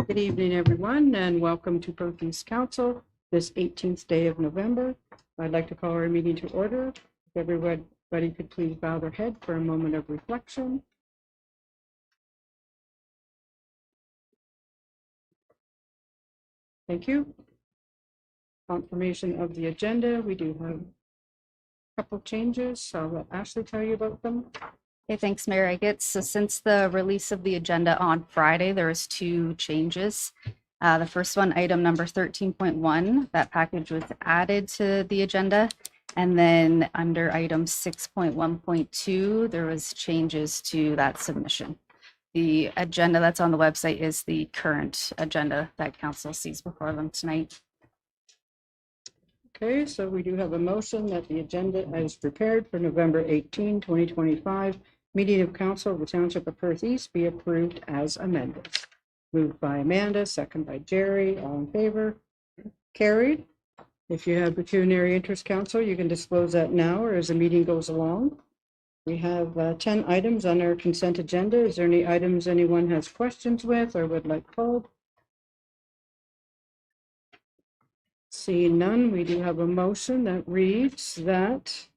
Good evening, everyone, and welcome to Perth East Council this 18th day of November. I'd like to call our meeting to order. If everybody could please bow their head for a moment of reflection. Thank you. Confirmation of the agenda. We do have a couple changes, so I'll let Ashley tell you about them. Okay, thanks, Mayor Eggett. So since the release of the agenda on Friday, there was two changes. The first one, item number 13.1, that package was added to the agenda. And then under item 6.1.2, there was changes to that submission. The agenda that's on the website is the current agenda that council sees before them tonight. Okay, so we do have a motion that the agenda is prepared for November 18, 2025, meeting of council of the Township of Perth East be approved as amended. Moved by Amanda, second by Jerry. All in favor? Carried. If you have pecuniary interest, council, you can disclose that now or as the meeting goes along. We have 10 items on our consent agenda. Is there any items anyone has questions with or would like pulled? Seeing none, we do have a motion that reads that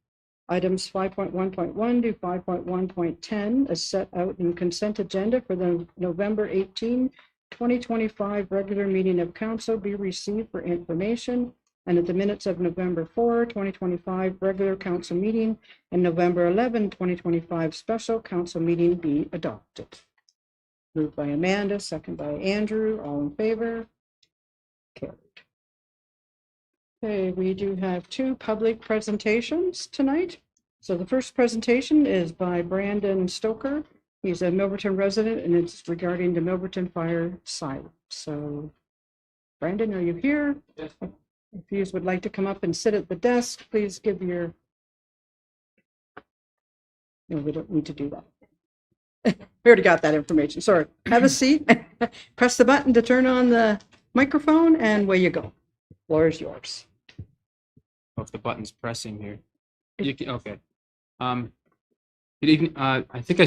items 5.1.1 to 5.1.10 as set out in consent agenda for the November 18, 2025 regular meeting of council be received for information, and at the minutes of November 4, 2025 regular council meeting and November 11, 2025 special council meeting be adopted. Moved by Amanda, second by Andrew. All in favor? Carried. Okay, we do have two public presentations tonight. So the first presentation is by Brandon Stoker. He's a Milverton resident and it's regarding the Milverton fire siren. So Brandon, are you here? Yes. If you would like to come up and sit at the desk, please give your... No, we don't need to do that. We already got that information. Sorry. Have a seat. Press the button to turn on the microphone and away you go. The floor is yours. If the button's pressing here. Okay. Good evening. I think I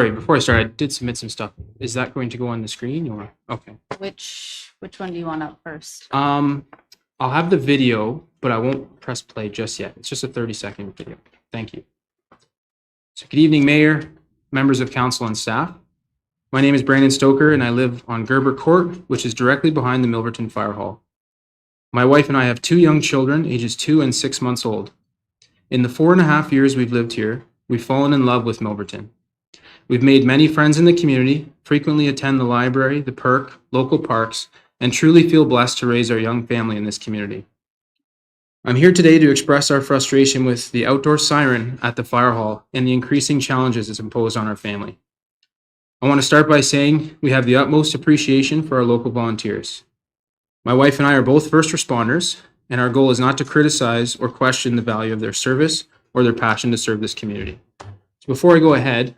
before I start, I did submit some stuff. Is that going to go on the screen or? Okay. Which one do you want up first? I'll have the video, but I won't press play just yet. It's just a 30-second video. Thank you. So good evening, Mayor, members of council and staff. My name is Brandon Stoker and I live on Gerber Court, which is directly behind the Milverton Fire Hall. My wife and I have two young children, ages 2 and 6 months old. In the 4.5 years we've lived here, we've fallen in love with Milverton. We've made many friends in the community, frequently attend the library, the perk, local parks, and truly feel blessed to raise our young family in this community. I'm here today to express our frustration with the outdoor siren at the fire hall and the increasing challenges it's imposed on our family. I want to start by saying we have the utmost appreciation for our local volunteers. My wife and I are both first responders, and our goal is not to criticize or question the value of their service or their passion to serve this community. So before I go ahead,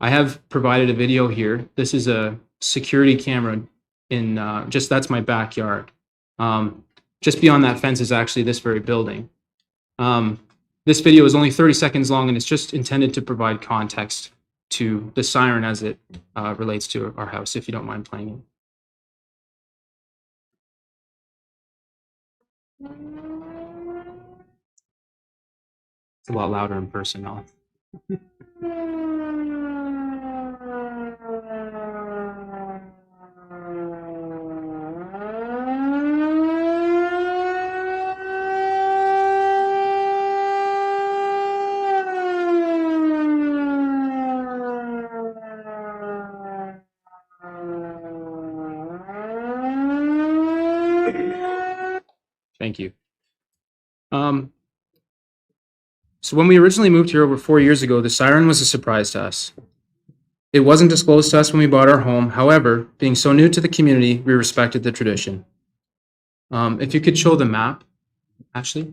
I have provided a video here. This is a security camera in that's my backyard. Just beyond that fence is actually this very building. This video is only 30 seconds long, and it's just intended to provide context to the siren as it relates to our house, if you don't mind playing it. It's a lot louder in person now. Thank you. So when we originally moved here over 4 years ago, the siren was a surprise to us. It wasn't disclosed to us when we bought our home. However, being so new to the community, we respected the tradition. If you could show the map, Ashley.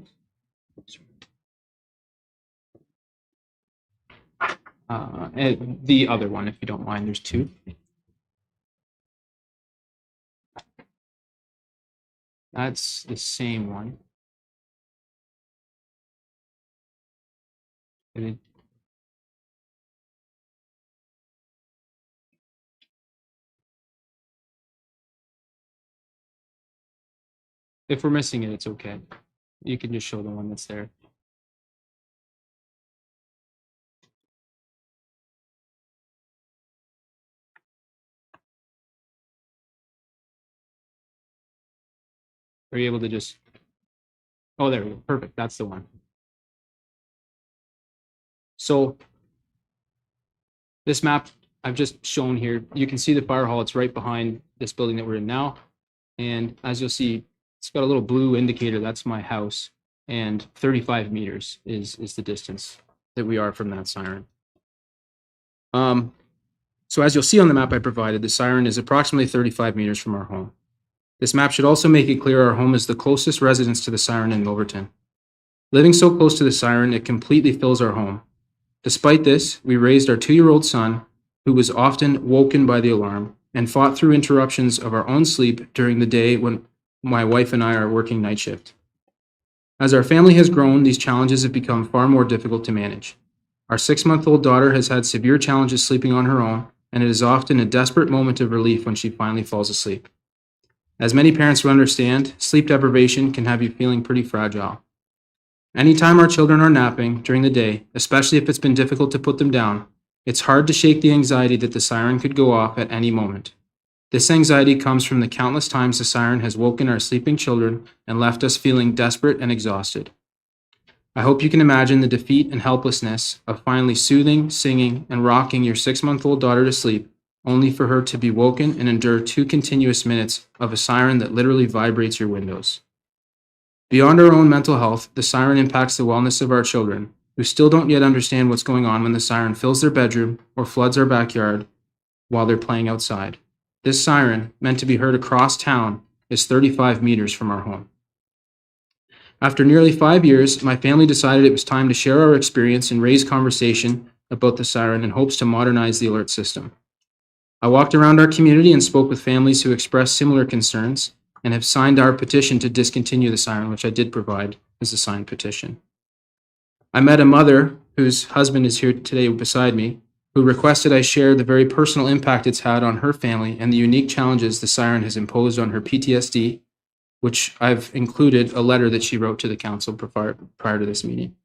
And the other one, if you don't mind, there's two. That's the same one. If we're missing it, it's okay. You can just show the one that's there. Are you able to just, oh, there we go. Perfect. That's the one. So this map I've just shown here, you can see the fire hall. It's right behind this building that we're in now. And as you'll see, it's got a little blue indicator. That's my house. And 35 meters is the distance that we are from that siren. So as you'll see on the map I provided, the siren is approximately 35 meters from our home. This map should also make it clear our home is the closest residence to the siren in Milverton. Living so close to the siren, it completely fills our home. Despite this, we raised our 2-year-old son, who was often woken by the alarm, and fought through interruptions of our own sleep during the day when my wife and I are working night shift. As our family has grown, these challenges have become far more difficult to manage. Our 6-month-old daughter has had severe challenges sleeping on her own, and it is often a desperate moment of relief when she finally falls asleep. As many parents will understand, sleep deprivation can have you feeling pretty fragile. Anytime our children are napping during the day, especially if it's been difficult to put them down, it's hard to shake the anxiety that the siren could go off at any moment. This anxiety comes from the countless times the siren has woken our sleeping children and left us feeling desperate and exhausted. I hope you can imagine the defeat and helplessness of finally soothing, singing, and rocking your 6-month-old daughter to sleep, only for her to be woken and endure 2 continuous minutes of a siren that literally vibrates your windows. Beyond our own mental health, the siren impacts the wellness of our children, who still don't yet understand what's going on when the siren fills their bedroom or floods our backyard while they're playing outside. This siren, meant to be heard across town, is 35 meters from our home. After nearly 5 years, my family decided it was time to share our experience and raise conversation about the siren in hopes to modernize the alert system. I walked around our community and spoke with families who expressed similar concerns and have signed our petition to discontinue the siren, which I did provide as a signed petition. I met a mother whose husband is here today beside me, who requested I share the very personal impact it's had on her family and the unique challenges the siren has imposed on her PTSD, which I've included a letter that she wrote to the council prior to this meeting.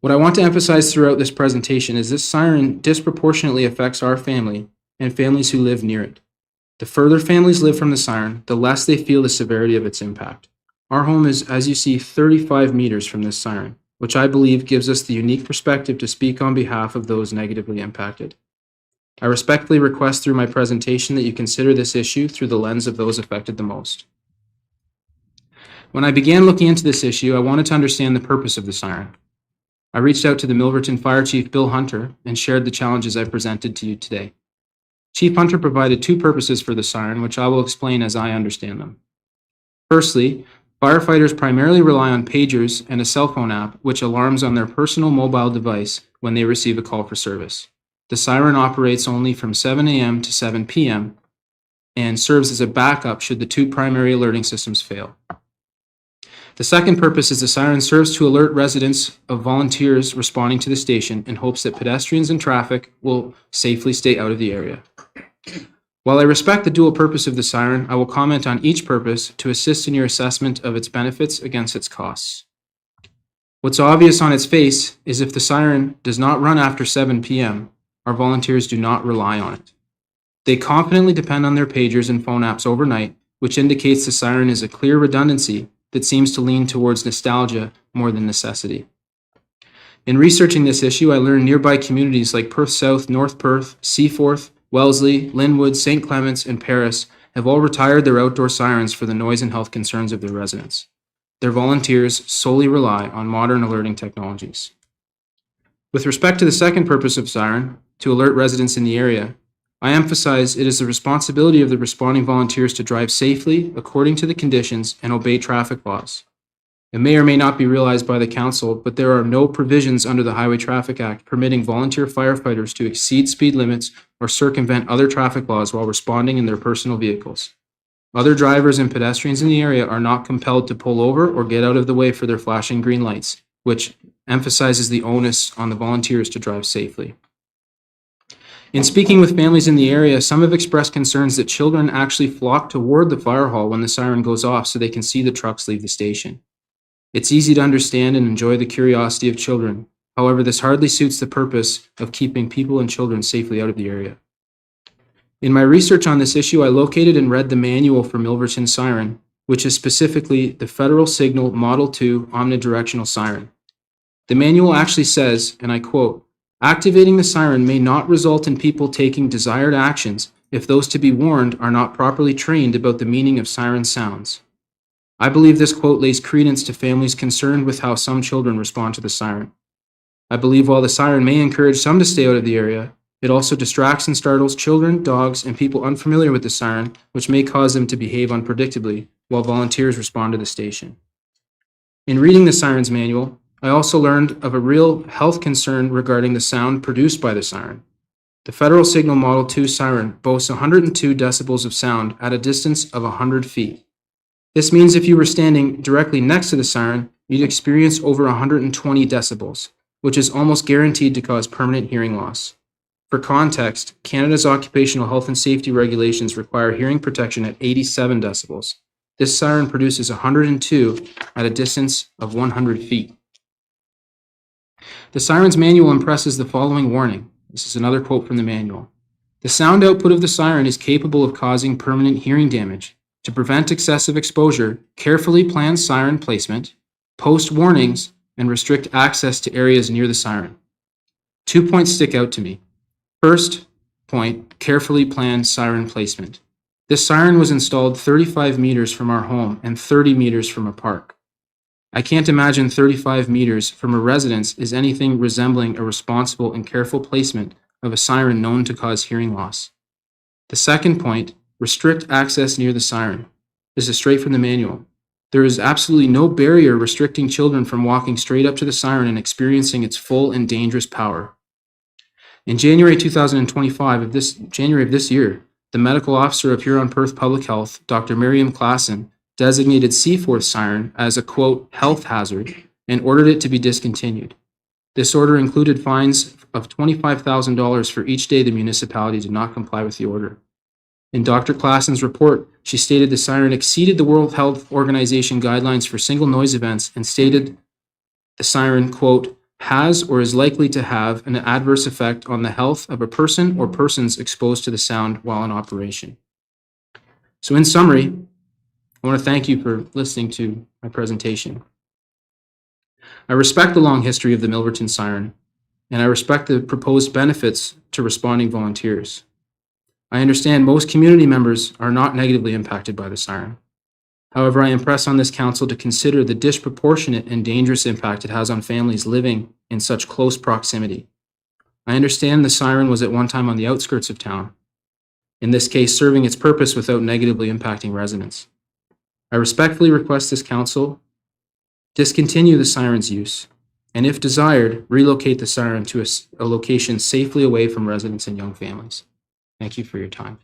What I want to emphasize throughout this presentation is this siren disproportionately affects our family and families who live near it. The further families live from the siren, the less they feel the severity of its impact. Our home is, as you see, 35 meters from this siren, which I believe gives us the unique perspective to speak on behalf of those negatively impacted. I respectfully request through my presentation that you consider this issue through the lens of those affected the most. When I began looking into this issue, I wanted to understand the purpose of the siren. I reached out to the Milverton Fire Chief Bill Hunter and shared the challenges I presented to you today. Chief Hunter provided 2 purposes for the siren, which I will explain as I understand them. Firstly, firefighters primarily rely on pagers and a cell phone app which alarms on their personal mobile device when they receive a call for service. The siren operates only from 7 a.m. to 7 p.m. and serves as a backup should the 2 primary alerting systems fail. The second purpose is the siren serves to alert residents of volunteers responding to the station in hopes that pedestrians and traffic will safely stay out of the area. While I respect the dual purpose of the siren, I will comment on each purpose to assist in your assessment of its benefits against its costs. What's obvious on its face is if the siren does not run after 7 p.m., our volunteers do not rely on it. They confidently depend on their pagers and phone apps overnight, which indicates the siren is a clear redundancy that seems to lean towards nostalgia more than necessity. In researching this issue, I learned nearby communities like Perth South, North Perth, Seaforth, Wellesley, Linwood, St. Clements, and Paris have all retired their outdoor sirens for the noise and health concerns of their residents. Their volunteers solely rely on modern alerting technologies. With respect to the second purpose of siren, to alert residents in the area, I emphasize it is the responsibility of the responding volunteers to drive safely according to the conditions and obey traffic laws. It may or may not be realized by the council, but there are no provisions under the Highway Traffic Act permitting volunteer firefighters to exceed speed limits or circumvent other traffic laws while responding in their personal vehicles. Other drivers and pedestrians in the area are not compelled to pull over or get out of the way for their flashing green lights, which emphasizes the onus on the volunteers to drive safely. In speaking with families in the area, some have expressed concerns that children actually flock toward the fire hall when the siren goes off so they can see the trucks leave the station. It's easy to understand and enjoy the curiosity of children. However, this hardly suits the purpose of keeping people and children safely out of the area. In my research on this issue, I located and read the manual for Milverton Siren, which is specifically the Federal Signal Model 2 omnidirectional siren. The manual actually says, and I quote, "Activating the siren may not result in people taking desired actions if those to be warned are not properly trained about the meaning of siren sounds." I believe this quote lays credence to families concerned with how some children respond to the siren. I believe while the siren may encourage some to stay out of the area, it also distracts and startles children, dogs, and people unfamiliar with the siren, which may cause them to behave unpredictably while volunteers respond to the station. In reading the siren's manual, I also learned of a real health concern regarding the sound produced by the siren. The Federal Signal Model 2 siren boasts 102 decibels of sound at a distance of 100 feet. This means if you were standing directly next to the siren, you'd experience over 120 decibels, which is almost guaranteed to cause permanent hearing loss. For context, Canada's occupational health and safety regulations require hearing protection at 87 decibels. This siren produces 102 at a distance of 100 feet. The siren's manual impresses the following warning. This is another quote from the manual. "The sound output of the siren is capable of causing permanent hearing damage. To prevent excessive exposure, carefully plan siren placement, post warnings, and restrict access to areas near the siren." 2 points stick out to me. First point, carefully plan siren placement. This siren was installed 35 meters from our home and 30 meters from a park. I can't imagine 35 meters from a residence is anything resembling a responsible and careful placement of a siren known to cause hearing loss. The second point, restrict access near the siren. This is straight from the manual. There is absolutely no barrier restricting children from walking straight up to the siren and experiencing its full and dangerous power. In January 2025 of this year, the medical officer of Huron-Perth Public Health, Dr. Miriam Klassen, designated Seaforth siren as a quote health hazard and ordered it to be discontinued. This order included fines of $25,000 for each day the municipality did not comply with the order. In Dr. Klassen's report, she stated the siren exceeded the World Health Organization guidelines for single noise events and stated the siren, quote, has or is likely to have an adverse effect on the health of a person or persons exposed to the sound while in operation. So in summary, I want to thank you for listening to my presentation. I respect the long history of the Milverton siren, and I respect the proposed benefits to responding volunteers. I understand most community members are not negatively impacted by the siren. However, I impress on this council to consider the disproportionate and dangerous impact it has on families living in such close proximity. I understand the siren was at one time on the outskirts of town, in this case serving its purpose without negatively impacting residents. I respectfully request this council discontinue the siren's use, and if desired, relocate the siren to a location safely away from residents and young families. Thank you for your time.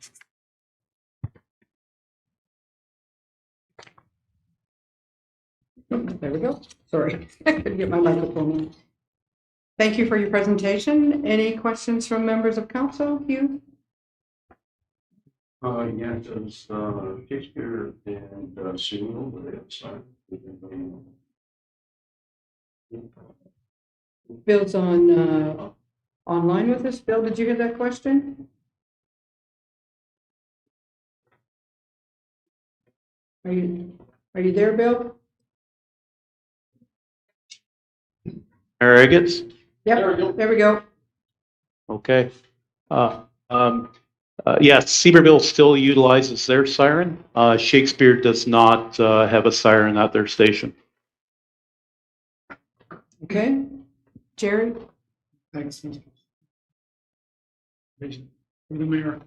There we go. Sorry, I couldn't get my microphone on. Thank you for your presentation. Any questions from members of council? Hugh? Yeah, does Shakespeare and Signal, they have signed? Bill's on online with us. Bill, did you hear that question? Are you there, Bill? Harrigan's? Yep, there we go. Okay. Yes, Cedarville still utilizes their siren. Shakespeare does not have a siren at their station. Okay. Jerry? Thanks, Mr. The mayor,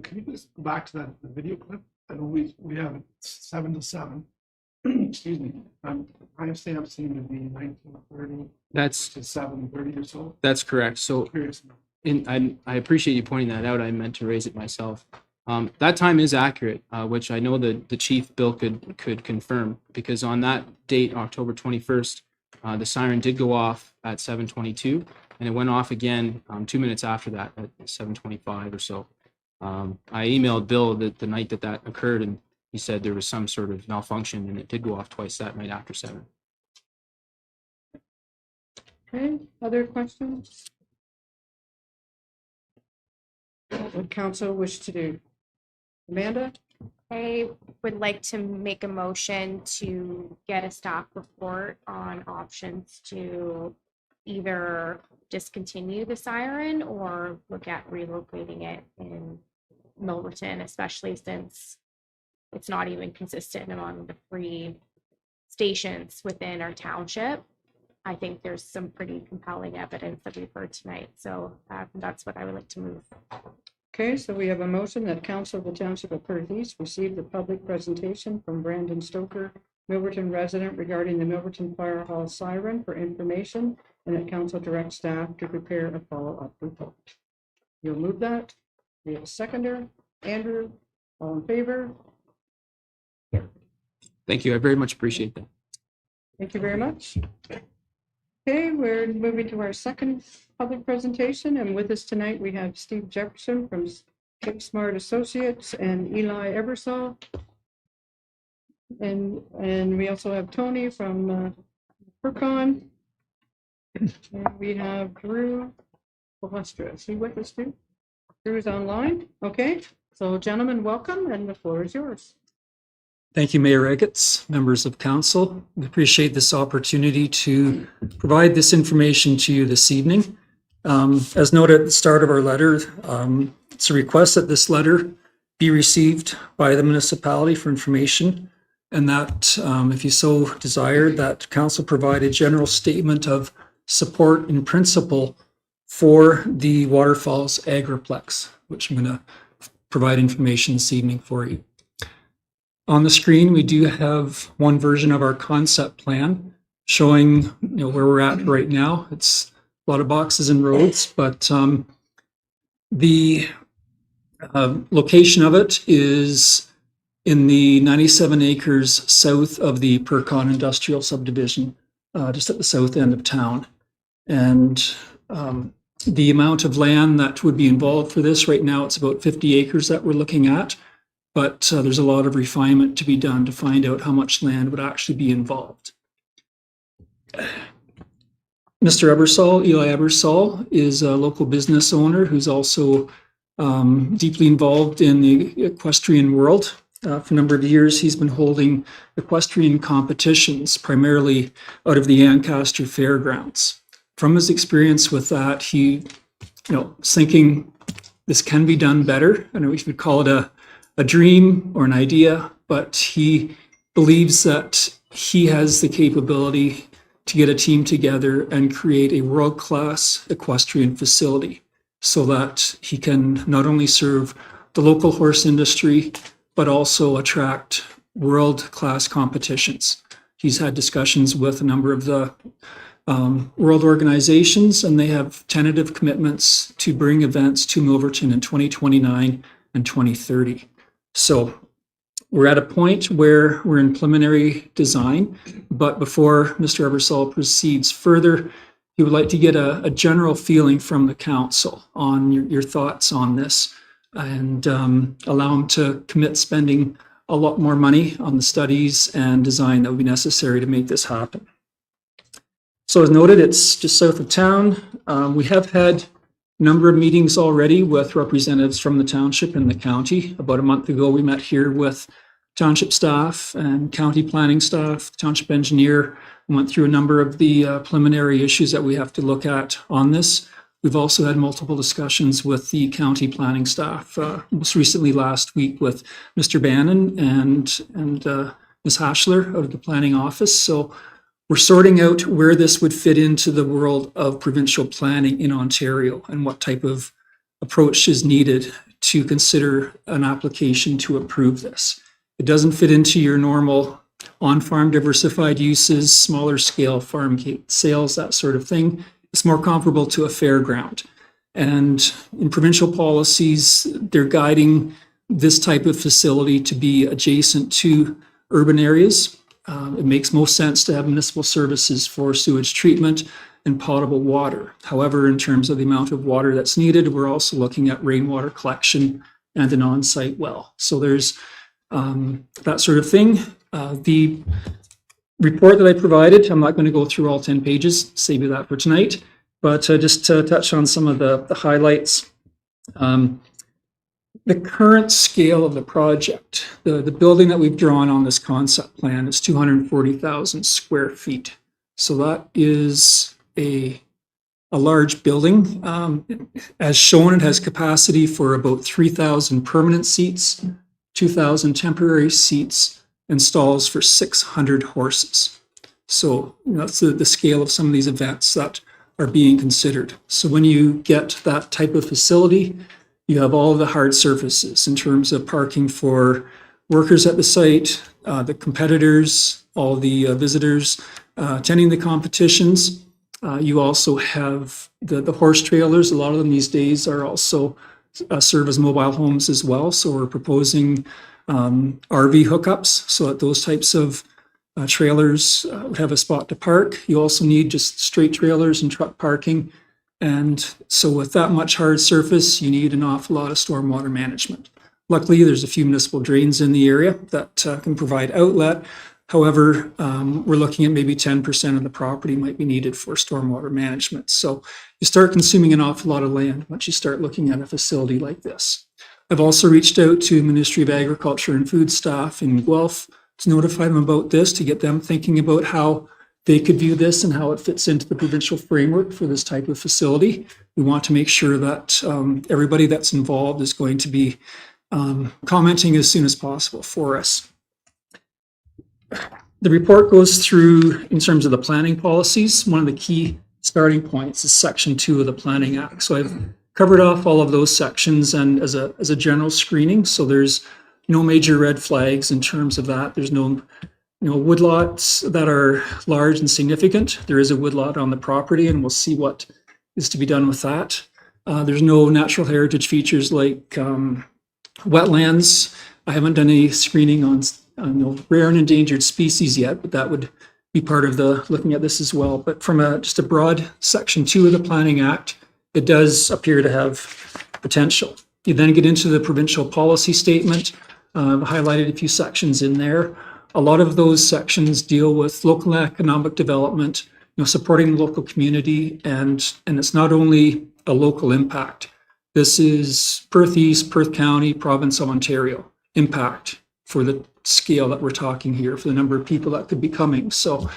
can you just go back to that video clip? I know we have it 7 to 7. Excuse me. Timestamp seemed to be 1930 That's to 7:30 or so. that's correct. So Curious. I appreciate you pointing that out. I meant to raise it myself. That time is accurate, which I know that the chief Bill could confirm, because on that date, October 21st, the siren did go off at 7:22, and it went off again 2 minutes after that at 7:25 or so. I emailed Bill the night that occurred, and he said there was some sort of malfunction, and it did go off twice that night after 7. Okay, other questions? What would council wish to do? Amanda? I would like to make a motion to get a staff report on options to either discontinue the siren or look at relocating it in Milverton, especially since it's not even consistent among the 3 stations within our township. I think there's some pretty compelling evidence that we've heard tonight. So that's what I would like to move. Okay, so we have a motion that council of the Township of Perth East receive the public presentation from Brandon Stoker, Milverton resident, regarding the Milverton Fire Hall siren for information, and that council direct staff to prepare a follow-up report. You'll move that. We have a seconder. Andrew, all in favor? Thank you. I very much appreciate that. Thank you very much. Okay, we're moving to our second public presentation, and with us tonight we have Steve Jefferson from Cape Smart Associates and Eli Ebersol. And we also have Tony from Percon. And we have Drew Balestra. Is he with us too? Drew's online. Okay, so gentlemen, welcome, and the floor is yours. Thank you, Mayor Ricketts, members of council. We appreciate this opportunity to provide this information to you this evening. As noted at the start of our letter, it's a request that this letter be received by the municipality for information, and that if you so desired, that council provide a general statement of support in principle for the Waterfalls Agriplex, which I'm going to provide information this evening for you. On the screen, we do have one version of our concept plan showing where we're at right now. It's a lot of boxes and roads, but the location of it is in the 97 acres south of the Percon Industrial Subdivision, just at the south end of town. And the amount of land that would be involved for this right now, it's about 50 acres that we're looking at. But there's a lot of refinement to be done to find out how much land would actually be involved. Mr. Ebersol, Eli Ebersol, is a local business owner who's also deeply involved in the equestrian world. For a number of years, he's been holding equestrian competitions, primarily out of the Ancaster Fairgrounds. From his experience with that, he, is thinking this can be done better. I know we could call it a dream or an idea, but he believes that he has the capability to get a team together and create a world-class equestrian facility so that he can not only serve the local horse industry, but also attract world-class competitions. He's had discussions with a number of the world organizations, and they have tentative commitments to bring events to Milverton in 2029 and 2030. So we're at a point where we're in preliminary design, but before Mr. Ebersol proceeds further, he would like to get a general feeling from the council on your thoughts on this, and allow him to commit spending a lot more money on the studies and design that would be necessary to make this happen. So as noted, it's just south of town. We have had number of meetings already with representatives from the township and the county. About a month ago, we met here with township staff and county planning staff, township engineer, and went through a number of the preliminary issues that we have to look at on this. We've also had multiple discussions with the county planning staff, most recently last week with Mr. Bannon and Ms. Hashler out of the planning office. So we're sorting out where this would fit into the world of provincial planning in Ontario and what type of approach is needed to consider an application to approve this. It doesn't fit into your normal on-farm diversified uses, smaller scale farm gate sales, that sort of thing. It's more comparable to a fairground. And in provincial policies, they're guiding this type of facility to be adjacent to urban areas. It makes most sense to have municipal services for sewage treatment and potable water. However, in terms of the amount of water that's needed, we're also looking at rainwater collection and an on-site well. So there's that sort of thing. The report that I provided, I'm not going to go through all 10 pages, save you that for tonight, but just to touch on some of the highlights. The current scale of the project, the building that we've drawn on this concept plan is 240,000 square feet. So that is a large building. As shown, it has capacity for about 3,000 permanent seats, 2,000 temporary seats, and stalls for 600 horses. So that's the scale of some of these events that are being considered. So when you get that type of facility, you have all of the hard surfaces in terms of parking for workers at the site, the competitors, all the visitors attending the competitions. You also have the horse trailers. A lot of them these days are also serve as mobile homes as well. So we're proposing RV hookups so that those types of trailers would have a spot to park. You also need just straight trailers and truck parking. And so with that much hard surface, you need an awful lot of stormwater management. Luckily, there's a few municipal drains in the area that can provide outlet. However, we're looking at maybe 10% of the property might be needed for stormwater management. So you start consuming an awful lot of land once you start looking at a facility like this. I've also reached out to Ministry of Agriculture and Food staff in Guelph to notify them about this, to get them thinking about how they could view this and how it fits into the provincial framework for this type of facility. We want to make sure that everybody that's involved is going to be commenting as soon as possible for us. The report goes through, in terms of the planning policies, one of the key starting points is Section 2 of the Planning Act. So I've covered off all of those sections and as a general screening. So there's no major red flags in terms of that. There's no woodlots that are large and significant. There is a woodlot on the property, and we'll see what is to be done with that. There's no natural heritage features like wetlands. I haven't done any screening on rare and endangered species yet, but that would be part of the looking at this as well. But from just a broad Section 2 of the Planning Act, it does appear to have potential. You then get into the provincial policy statement. I've highlighted a few sections in there. A lot of those sections deal with local economic development, supporting the local community, and it's not only a local impact. This is Perth East, Perth County, province of Ontario impact for the scale that we're talking here, for the number of people that could be coming. So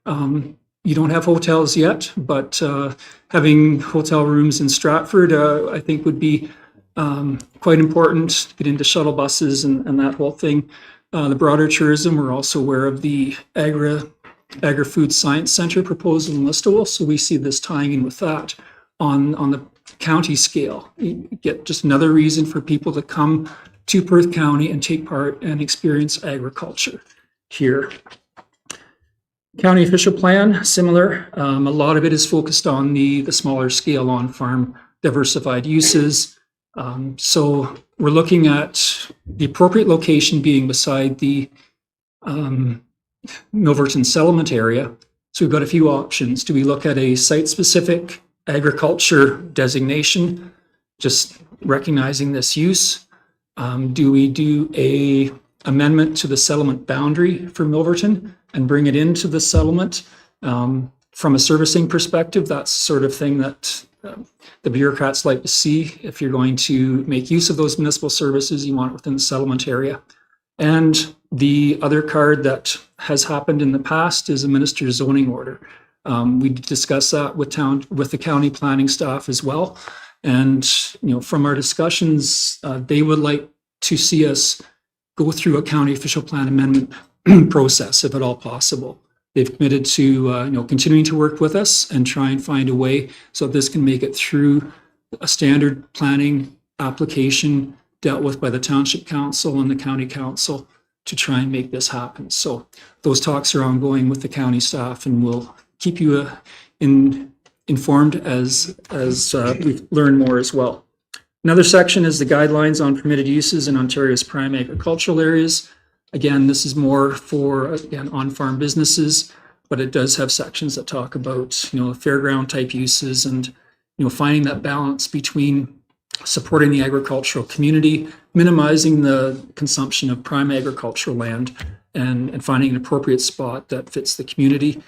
you don't have hotels yet, but having hotel rooms in Stratford, I think would be quite important to get into shuttle buses and that whole thing. The broader tourism, we're also aware of the Agri-Food Science Center proposal in Listowel, so we see this tying in with that on the county scale. You get just another reason for people to come to Perth County and take part and experience agriculture here. County official plan, similar. A lot of it is focused on the smaller scale on-farm diversified uses. So we're looking at the appropriate location being beside the Milverton settlement area. So we've got a few options. Do we look at a site-specific agriculture designation, just recognizing this use? Do we do a amendment to the settlement boundary for Milverton and bring it into the settlement? From a servicing perspective, that's the sort of thing that the bureaucrats like to see. If you're going to make use of those municipal services, you want it within the settlement area. And the other card that has happened in the past is a minister's zoning order. We discussed that with the county planning staff as well. And from our discussions, they would like to see us go through a county official plan amendment process, if at all possible. They've committed to continuing to work with us and try and find a way so that this can make it through a standard planning application dealt with by the township council and the county council to try and make this happen. So those talks are ongoing with the county staff, and we'll keep you informed as we learn more as well. Another section is the guidelines on permitted uses in Ontario's prime agricultural areas. Again, this is more for, on-farm businesses. but it does have sections that talk about, fairground type uses and, finding that balance between supporting the agricultural community, minimizing the consumption of prime agricultural land, and finding an appropriate spot that fits the community.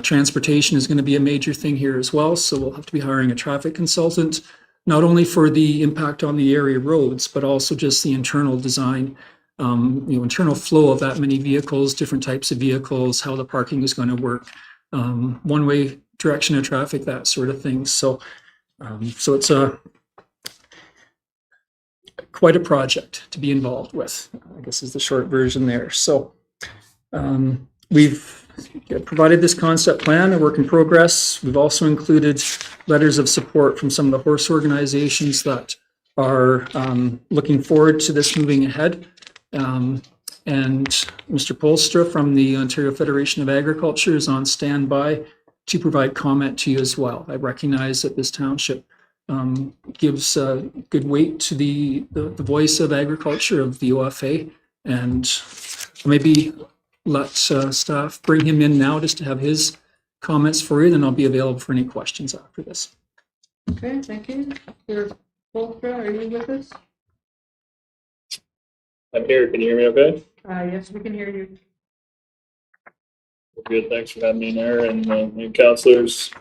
Transportation is going to be a major thing here as well, so we'll have to be hiring a traffic consultant, not only for the impact on the area roads, but also just the internal design, internal flow of that many vehicles, different types of vehicles, how the parking is going to work, one-way direction of traffic, that sort of thing. So it's quite a project to be involved with, I guess is the short version there. So we've provided this concept plan, a work in progress. We've also included letters of support from some of the horse organizations that are looking forward to this moving ahead. And Mr. Polstra from the Ontario Federation of Agriculture is on standby to provide comment to you as well. I recognize that this township gives good weight to the voice of agriculture of the OFA, and maybe let staff bring him in now just to have his comments for you, then I'll be available for any questions after this. Okay, thank you. Mr. Polstra, are you with us? I'm here. Can you hear me okay? Yes, we can hear you. Good. Thanks for having me in there. And councillors,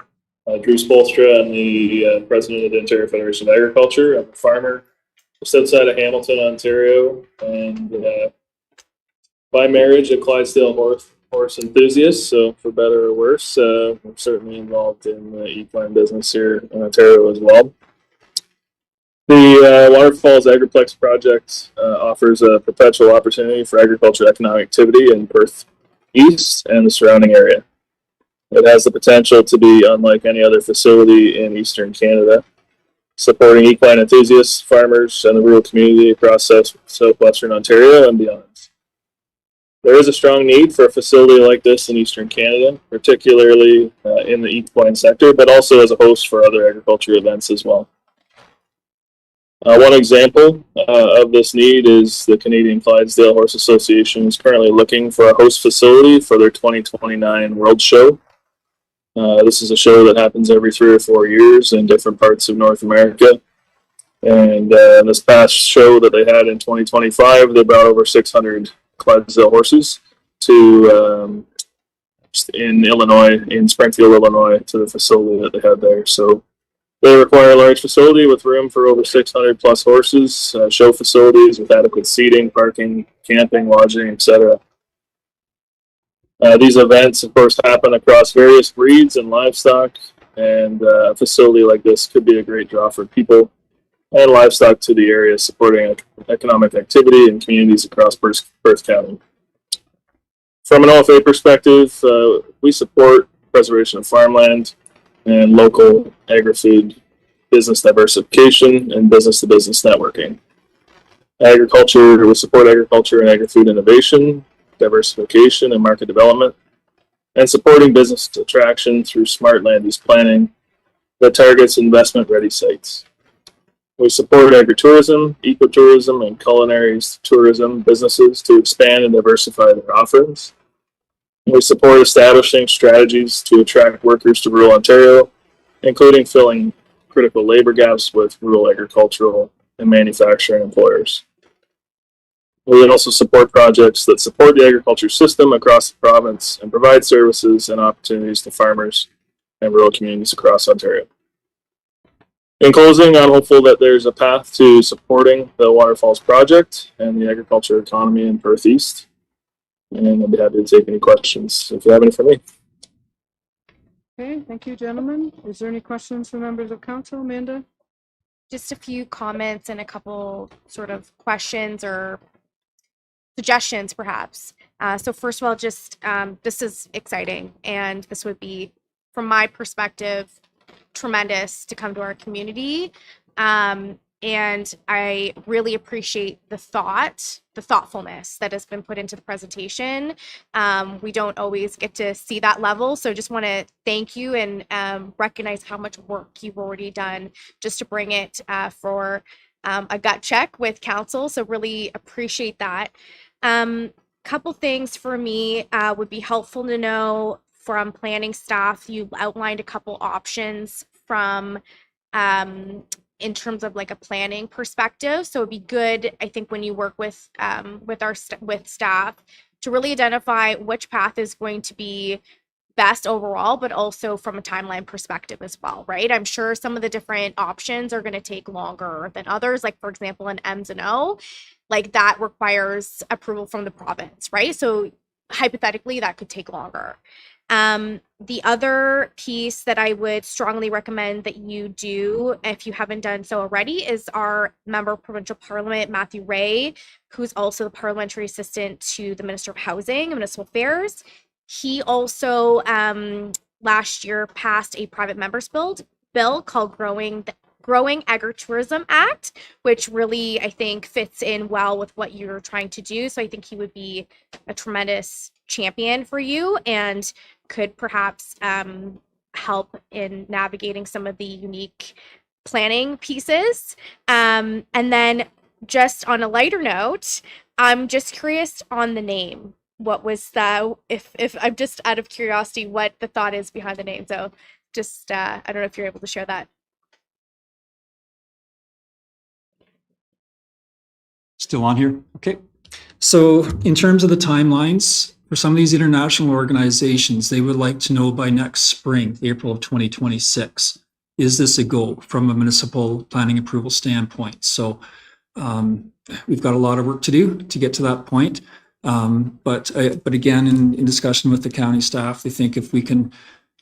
Drew Spolstra. I'm the president of the Ontario Federation of Agriculture. I'm a farmer just outside of Hamilton, Ontario, and by marriage, a Clydesdale horse enthusiast. So for better or worse, I'm certainly involved in the equine business here in Ontario as well. The Waterfalls Agriplex project offers a perpetual opportunity for agricultural economic activity in Perth East and the surrounding area. It has the potential to be unlike any other facility in Eastern Canada, supporting equine enthusiasts, farmers, and the rural community across southwestern Ontario and beyond. There is a strong need for a facility like this in Eastern Canada, particularly in the equine sector, but also as a host for other agriculture events as well. One example of this need is the Canadian Clydesdale Horse Association is currently looking for a host facility for their 2029 World Show. This is a show that happens every 3 or 4 years in different parts of North America. And this past show that they had in 2025, they brought over 600 Clydesdale horses to in Illinois, in Springfield, Illinois, to the facility that they had there. So they require a large facility with room for over 600 plus horses, show facilities with adequate seating, parking, camping, lodging, etc. These events, of course, happen across various breeds and livestock, and a facility like this could be a great draw for people and livestock to the area, supporting economic activity in communities across Perth County. From an OFA perspective, we support preservation of farmland and local agri-food business diversification and business-to-business networking. We support agriculture and agri-food innovation, diversification and market development, and supporting business attraction through smart land use planning that targets investment-ready sites. We support agritourism, ecotourism, and culinary tourism businesses to expand and diversify their offerings. We support establishing strategies to attract workers to rural Ontario, including filling critical labor gaps with rural agricultural and manufacturing employers. We also support projects that support the agriculture system across the province and provide services and opportunities to farmers and rural communities across Ontario. In closing, I'm hopeful that there's a path to supporting the Waterfalls project and the agriculture economy in Perth East. And I'd be happy to take any questions if you have any for me. Okay, thank you, gentlemen. Is there any questions from members of council? Amanda? Just a few comments and a couple sort of questions or suggestions, perhaps. So first of all, just this is exciting, and this would be, from my perspective, tremendous to come to our community. And I really appreciate the thoughtfulness that has been put into the presentation. We don't always get to see that level. So just want to thank you and recognize how much work you've already done just to bring it for a gut check with council. So really appreciate that. Couple things for me would be helpful to know from planning staff, you outlined a couple options from in terms of like a planning perspective. So it'd be good, I think, when you work with with staff to really identify which path is going to be best overall, but also from a timeline perspective as well, right? I'm sure some of the different options are going to take longer than others. Like, for example, in M's and O, like that requires approval from the province, right? So hypothetically, that could take longer. The other piece that I would strongly recommend that you do, if you haven't done so already, is our member of provincial parliament, Matthew Ray, who's also the parliamentary assistant to the Minister of Housing and Municipal Affairs. He also last year passed a private members bill called Growing Agritourism Act, which really, I think, fits in well with what you're trying to do. So I think he would be a tremendous champion for you and could perhaps help in navigating some of the unique planning pieces. And then just on a lighter note, I'm just curious on the name. What was the, if I'm just out of curiosity, what the thought is behind the name. So just, I don't know if you're able to share that. Still on here? Okay. So in terms of the timelines, for some of these international organizations, they would like to know by next spring, April of 2026, is this a go from a municipal planning approval standpoint? So we've got a lot of work to do to get to that point. But again, in discussion with the county staff, they think if we can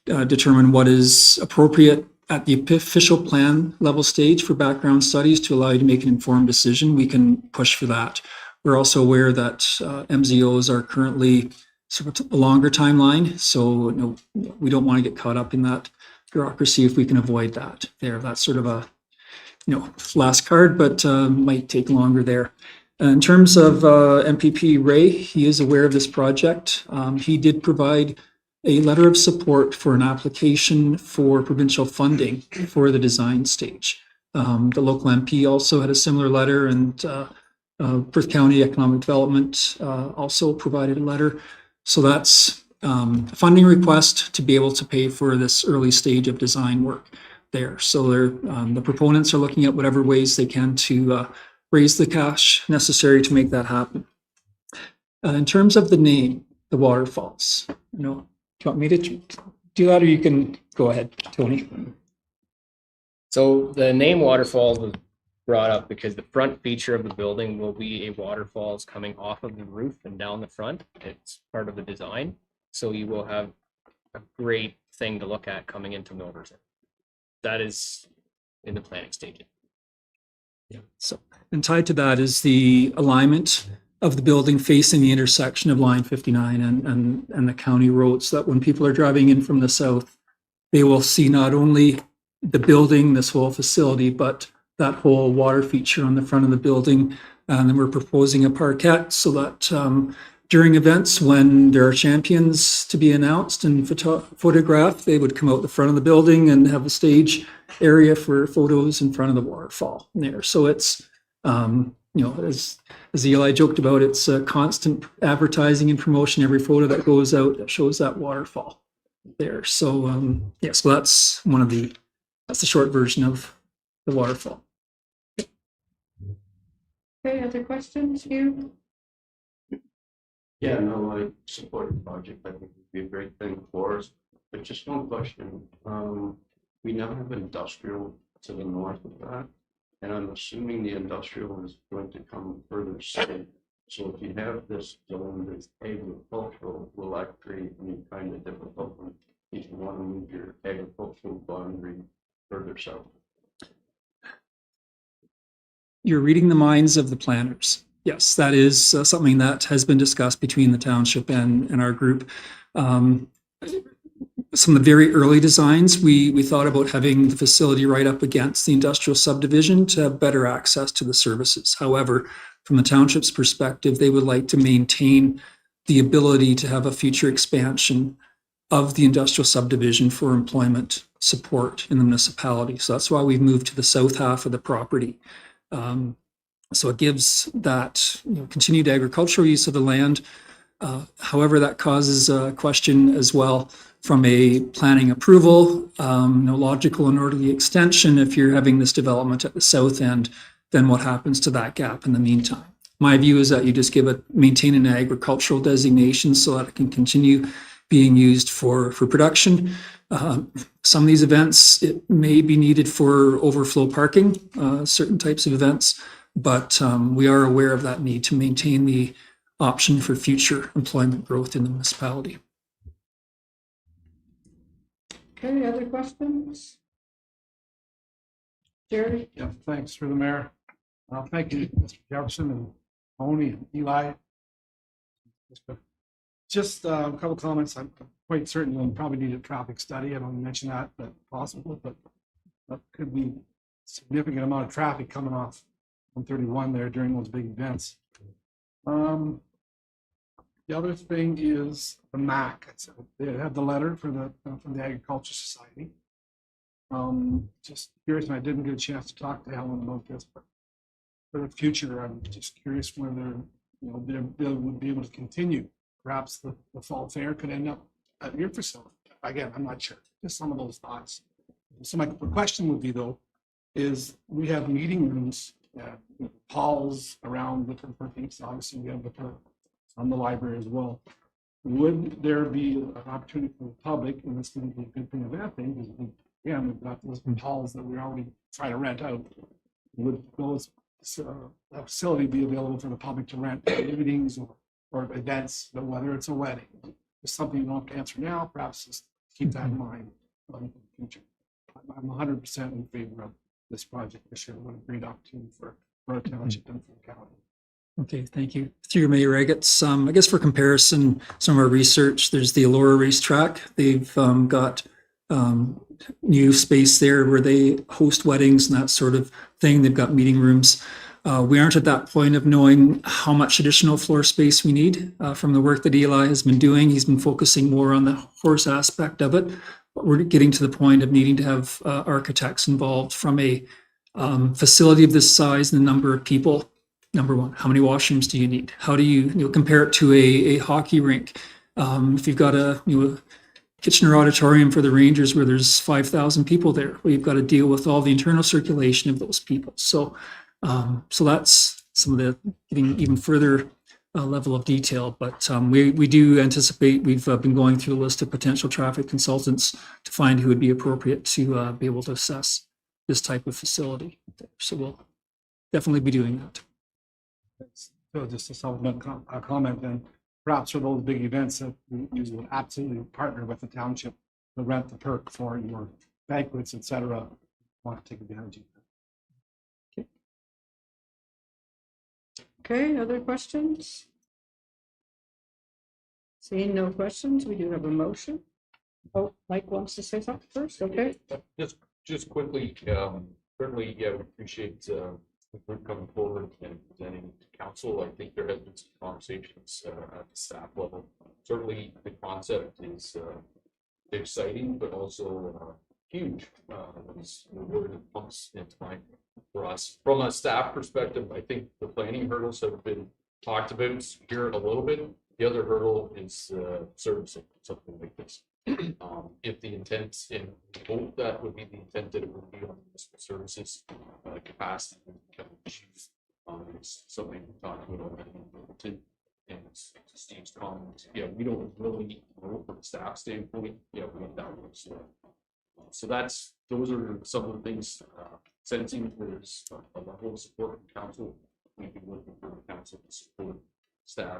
determine what is appropriate at the official plan level stage for background studies to allow you to make an informed decision, we can push for that. We're also aware that MZOs are currently sort of a longer timeline, so we don't want to get caught up in that bureaucracy if we can avoid that there. That's sort of a last card, but might take longer there. In terms of MPP Ray, he is aware of this project. He did provide a letter of support for an application for provincial funding for the design stage. The local MP also had a similar letter, and Perth County Economic Development also provided a letter. So that's a funding request to be able to pay for this early stage of design work there. So the proponents are looking at whatever ways they can to raise the cash necessary to make that happen. In terms of the name, the waterfalls, do you want me to do that, or you can go ahead, Tony? So the name Waterfalls was brought up because the front feature of the building will be a waterfalls coming off of the roof and down the front. It's part of the design. So you will have a great thing to look at coming into Milverton. That is in the planning stage. Yeah. So, and tied to that is the alignment of the building facing the intersection of line 59 and the county roads, so that when people are driving in from the south, they will see not only the building, this whole facility, but that whole water feature on the front of the building. And then we're proposing a parkette so that during events when there are champions to be announced and photographed, they would come out the front of the building and have a stage area for photos in front of the waterfall there. So it's, as Eli joked about, it's a constant advertising and promotion. Every photo that goes out that shows that waterfall there. So so that's that's the short version of the waterfall. Okay, other questions, Hugh? Yeah, no, I support the project. I think it would be a great thing for us. But just one question. We now have industrial to the north of that, and I'm assuming the industrial is going to come further south. So if you have this zone that's agricultural, will that create any kind of difficulty if you want to move your agricultural boundary further south? You're reading the minds of the planners. Yes, that is something that has been discussed between the township and our group. Some of the very early designs, we thought about having the facility right up against the industrial subdivision to have better access to the services. However, from the township's perspective, they would like to maintain the ability to have a future expansion of the industrial subdivision for employment support in the municipality. So that's why we've moved to the south half of the property. So it gives that continued agricultural use of the land, However, that causes a question as well from a planning approval, no logical and orderly extension. If you're having this development at the south end, then what happens to that gap in the meantime? My view is that you just maintain an agricultural designation so that it can continue being used for production. Some of these events, it may be needed for overflow parking, certain types of events, but we are aware of that need to maintain the option for future employment growth in the municipality. Okay, other questions? Jerry? Yeah, thanks for the mayor. Thank you, Mr. Jefferson and Tony and Eli. Just a couple comments. I'm quite certain we'll probably need a traffic study. I don't mention that, but possible, but that could be significant amount of traffic coming off 131 there during those big events. The other thing is the MAC. They had the letter from the Agriculture Society. Just curious, and I didn't get a chance to talk to Helen about this, but for the future, I'm just curious whether they would be able to continue. Perhaps the fall fair could end up at your facility. Again, I'm not sure. Just some of those thoughts. So my question would be though, is we have meeting rooms, halls around the different things. Obviously, we have on the library as well. Would there be an opportunity for the public, and this can be a good thing or bad thing, because again, we've got those halls that we already try to rent out. Would those that facility be available for the public to rent meetings or events, whether it's a wedding? It's something you don't have to answer now, perhaps just keep that in mind for the future. I'm 100% in favor of this project this year. What a great opportunity for our township and for the county. Okay, thank you. Through your Mayor Regetts, I guess for comparison, some of our research, there's the Elora racetrack. They've got new space there where they host weddings and that sort of thing. They've got meeting rooms. We aren't at that point of knowing how much additional floor space we need from the work that Eli has been doing. He's been focusing more on the horse aspect of it, but we're getting to the point of needing to have architects involved from a facility of this size and the number of people. Number one, how many washrooms do you need? How do you compare it to a hockey rink? If you've got a Kitchener Auditorium for the Rangers where there's 5,000 people there, well, you've got to deal with all the internal circulation of those people. So that's some of the getting even further level of detail. But we do anticipate, we've been going through a list of potential traffic consultants to find who would be appropriate to be able to assess this type of facility. So we'll definitely be doing that. So just a supplement comment then, perhaps for those big events that you would absolutely partner with the township to rent the perk for your banquets, et cetera. Want to take advantage of that. Okay, other questions? Seeing no questions, we do have a motion. Oh, Mike wants to say something first, okay? Just quickly, certainly, we appreciate the group coming forward and presenting to council. I think there has been some conversations at the staff level. Certainly, the concept is exciting, but also huge. Is the word that comes into mind for us. From a staff perspective, I think the planning hurdles have been talked about here a little bit. The other hurdle is servicing something like this. If the intent, and we hope that would be the intent, that it would be on municipal services capacity, issues, it's something we talked about already in Littleton. And to Steve's comment, we don't really know from a staff standpoint, what that looks like. So those are some of the things. Sensing there's a level of support from council, we'd be looking for the council to support staff.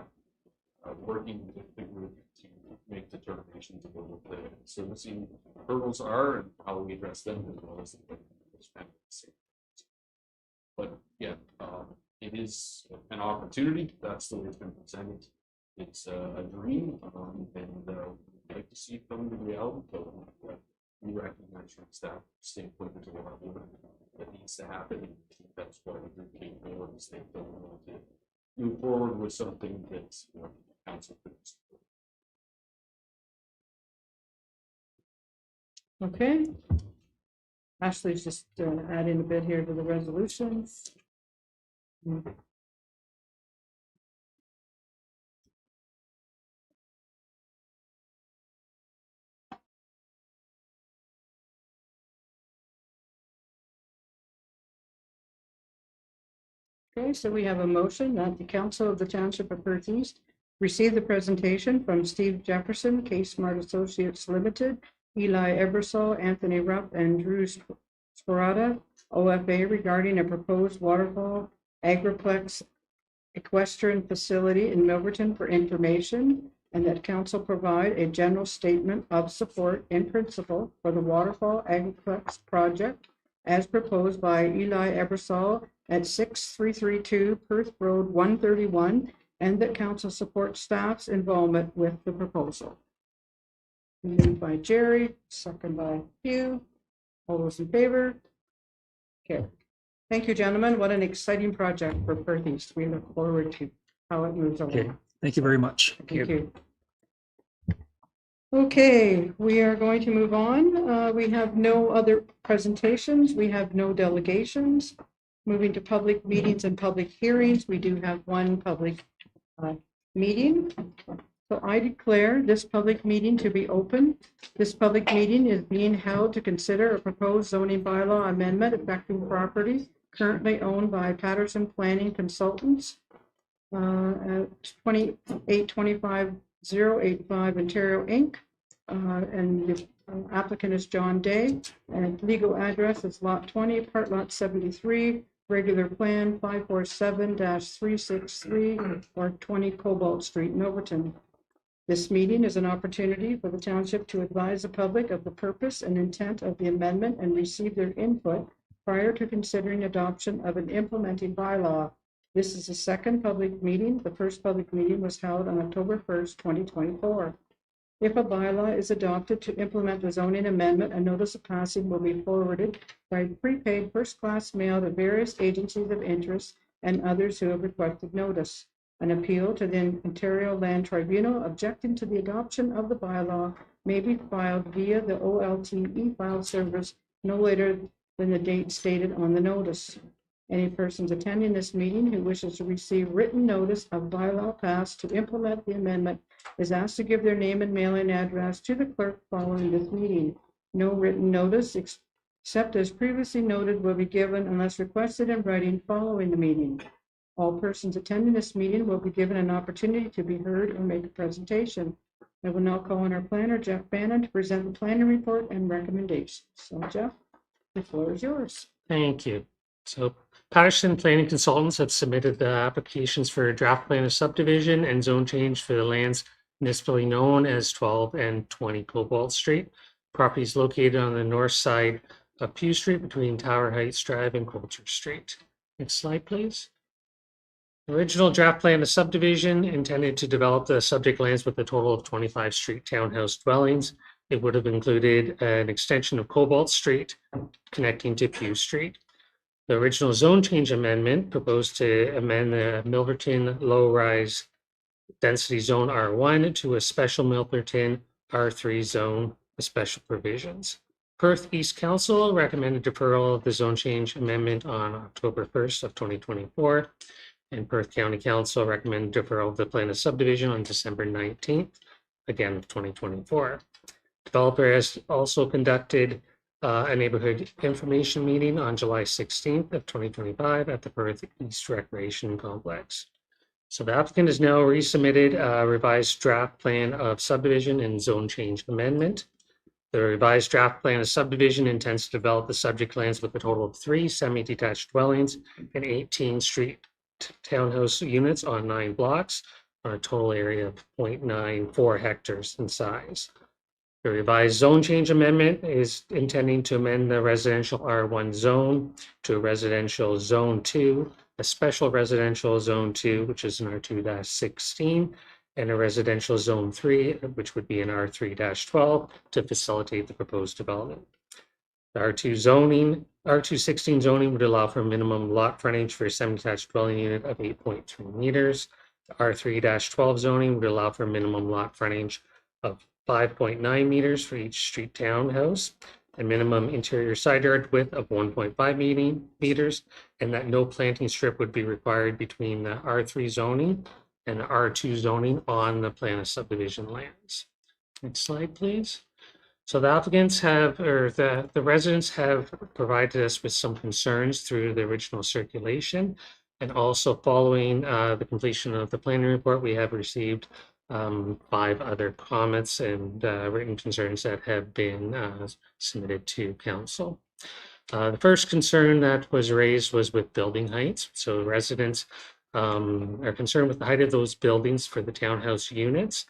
Working with the group to make determinations about what the servicing hurdles are and how we address them, as well as the but it is an opportunity. That's the way it's been presented. It's a dream, and we'd like to see it come to reality. But we recognize from staff standpoint there's a lot of work that needs to happen, and that's why the group came forward and they don't want to move forward with something that's council. Okay. Ashley's just adding a bit here to the resolutions. Okay, so we have a motion that the Council of the Township of Perth East receive the presentation from Steve Jefferson, K Smart Associates Limited, Eli Ebersol, Anthony Rupp, and Drew Sporata, OFA, regarding a proposed waterfall agriplex equestrian facility in Milverton for information, and that council provide a general statement of support in principle for the waterfall agriplex project as proposed by Eli Ebersol at 6332 Perth Road 131, and that council supports staff's involvement with the proposal. Moved by Jerry, second by Hugh. All those in favor? Okay. Thank you, gentlemen. What an exciting project for Perth East. We look forward to how it moves Okay, along. thank you very much. Thank you. Okay, we are going to move on. We have no other presentations. We have no delegations. Moving to public meetings and public hearings, we do have one public meeting. So I declare this public meeting to be open. This public meeting is being held to consider a proposed zoning bylaw amendment affecting property currently owned by Patterson Planning Consultants at 2825085 Ontario Inc. And the applicant is John Day, and legal address is Lot 20, Part Lot 73, regular plan 547-363 or 20 Cobalt Street, Milverton. This meeting is an opportunity for the township to advise the public of the purpose and intent of the amendment and receive their input prior to considering adoption of an implementing bylaw. This is the second public meeting. The first public meeting was held on October 1st, 2024. If a bylaw is adopted to implement the zoning amendment, a notice of passing will be forwarded by prepaid first-class mail to various agencies of interest and others who have requested notice. An appeal to the Ontario Land Tribunal objecting to the adoption of the bylaw may be filed via the OLT e-file service no later than the date stated on the notice. Any persons attending this meeting who wishes to receive written notice of bylaw passed to implement the amendment is asked to give their name and mailing address to the clerk following this meeting. No written notice except as previously noted will be given unless requested in writing following the meeting. All persons attending this meeting will be given an opportunity to be heard or make a presentation. I will now call on our planner, Jeff Bannon, to present the planning report and recommendations. So Jeff, the floor is yours. Thank you. So Patterson Planning Consultants have submitted the applications for a draft plan of subdivision and zone change for the lands municipally known as 12 and 20 Cobalt Street. Property is located on the north side of Pew Street between Tower Heights Drive and Coulter Street. Next slide, please. Original draft plan of subdivision intended to develop the subject lands with a total of 25 street townhouse dwellings. It would have included an extension of Cobalt Street connecting to Pew Street. The original zone change amendment proposed to amend the Milverton low-rise density zone R1 to a special Milverton R3 zone with special provisions. Perth East Council recommended deferral of the zone change amendment on October 1st of 2024. And Perth County Council recommended deferral of the plan of subdivision on December 19th, again of 2024. Developer has also conducted a neighborhood information meeting on July 16th of 2025 at the Perth East Recreation Complex. So the applicant has now resubmitted a revised draft plan of subdivision and zone change amendment. The revised draft plan of subdivision intends to develop the subject lands with a total of 3 semi-detached dwellings and 18 street townhouse units on 9 blocks on a total area of 0.94 hectares in size. The revised zone change amendment is intending to amend the residential R1 zone to a residential zone 2, a special residential zone 2, which is an R2-16, and a residential zone 3, which would be an R3-12 to facilitate the proposed development. The R2-16 zoning would allow for a minimum lot frontage for a semi-detached dwelling unit of 8.3 meters. The R3-12 zoning would allow for a minimum lot frontage of 5.9 meters for each street townhouse, a minimum interior side yard width of 1.5 meters, and that no planting strip would be required between the R3 zoning and the R2 zoning on the plan of subdivision lands. Next slide, please. So the applicants have, or the residents have provided us with some concerns through the original circulation. And also following the completion of the planning report, we have received 5 other comments and written concerns that have been submitted to council. The first concern that was raised was with building heights. So residents are concerned with the height of those buildings for the townhouse units.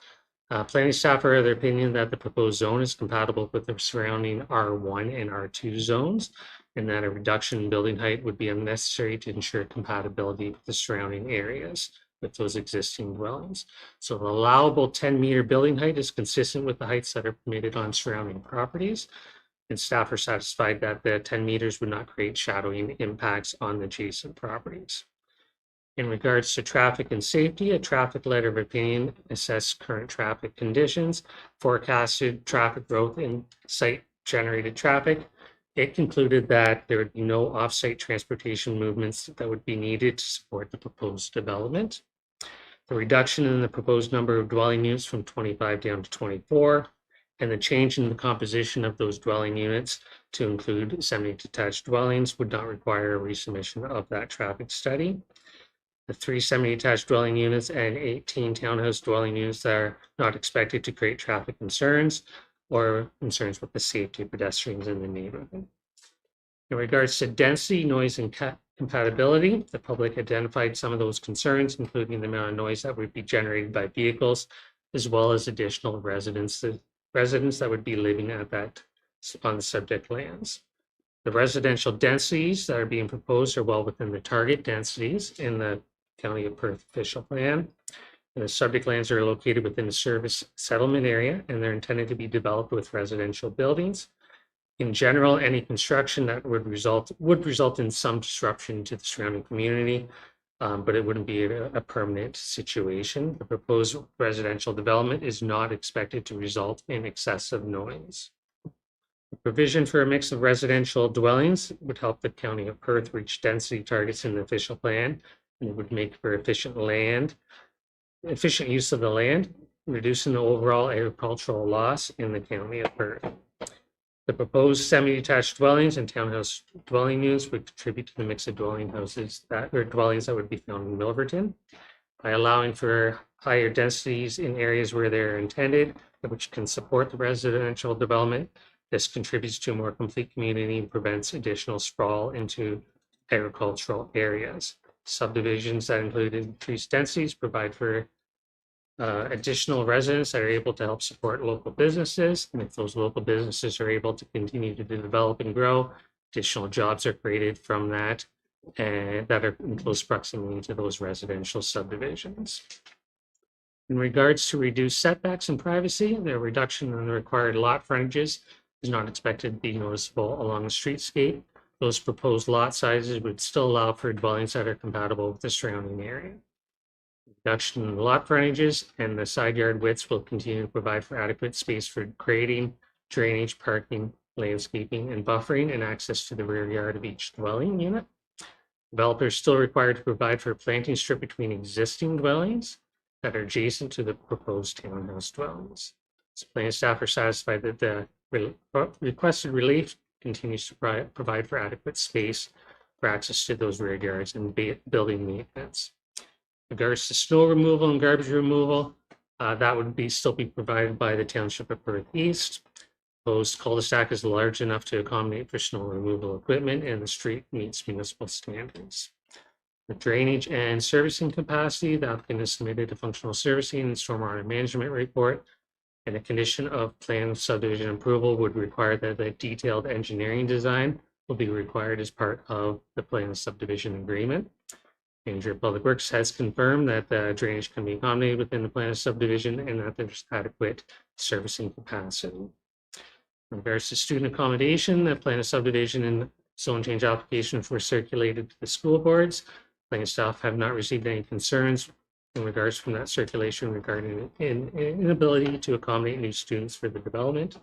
Planning staff are of the opinion that the proposed zone is compatible with the surrounding R1 and R2 zones, and that a reduction in building height would be unnecessary to ensure compatibility with the surrounding areas with those existing dwellings. So the allowable 10-meter building height is consistent with the heights that are permitted on surrounding properties. And staff are satisfied that the 10 meters would not create shadowing impacts on the adjacent properties. In regards to traffic and safety, a traffic letter of opinion assessed current traffic conditions, forecasted traffic growth in site-generated traffic. It concluded that there would be no off-site transportation movements that would be needed to support the proposed development. The reduction in the proposed number of dwelling units from 25 down to 24, and the change in the composition of those dwelling units to include semi-detached dwellings would not require a resubmission of that traffic study. The 3 semi-detached dwelling units and 18 townhouse dwelling units that are not expected to create traffic concerns or concerns with the safety of pedestrians in the neighborhood. In regards to density, noise, and compatibility, the public identified some of those concerns, including the amount of noise that would be generated by vehicles, as well as additional residents that would be living at that on the subject lands. The residential densities that are being proposed are well within the target densities in the County of Perth official plan. And the subject lands are located within the service settlement area, and they're intended to be developed with residential buildings. In general, any construction that would result in some disruption to the surrounding community, but it wouldn't be a permanent situation. The proposed residential development is not expected to result in excessive noise. The provision for a mix of residential dwellings would help the County of Perth reach density targets in the official plan, and it would make for efficient use of the land, reducing the overall agricultural loss in the County of Perth. The proposed semi-detached dwellings and townhouse dwelling units would contribute to the mix of dwellings that would be found in Milverton by allowing for higher densities in areas where they're intended, which can support the residential development. This contributes to a more complete community and prevents additional sprawl into agricultural areas. Subdivisions that include increased densities provide for additional residents that are able to help support local businesses. And if those local businesses are able to continue to develop and grow, additional jobs are created from that, and that are in close proximity to those residential subdivisions. In regards to reduced setbacks and privacy, the reduction in the required lot frontages is not expected to be noticeable along the streetscape. Those proposed lot sizes would still allow for dwellings that are compatible with the surrounding area. Reduction in lot frontages and the side yard widths will continue to provide for adequate space for grading, drainage, parking, landscaping, and buffering, and access to the rear yard of each dwelling unit. Developers still required to provide for a planting strip between existing dwellings that are adjacent to the proposed townhouse dwellings. So planning staff are satisfied that the requested relief continues to provide for adequate space for access to those rear yards and building maintenance. In regards to snow removal and garbage removal, that would still be provided by the Township of Perth East. Proposed cul-de-sac is large enough to accommodate for snow removal equipment, and the street meets municipal standards. The drainage and servicing capacity, the applicant has submitted a functional servicing and stormwater management report, and a condition of plan subdivision approval would require that the detailed engineering design will be required as part of the plan subdivision agreement. Manager of Public Works has confirmed that the drainage can be accommodated within the plan of subdivision and that there's adequate servicing capacity. In regards to student accommodation, the plan of subdivision and zone change applications were circulated to the school boards. Planning staff have not received any concerns in regards from that circulation regarding an inability to accommodate new students for the development.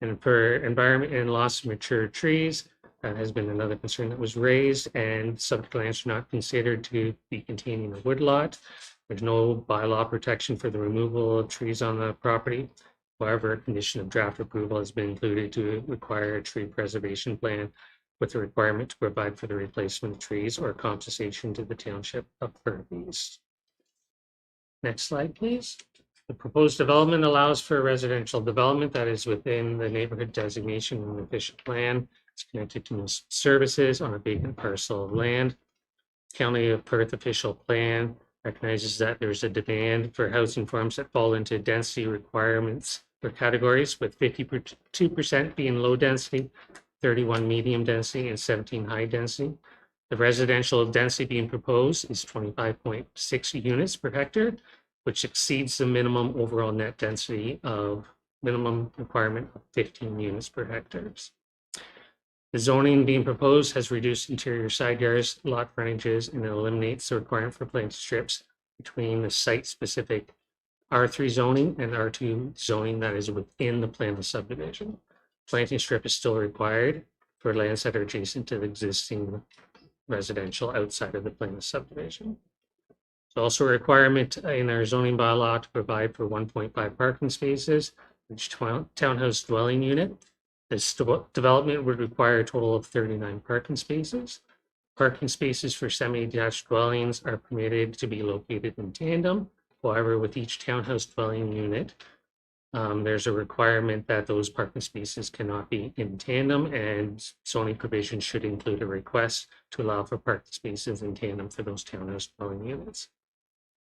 And for environment and loss of mature trees, that has been another concern that was raised, and subject lands are not considered to be containing a woodlot. There's no bylaw protection for the removal of trees on the property. However, a condition of draft approval has been included to require a tree preservation plan with the requirement to provide for the replacement of trees or compensation to the township of Perth East. Next slide, please. The proposed development allows for residential development that is within the neighborhood designation and official plan. It's connected to municipal services on a vacant parcel of land. County of Perth official plan recognizes that there's a demand for housing forms that fall into density requirements for categories, with 52% being low density, 31 medium density, and 17 high density. The residential density being proposed is 25.6 units per hectare, which exceeds the minimum overall net density of minimum requirement of 15 units per hectare. The zoning being proposed has reduced interior side yards, lot frontages, and eliminates the requirement for planting strips between the site-specific R3 zoning and R2 zoning that is within the plan of subdivision. Planting strip is still required for lands that are adjacent to the existing residential outside of the plan of subdivision. There's also a requirement in our zoning bylaw to provide for 1.5 parking spaces for each townhouse dwelling unit. This development would require a total of 39 parking spaces. Parking spaces for semi-detached dwellings are permitted to be located in tandem. However, with each townhouse dwelling unit, there's a requirement that those parking spaces cannot be in tandem, and zoning provisions should include a request to allow for parking spaces in tandem for those townhouse dwelling units.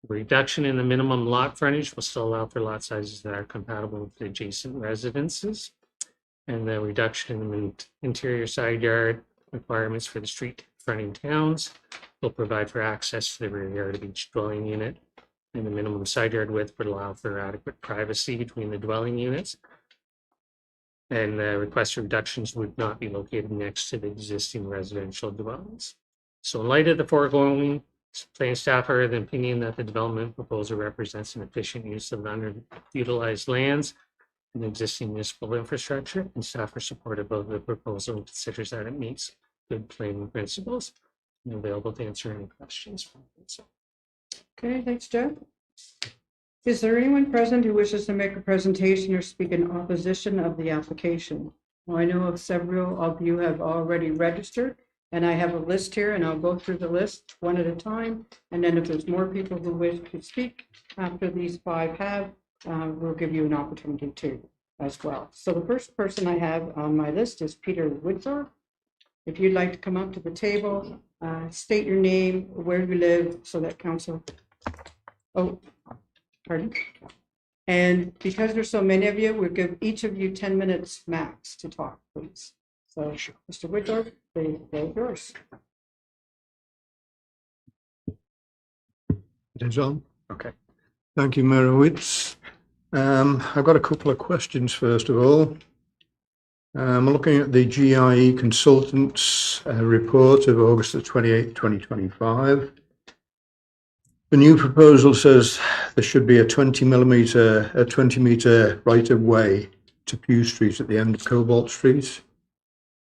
Reduction in the minimum lot frontage will still allow for lot sizes that are compatible with the adjacent residences. And the reduction in interior side yard requirements for the street fronting towns will provide for access to the rear yard of each dwelling unit. And the minimum side yard width would allow for adequate privacy between the dwelling units. And the requested reductions would not be located next to the existing residential dwellings. So in light of the foregoing, planning staff are of the opinion that the development proposal represents an efficient use of underutilized lands and existing municipal infrastructure, and staff are supportive of the proposal and considers that it meets good planning principles. I'm available to answer any questions. Okay, thanks, Jeff. Is there anyone present who wishes to make a presentation or speak in opposition of the application? Well, I know of several of you have already registered, and I have a list here, and I'll go through the list one at a time. And then if there's more people who wish to speak after these 5 have, we'll give you an opportunity to as well. So the first person I have on my list is Peter Woodthorpe. If you'd like to come up to the table, state your name, where you live, so that council. Oh, pardon. And because there's so many of you, we'll give each of you 10 minutes max to talk, please. So, Mr. Woodthorpe, the floor is yours. It is on. Okay. Thank you, Merowitz. I've got a couple of questions, first of all. I'm looking at the GIE Consultants report of August the 28th, 2025. The new proposal says there should be a 20 metre right of way to Pew Street at the end of Cobalt Street.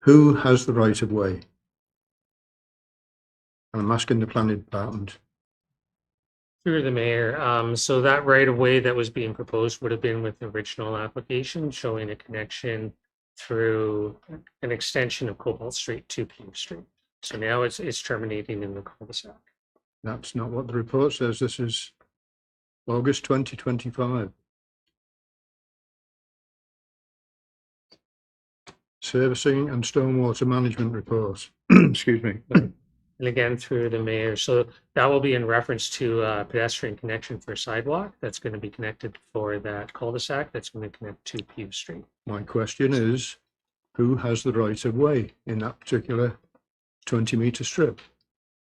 Who has the right of way? And I'm asking the planning department. Through the mayor, so that right of way that was being proposed would have been with the original application, showing a connection through an extension of Cobalt Street to Pew Street. So now it's terminating in the cul-de-sac. That's not what the report says. This is August 2025. Servicing and stormwater management report. Excuse me. And again, through the mayor. So that will be in reference to a pedestrian connection for sidewalk that's going to be connected for that cul-de-sac that's going to connect to Pew Street. My question is, who has the right of way in that particular 20 metre strip?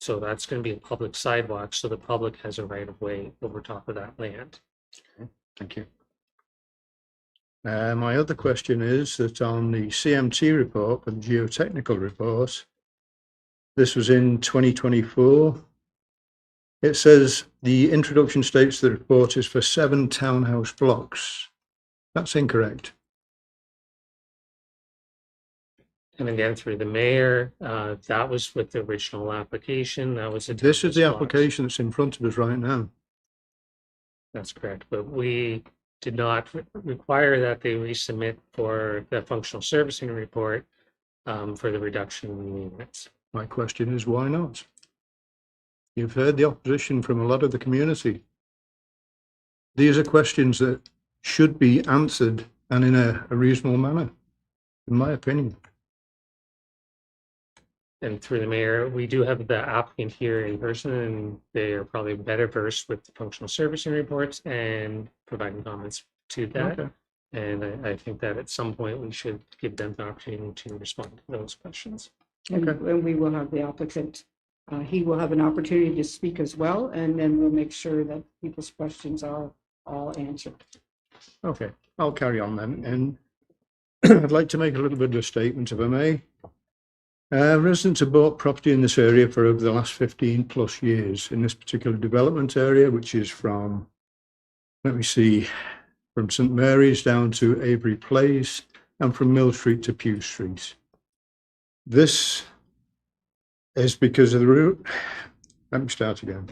So that's going to be a public sidewalk. So the public has a right of way over top of that land. Okay, thank you. My other question is that on the CMT report and geotechnical report, this was in 2024. It says the introduction states the report is for 7 townhouse blocks. That's incorrect. And again, through the mayor, that was with the original application. That was This is the application that's in front of us right now. That's correct, but we did not require that they resubmit for the functional servicing report for the reduction in units. My question is, why not? You've heard the opposition from a lot of the community. These are questions that should be answered and in a reasonable manner, in my opinion. And through the mayor, we do have the applicant here in person, and they are probably better versed with the functional servicing reports and providing comments to that. Okay. And I think that at some point we should give them the opportunity to respond to those questions. And we will have the applicant, he will have an opportunity to speak as well, and then we'll make sure that people's questions are all answered. Okay, I'll carry on then. And I'd like to make a little bit of a statement, if I may. Residents have bought property in this area for over the last 15 plus years in this particular development area, which is from, let me see, from St Mary's down to Avery Place and from Mill Street to Pugh Street. This is because of the route. Let me start again.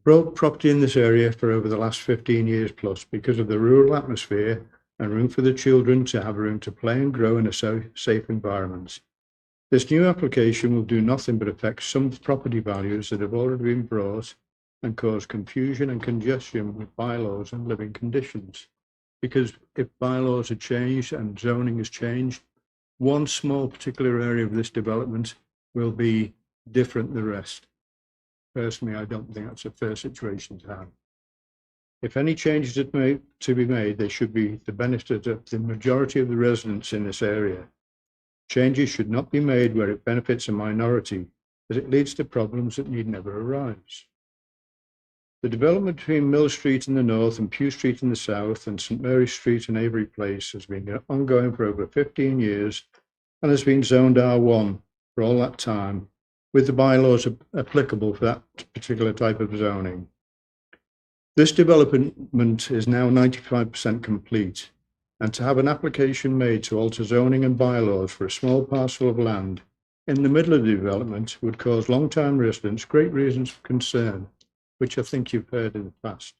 Bought property in this area for over the last 15 years plus because of the rural atmosphere and room for the children to have room to play and grow in a safe environment. This new application will do nothing but affect some property values that have already been brought and cause confusion and congestion with bylaws and living conditions. Because if bylaws are changed and zoning is changed, one small particular area of this development will be different than the rest. Personally, I don't think that's a fair situation to have. If any changes are to be made, they should be the benefit of the majority of the residents in this area. Changes should not be made where it benefits a minority, as it leads to problems that need never arise. The development between Mill Street in the north and Pugh Street in the south and St Mary's Street and Avery Place has been ongoing for over 15 years and has been zoned R1 for all that time, with the bylaws applicable for that particular type of zoning. This development is now 95% complete, and to have an application made to alter zoning and bylaws for a small parcel of land in the middle of the development would cause long-time residents great reasons for concern, which I think you've heard in the past.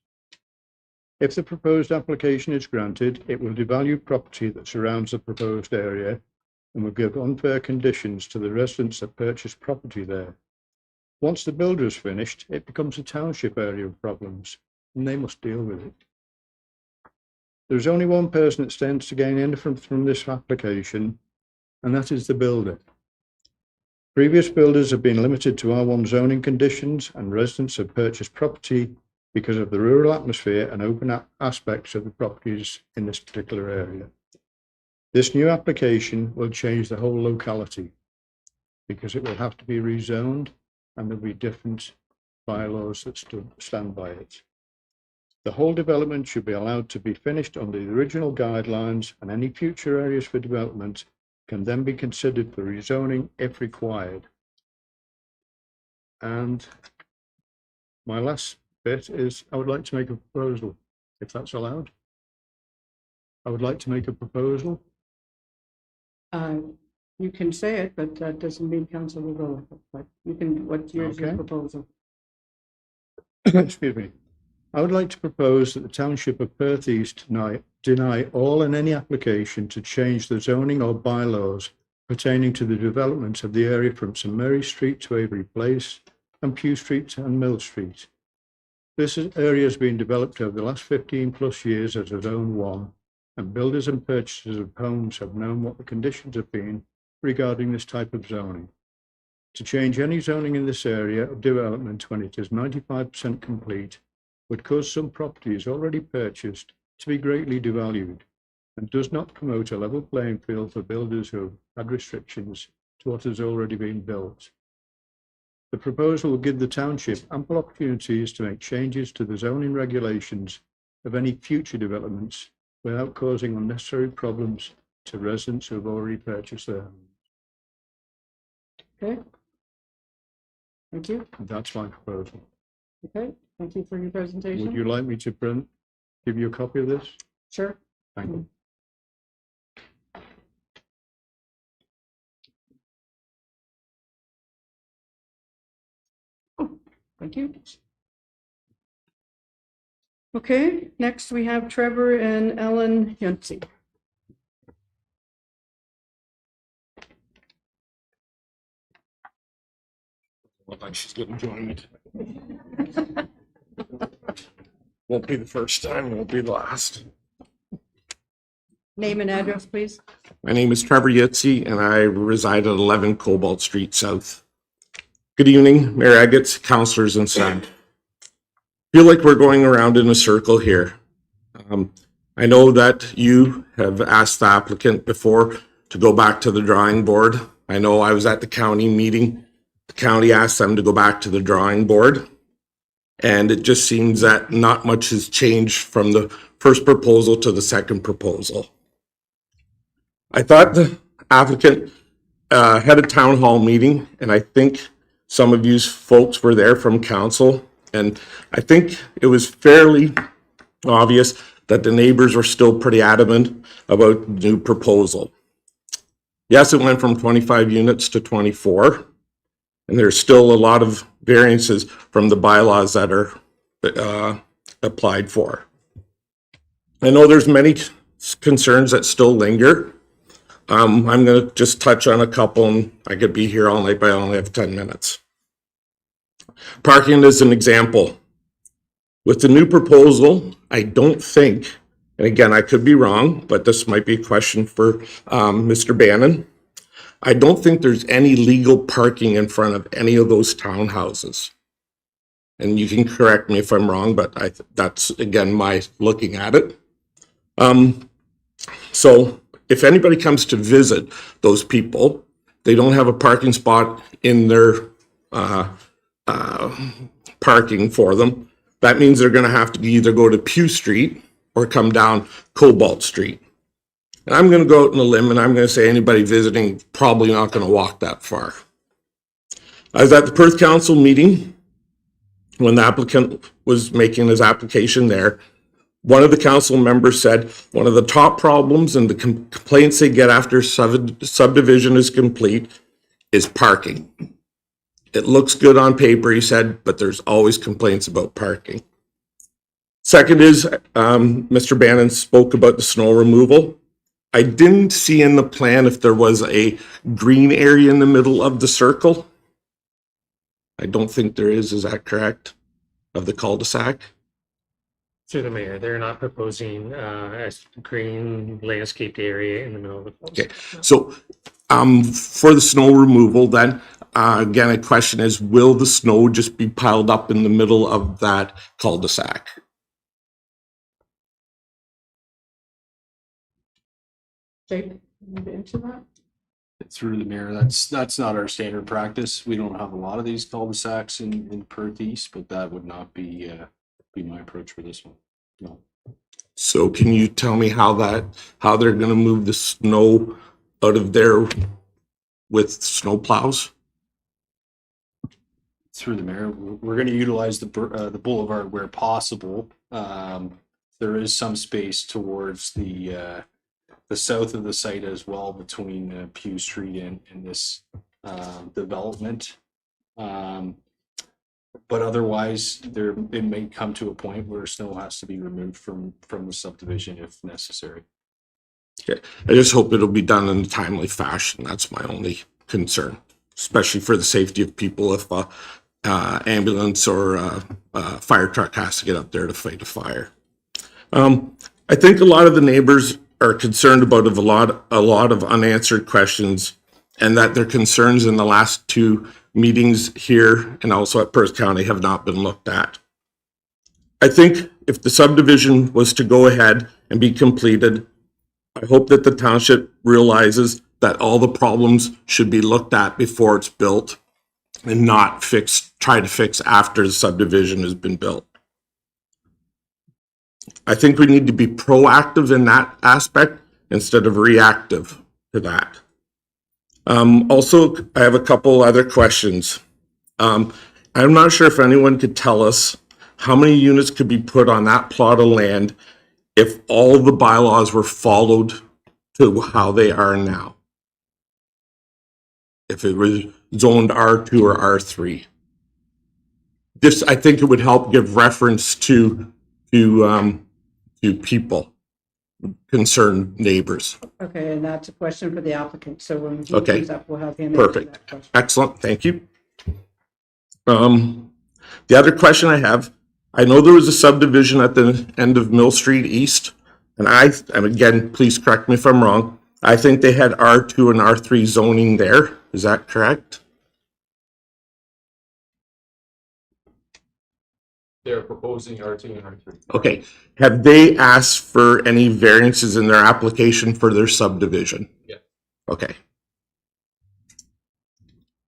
If the proposed application is granted, it will devalue property that surrounds the proposed area and will give unfair conditions to the residents that purchase property there. Once the builder is finished, it becomes a township area of problems, and they must deal with it. There is only one person that stands to gain anything from this application, and that is the builder. Previous builders have been limited to R1 zoning conditions, and residents have purchased property because of the rural atmosphere and open aspects of the properties in this particular area. This new application will change the whole locality because it will have to be rezoned and there'll be different bylaws that stand by it. The whole development should be allowed to be finished under the original guidelines, and any future areas for development can then be considered for rezoning if required. And my last bit is I would like to make a proposal, if that's allowed. I would like to make a proposal. You can say it, but that doesn't mean council will go with it. But you can, what's your Okay. proposal? Excuse me. I would like to propose that the Township of Perth East deny all and any application to change the zoning or bylaws pertaining to the development of the area from St Mary Street to Avery Place and Pugh Street and Mill Street. This area has been developed over the last 15 plus years as a Zone 1, and builders and purchasers of homes have known what the conditions have been regarding this type of zoning. To change any zoning in this area of development when it is 95% complete would cause some properties already purchased to be greatly devalued and does not promote a level playing field for builders who have had restrictions to what has already been built. The proposal will give the township ample opportunities to make changes to the zoning regulations of any future developments without causing unnecessary problems to residents who have already purchased their homes. Okay. Thank you. And that's my proposal. Okay, thank you for your presentation. Would you like me to give you a copy of this? Sure. Thank you. Thank you. Okay, next we have Trevor and Ellen Yancey. Look like she's getting enjoyment. Won't be the first time, won't be the last. Name and address, please. My name is Trevor Yitzi, and I reside at 11 Cobalt Street South. Good evening, Mayor Agats, councillors, and staff. Feel like we're going around in a circle here. I know that you have asked the applicant before to go back to the drawing board. I know I was at the county meeting. The county asked them to go back to the drawing board. And it just seems that not much has changed from the first proposal to the second proposal. I thought the applicant had a town hall meeting, and I think some of you folks were there from council. And I think it was fairly obvious that the neighbors were still pretty adamant about the new proposal. Yes, it went from 25 units to 24, and there's still a lot of variances from the bylaws that are applied for. I know there's many concerns that still linger. I'm going to just touch on a couple, and I could be here all night, but I only have 10 minutes. Parking is an example. With the new proposal, I don't think, and again, I could be wrong, but this might be a question for Mr. Bannon. I don't think there's any legal parking in front of any of those townhouses. And you can correct me if I'm wrong, but that's, again, my looking at it. So if anybody comes to visit those people, they don't have a parking spot in their parking for them. That means they're going to have to either go to Pew Street or come down Cobalt Street. And I'm going to go out on a limb and I'm going to say anybody visiting probably not going to walk that far. I was at the Perth Council meeting when the applicant was making his application there. One of the council members said one of the top problems and the complaints they get after subdivision is complete is parking. It looks good on paper, he said, but there's always complaints about parking. Second is, Mr. Bannon spoke about the snow removal. I didn't see in the plan if there was a green area in the middle of the circle. I don't think there is that correct? Of the cul-de-sac? Through the mayor, they're not proposing a green landscaped area in the middle of the cul. Okay, so for the snow removal then, again, a question is, will the snow just be piled up in the middle of that cul-de-sac? Jake, you into that? Through the mayor, that's not our standard practice. We don't have a lot of these cul-de-sacs in Perth East, but that would not be my approach for this one. No. So can you tell me how they're going to move the snow out of there with snow plows? Through the mayor, we're going to utilize the boulevard where possible. There is some space towards the south of the site as well, between Pew Street and this development. But otherwise, it may come to a point where snow has to be removed from the subdivision if necessary. Okay, I just hope it'll be done in a timely fashion. That's my only concern, especially for the safety of people if ambulance or fire truck has to get up there to fight a fire. I think a lot of the neighbors are concerned about a lot of unanswered questions, and that their concerns in the last two meetings here and also at Perth County have not been looked at. I think if the subdivision was to go ahead and be completed, I hope that the township realizes that all the problems should be looked at before it's built and not try to fix after the subdivision has been built. I think we need to be proactive in that aspect instead of reactive to that. Also, I have a couple other questions. I'm not sure if anyone could tell us how many units could be put on that plot of land if all the bylaws were followed to how they are now. If it was zoned R2 or R3. This, I think it would help give reference to people, concerned neighbors. Okay, and that's a question for the applicant. So when he Okay. comes up, we'll have him answer Perfect. that question. Excellent. Thank you. The other question I have, I know there was a subdivision at the end of Mill Street East, and again, please correct me if I'm wrong. I think they had R2 and R3 zoning there. Is that correct? They're proposing R2 and R3. Okay. Have they asked for any variances in their application for their subdivision? Yeah. Okay.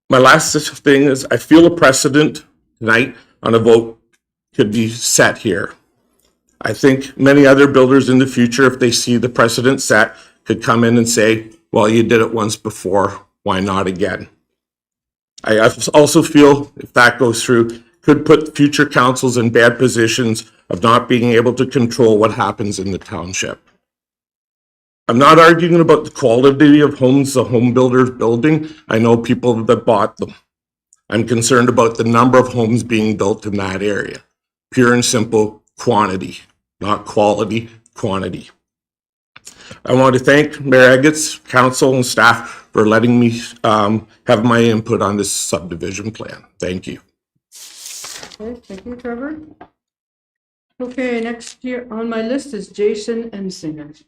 My last thing is I feel a precedent tonight on a vote could be set here. I think many other builders in the future, if they see the precedent set, could come in and say, well, you did it once before, why not again? I also feel if that goes through, could put future councils in bad positions of not being able to control what happens in the township. I'm not arguing about the quality of homes the home builder's building. I know people that bought them. I'm concerned about the number of homes being built in that area. Pure and simple quantity, not quality, quantity. I want to thank Mayor Eggetts, council, and staff for letting me have my input on this subdivision plan. Thank you. Okay, thank you, Trevor. Okay, next year on my list is Jason Ensinger.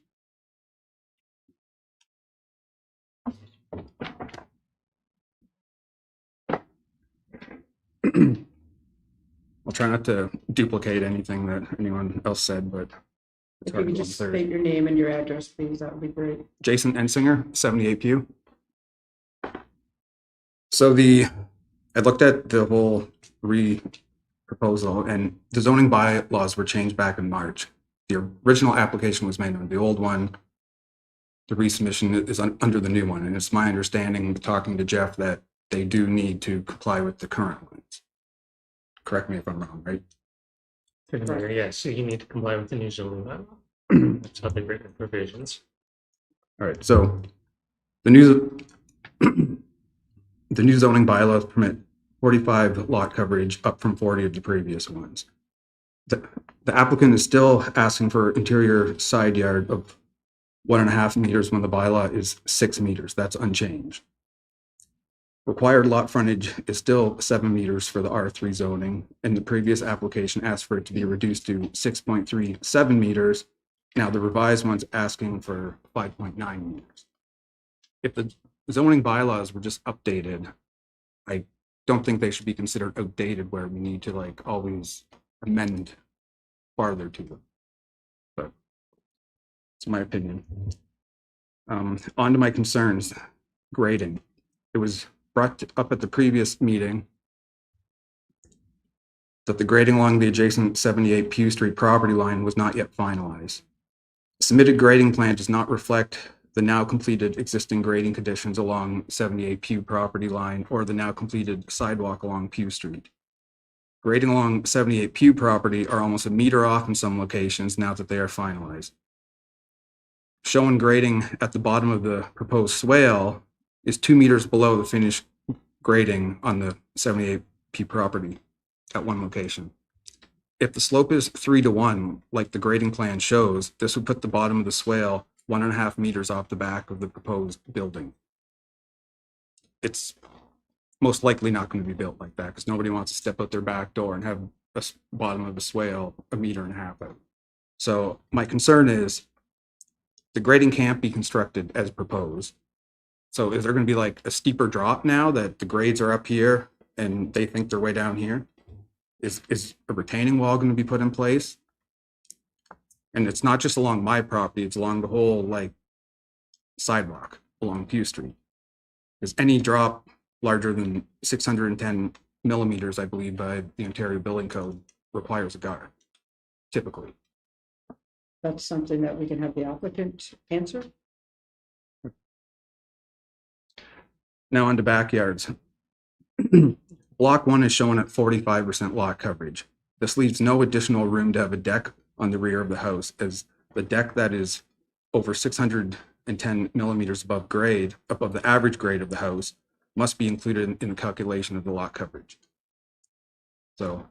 I'll try not to duplicate anything that anyone else said, but it's If you hard could to just one-third. state your name and your address, please, that would be great. Jason Ensinger, 78 Pew. So I looked at the whole proposal, and the zoning bylaws were changed back in March. The original application was made on the old one. The resubmission is under the new one, and it's my understanding, talking to Jeff, that they do need to comply with the current ones. Correct me if I'm wrong, right? Yes, so you need to comply with the new zoning bylaw. That's how they've written the provisions. All right, so the new the new zoning bylaws permit 45 lot coverage, up from 40 of the previous ones. The applicant is still asking for interior side yard of 1.5 meters when the bylaw is 6 meters. That's unchanged. Required lot frontage is still 7 meters for the R3 zoning, and the previous application asked for it to be reduced to 6.37 meters. Now the revised one's asking for 5.9 meters. If the zoning bylaws were just updated, I don't think they should be considered outdated where we need to like always amend farther to them. But it's my opinion. On to my concerns, grading. It was brought up at the previous meeting that the grading along the adjacent 78 Pew Street property line was not yet finalized. The submitted grading plan does not reflect the now completed existing grading conditions along 78 Pew property line or the now completed sidewalk along Pew Street. Grading along 78 Pew property are almost a meter off in some locations now that they are finalized. Showing grading at the bottom of the proposed swale is 2 meters below the finished grading on the 78 Pew property at one location. If the slope is 3-to-1, like the grading plan shows, this would put the bottom of the swale 1.5 meters off the back of the proposed building. It's most likely not going to be built like that because nobody wants to step out their back door and have a bottom of the swale 1.5 meters out. So my concern is the grading can't be constructed as proposed. So is there going to be like a steeper drop now that the grades are up here and they think they're way down here? Is a retaining wall going to be put in place? And it's not just along my property, it's along the whole like sidewalk along Pew Street. Is any drop larger than 610 millimeters, I believe, by the Ontario Building Code requires a guard, typically. That's something that we can have the applicant answer. Now on to backyards. Block 1 is shown at 45% lot coverage. This leaves no additional room to have a deck on the rear of the house, as the deck that is over 610 millimeters above the average grade of the house, must be included in the calculation of the lot coverage. So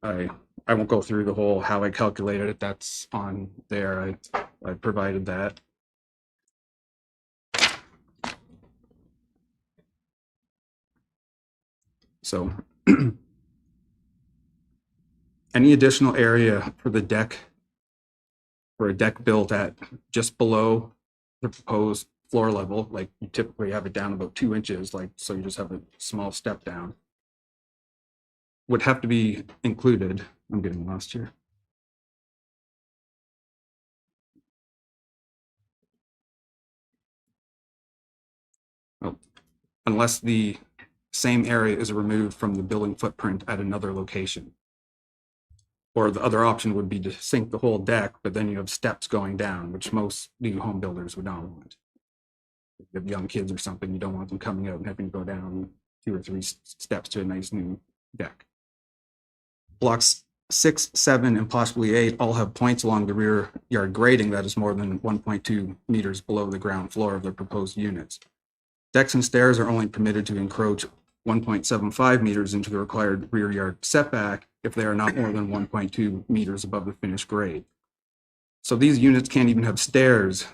I won't go through the whole how I calculated it. That's on there. I provided that. So any additional area for the deck, for a deck built at just below the proposed floor level, like you typically have it down about 2 inches, like, so you just have a small step down, would have to be included. I'm getting lost here. Oh, unless the same area is removed from the building footprint at another location. Or the other option would be to sink the whole deck, but then you have steps going down, which most new home builders would not want. If you have young kids or something, you don't want them coming out and having to go down 2 or 3 steps to a nice new deck. Blocks 6, 7, and possibly 8 all have points along the rear yard grading that is more than 1.2 meters below the ground floor of the proposed units. Decks and stairs are only permitted to encroach 1.75 meters into the required rear yard setback if they are not more than 1.2 meters above the finished grade. So these units can't even have stairs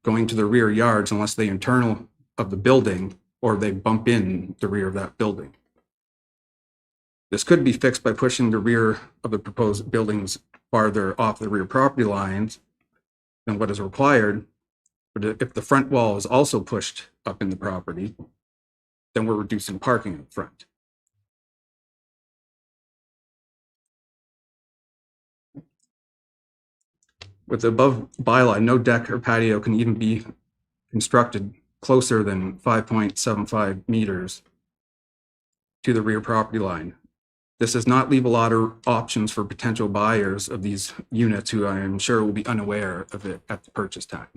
going to the rear yards unless they internal of the building or they bump in the rear of that building. This could be fixed by pushing the rear of the proposed buildings farther off the rear property lines than what is required. But if the front wall is also pushed up in the property, then we're reducing parking up front. With the above bylaw, no deck or patio can even be constructed closer than 5.75 meters to the rear property line. This does not leave a lot of options for potential buyers of these units who I am sure will be unaware of it at the purchase time.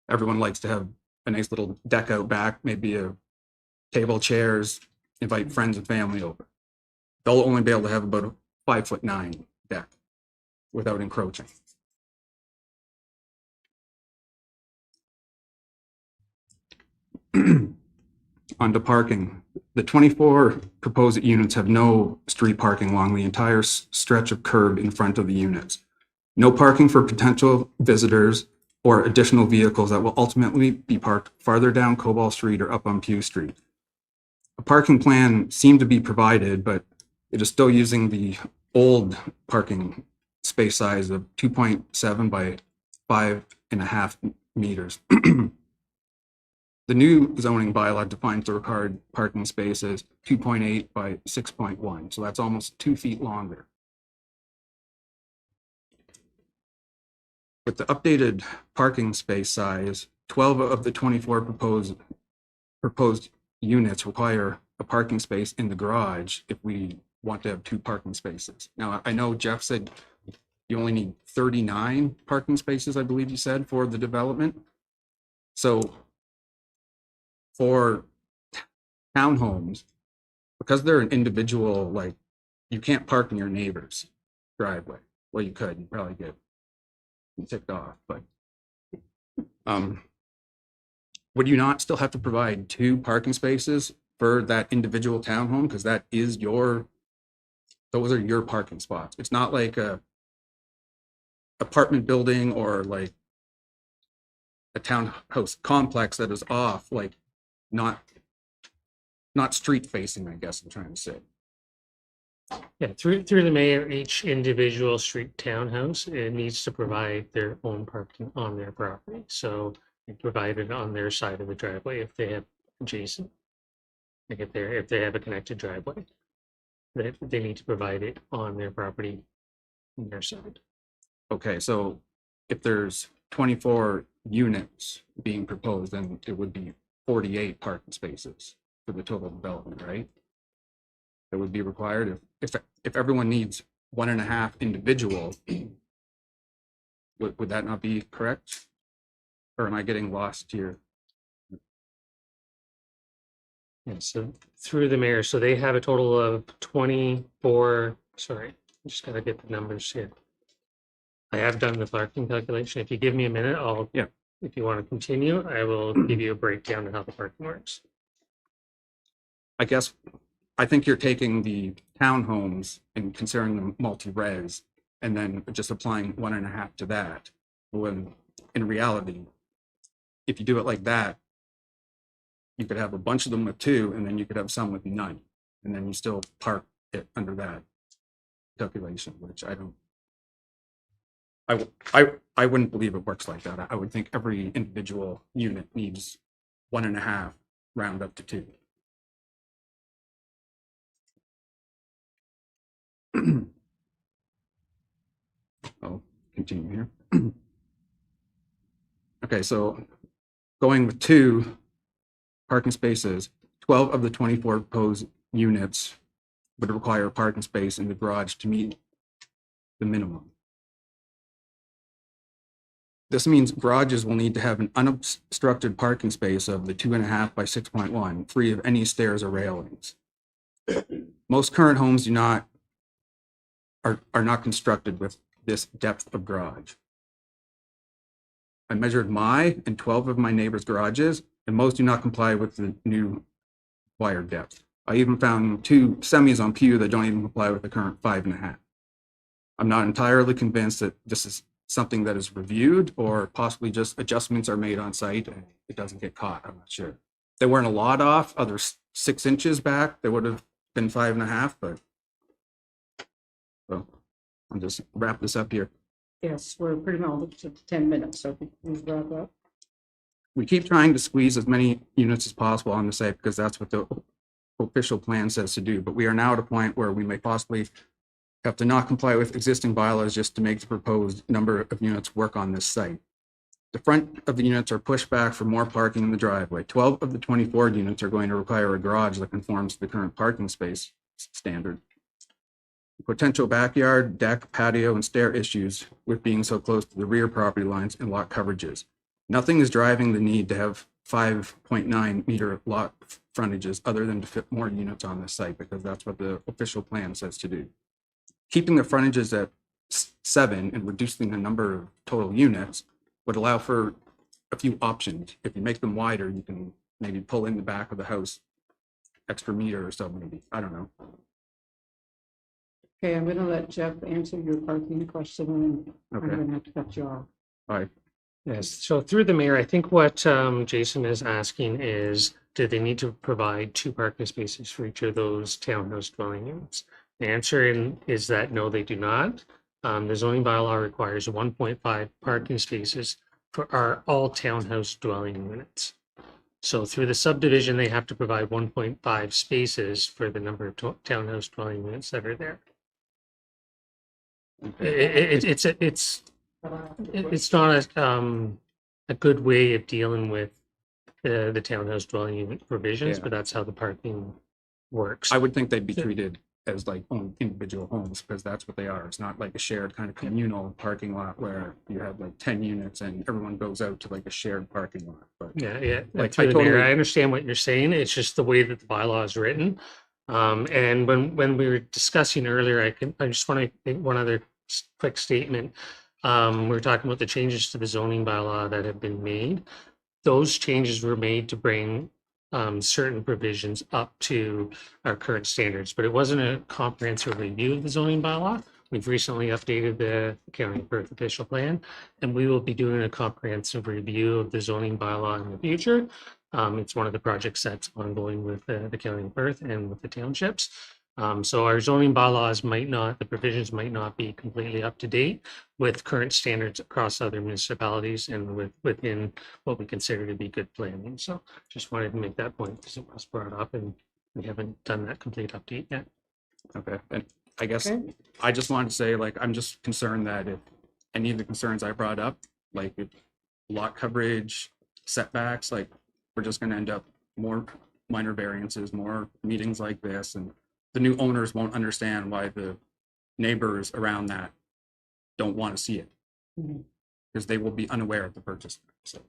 Everyone likes to have a nice little deck out back, maybe a table, chairs, invite friends and family over. They'll only be able to have about a 5'9" deck without encroaching. Onto parking. The 24 proposed units have no street parking along the entire stretch of curb in front of the units. No parking for potential visitors or additional vehicles that will ultimately be parked farther down Cobalt Street or up on Pew Street. A parking plan seemed to be provided, but it is still using the old parking space size of 2.7 by 5.5 meters. The new zoning bylaw defines the required parking space as 2.8 by 6.1, so that's almost 2 feet longer. With the updated parking space size, 12 of the 24 proposed units require a parking space in the garage if we want to have 2 parking spaces. Now, I know Jeff said you only need 39 parking spaces, I believe you said, for the development. So for townhomes, because they're an individual, like, you can't park in your neighbor's driveway. Well, you could, you'd probably get ticked off, but would you not still have to provide 2 parking spaces for that individual townhome? Because that is those are your parking spots. It's not like a apartment building or like a townhouse complex that is off, like not street facing, I guess I'm trying to say. Yeah, through the mayor, each individual street townhouse, it needs to provide their own parking on their property. So they provide it on their side of the driveway if they have adjacent. Like if they have a connected driveway, they need to provide it on their property on their side. Okay, so if there's 24 units being proposed, then it would be 48 parking spaces for the total development, right? That would be required if everyone needs 1.5 individual. Would that not be correct? Or am I getting lost here? Yeah, so through the mayor, so they have a total of 24, sorry, I just gotta get the numbers here. I have done the parking calculation. If you give me a minute, if you want to continue, I will give you a breakdown of how the parking works. I guess, I think you're taking the townhomes and considering them multi-res and then just applying 1.5 to that. When in reality, if you do it like that, you could have a bunch of them with 2 and then you could have some with none. And then you still park it under that calculation, which I wouldn't believe it works like that. I would think every individual unit needs 1.5, round up to 2. I'll continue here. Okay, so going with 2 parking spaces, 12 of the 24 proposed units would require a parking space in the garage to meet the minimum. This means garages will need to have an unobstructed parking space of the 2.5 by 6.1, free of any stairs or railings. Most current homes are not constructed with this depth of garage. I measured my and 12 of my neighbors' garages, and most do not comply with the new required depth. I even found 2 semis on Pew that don't even comply with the current 5.5. I'm not entirely convinced that this is something that is reviewed, or possibly just adjustments are made on site and it doesn't get caught. I'm not sure. They weren't a lot off, other 6 inches back, they would have been 5.5, but so I'll just wrap this up here. Yes, we're pretty much to 10 minutes, so if you please wrap up. We keep trying to squeeze as many units as possible on the site because that's what the official plan says to do. But we are now at a point where we may possibly have to not comply with existing bylaws just to make the proposed number of units work on this site. The front of the units are pushed back for more parking in the driveway. 12 of the 24 units are going to require a garage that conforms to the current parking space standard. Potential backyard, deck, patio, and stair issues with being so close to the rear property lines and lot coverages. Nothing is driving the need to have 5.9 meter lot frontages other than to fit more units on this site, because that's what the official plan says to do. Keeping the frontages at 7 and reducing the number of total units would allow for a few options. If you make them wider, you can maybe pull in the back of the house extra meter or so, maybe. I don't know. Okay, I'm going to let Jeff answer your parking question, and I'm Okay. going to have to cut you off. All right. Yes, so through the mayor, I think what Jason is asking is, do they need to provide 2 parking spaces for each of those townhouse dwelling units? The answer is that no, they do not. The zoning bylaw requires 1.5 parking spaces for all townhouse dwelling units. So through the subdivision, they have to provide 1.5 spaces for the number of townhouse dwelling units that are there. It's not a good way of dealing with the townhouse dwelling unit provisions, Yeah. but that's how the parking works. I would think they'd be treated as like own individual homes, because that's what they are. It's not like a shared kind of communal parking lot where you have like 10 units and everyone goes out to like a shared parking lot. But Yeah. Like, Through I the mayor, totally- I understand what you're saying. It's just the way that the bylaw is written. And when we were discussing earlier, I just want to make one other quick statement. We were talking about the changes to the zoning bylaw that have been made. Those changes were made to bring certain provisions up to our current standards, but it wasn't a comprehensive review of the zoning bylaw. We've recently updated the County of Perth official plan, and we will be doing a comprehensive review of the zoning bylaw in the future. It's one of the projects that's ongoing with the County of Perth and with the townships. So our zoning bylaws the provisions might not be completely up to date with current standards across other municipalities and within what we consider to be good planning. So just wanted to make that point because it was brought up and we haven't done that complete update yet. Okay, and I guess Okay. I just wanted to say, like, I'm just concerned that if any of the concerns I brought up, like if lot coverage, setbacks, like we're just gonna end up more minor variances, more meetings like this, and the new owners won't understand why the neighbors around that don't want to see it, Mhm. because they will be unaware of the purchase. So,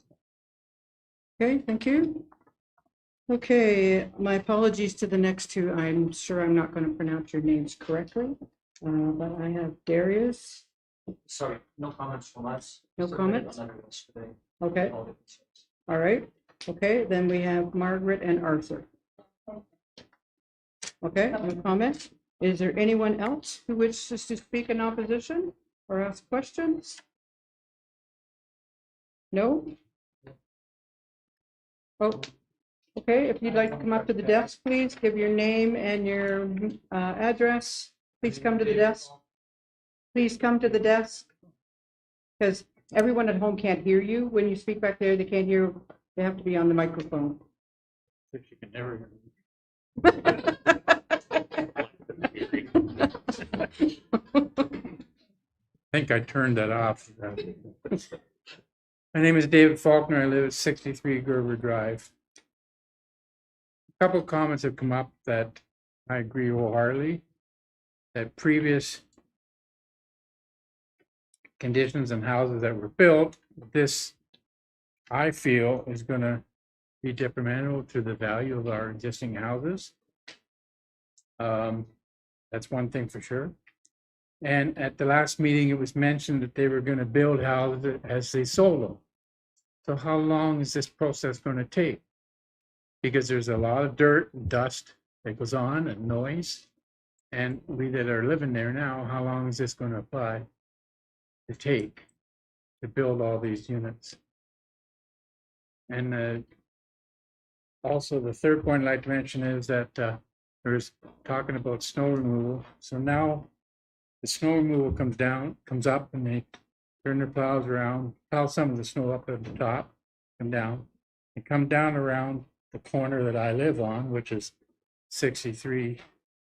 Okay, thank you. Okay, my apologies to the next 2. I'm sure I'm not going to pronounce your names correctly, but I have Darius. Sorry, no comments from us. No So comments? none of us today. Okay, All the concerns. all right. Okay, then we have Margaret and Arthur. Okay, no comment. Is there anyone else who wishes to speak in opposition or ask questions? No? Oh, Okay, if you'd like to come up to the desk, please give your name and your address. Please come to the desk. Please come to the desk. Because everyone at home can't hear you. When you speak back there, they can't hear. They have to be on the microphone. You can never hear I think I turned that off. My name is David Faulkner. I live at 63 Gerber Drive. A couple of comments have come up that I agree wholeheartedly, that previous conditions and houses that were built, this, I feel, is going to be detrimental to the value of our existing houses. That's one thing for sure. And at the last meeting, it was mentioned that they were going to build houses as they sold them. So how long is this process going to take? Because there's a lot of dirt and dust that goes on and noise. And we that are living there now, how long is this going to apply to take to build all these units? And also the third point I'd like to mention is that there's talking about snow removal. So now the snow removal comes up and they turn their plows around, plow some of the snow up at the top, come down, and come down around the corner that I live on, which is 63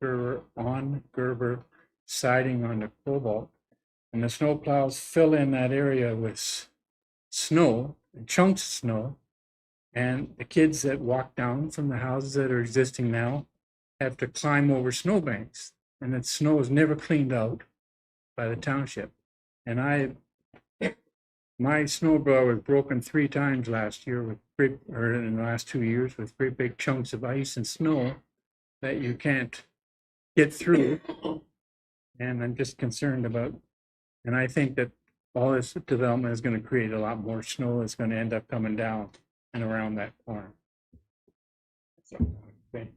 Gerber on Gerber siding on the Cobalt. And the snow plows fill in that area with snow, chunks of snow. And the kids that walk down from the houses that are existing now have to climb over snowbanks. And the snow is never cleaned out by the township. And my snowblower was broken 3 times last year with in the last 2 years with great big chunks of ice and snow that you can't get through. And I'm just concerned about, and I think that all this development is going to create a lot more snow that's going to end up coming down and around that corner. Okay.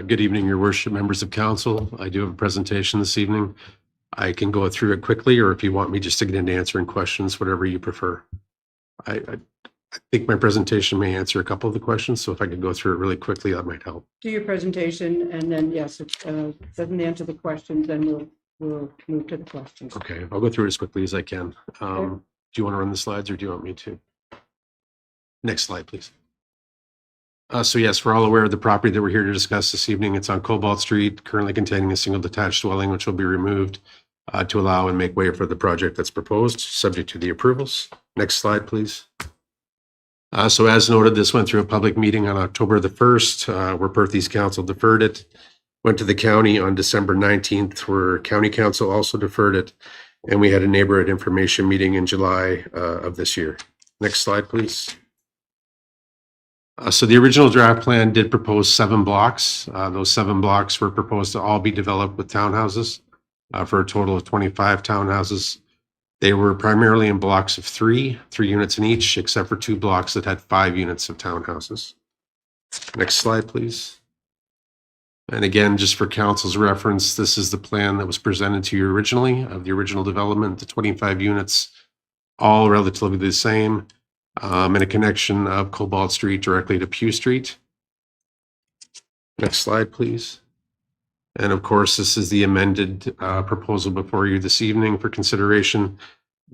Good evening, Your Worship, members of council. I do have a presentation this evening. I can go through it quickly, or if you want me just to get into answering questions, whatever you prefer. I think my presentation may answer a couple of the questions, so if I could go through it really quickly, that might help. Do your presentation, and then, yes, it doesn't answer the questions, then we'll move to the questions. Okay, I'll go through it as quickly as I can. Do you want to run the slides, or do you want me to? Next slide, please. So yes, we're all aware of the property that we're here to discuss this evening. It's on Cobalt Street, currently containing a single detached dwelling, which will be removed to allow and make way for the project that's proposed, subject to the approvals. Next slide, please. So as noted, this went through a public meeting on October the 1st, where Perth East Council deferred it. Went to the county on December 19th, where County Council also deferred it. And we had a neighborhood information meeting in July of this year. Next slide, please. So the original draft plan did propose 7 blocks. Those 7 blocks were proposed to all be developed with townhouses for a total of 25 townhouses. They were primarily in blocks of 3 units in each, except for 2 blocks that had 5 units of townhouses. Next slide, please. And again, just for council's reference, this is the plan that was presented to you originally of the original development, the 25 units, all relatively the same. And a connection of Cobalt Street directly to Pugh Street. Next slide, please. And of course, this is the amended proposal before you this evening for consideration.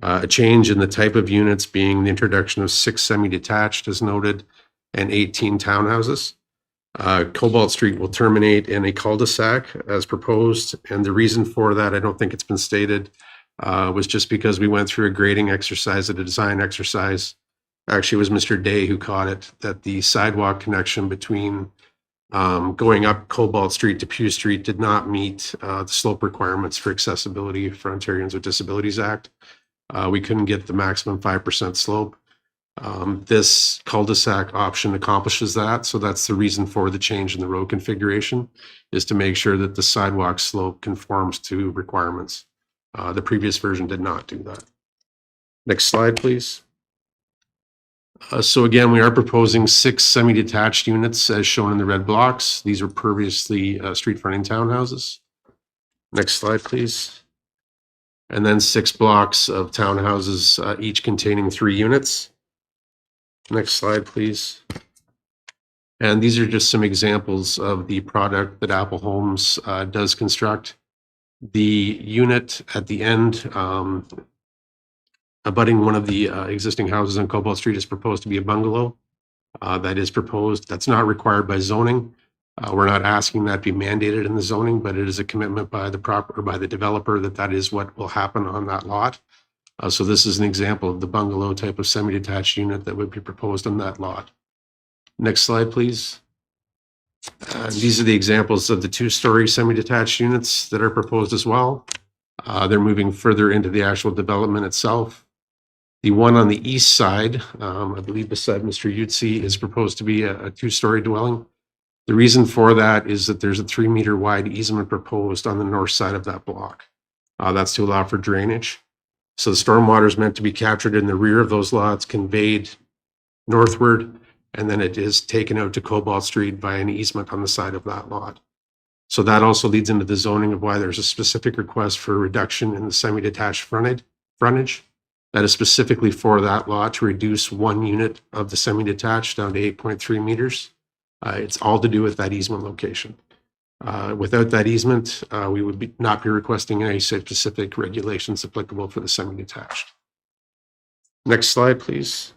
A change in the type of units being the introduction of 6 semi-detached as noted and 18 townhouses. Cobalt Street will terminate in a cul-de-sac as proposed. And the reason for that, I don't think it's been stated, was just because we went through a grading exercise, a design exercise. Actually, it was Mr. Day who caught it, that the sidewalk connection between going up Cobalt Street to Pugh Street did not meet the slope requirements for accessibility for Ontarians with Disabilities Act. We couldn't get the maximum 5% slope. This cul-de-sac option accomplishes that. So that's the reason for the change in the road configuration, is to make sure that the sidewalk slope conforms to requirements. The previous version did not do that. Next slide, please. So again, we are proposing 6 semi-detached units as shown in the red blocks. These were previously street fronting townhouses. Next slide, please. And then 6 blocks of townhouses, each containing 3 units. Next slide, please. And these are just some examples of the product that Apple Homes does construct. The unit at the end, abutting one of the existing houses on Cobalt Street, is proposed to be a bungalow. That is proposed. That's not required by zoning. We're not asking that be mandated in the zoning, but it is a commitment by the developer that that is what will happen on that lot. So this is an example of the bungalow type of semi-detached unit that would be proposed on that lot. Next slide, please. These are the examples of the 2-story semi-detached units that are proposed as well. They're moving further into the actual development itself. The one on the east side, I believe beside Mr. Yutzi, is proposed to be a 2-story dwelling. The reason for that is that there's a 3-meter wide easement proposed on the north side of that block. That's to allow for drainage. So the stormwater is meant to be captured in the rear of those lots, conveyed northward, and then it is taken out to Cobalt Street via an easement on the side of that lot. So that also leads into the zoning of why there's a specific request for a reduction in the semi-detached frontage. That is specifically for that lot to reduce 1 unit of the semi-detached down to 8.3 meters. It's all to do with that easement location. Without that easement, we would not be requesting any specific regulations applicable for the semi-detached. Next slide, please.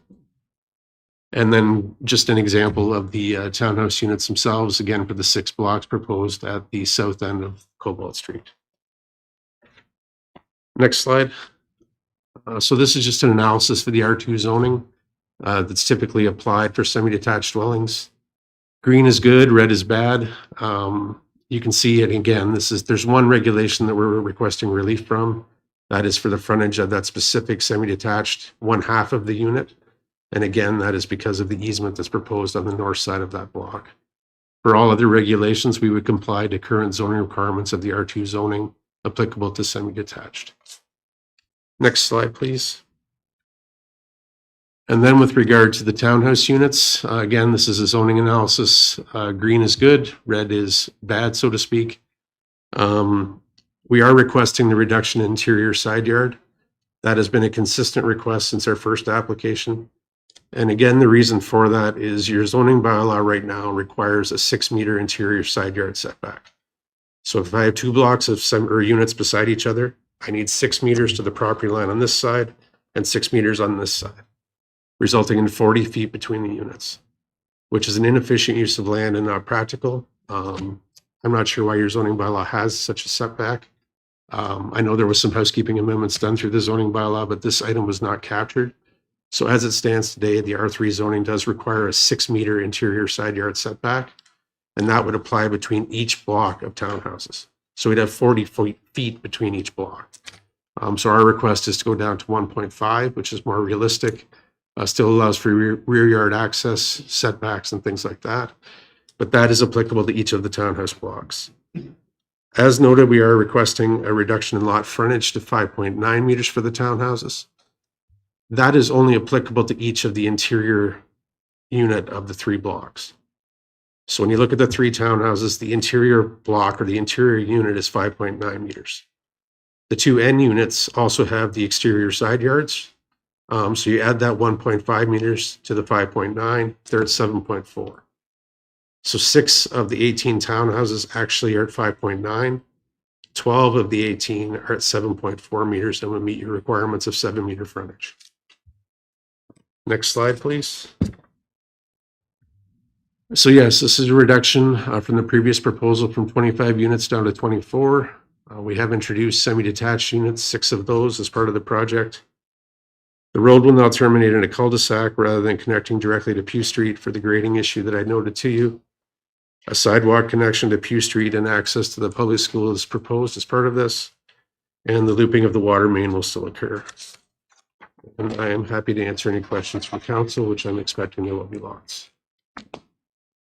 And then just an example of the townhouse units themselves, again, for the 6 blocks proposed at the south end of Cobalt Street. Next slide. So this is just an analysis for the R2 zoning that's typically applied for semi-detached dwellings. Green is good, red is bad. You can see it again. There's one regulation that we're requesting relief from. That is for the frontage of that specific semi-detached 1/2 of the unit. And again, that is because of the easement that's proposed on the north side of that block. For all other regulations, we would comply to current zoning requirements of the R2 zoning applicable to semi-detached. Next slide, please. And then with regard to the townhouse units, again, this is a zoning analysis. Green is good, red is bad, so to speak. We are requesting the reduction in interior side yard. That has been a consistent request since our first application. And again, the reason for that is your zoning bylaw right now requires a 6-meter interior side yard setback. So if I have 2 blocks of units beside each other, I need 6 meters to the property line on this side and 6 meters on this side, resulting in 40 feet between the units, which is an inefficient use of land and not practical. I'm not sure why your zoning bylaw has such a setback. I know there was some housekeeping amendments done through the zoning bylaw, but this item was not captured. So as it stands today, the R3 zoning does require a 6-meter interior side yard setback, and that would apply between each block of townhouses. So we'd have 40 feet between each block. So our request is to go down to 1.5, which is more realistic. Still allows for rear yard access, setbacks, and things like that. But that is applicable to each of the townhouse blocks. As noted, we are requesting a reduction in lot frontage to 5.9 meters for the townhouses. That is only applicable to each of the interior unit of the 3 blocks. So when you look at the 3 townhouses, the interior block or the interior unit is 5.9 meters. The 2 end units also have the exterior side yards. So you add that 1.5 meters to the 5.9, they're at 7.4. So 6 of the 18 townhouses actually are at 5.9. 12 of the 18 are at 7.4 meters and would meet your requirements of 7-meter frontage. Next slide, please. So yes, this is a reduction from the previous proposal from 25 units down to 24. We have introduced semi-detached units, 6 of those as part of the project. The road will now terminate in a cul-de-sac rather than connecting directly to Pugh Street for the grading issue that I noted to you. A sidewalk connection to Pugh Street and access to the public school is proposed as part of this, and the looping of the water main will still occur. And I am happy to answer any questions from council, which I'm expecting there will be lots.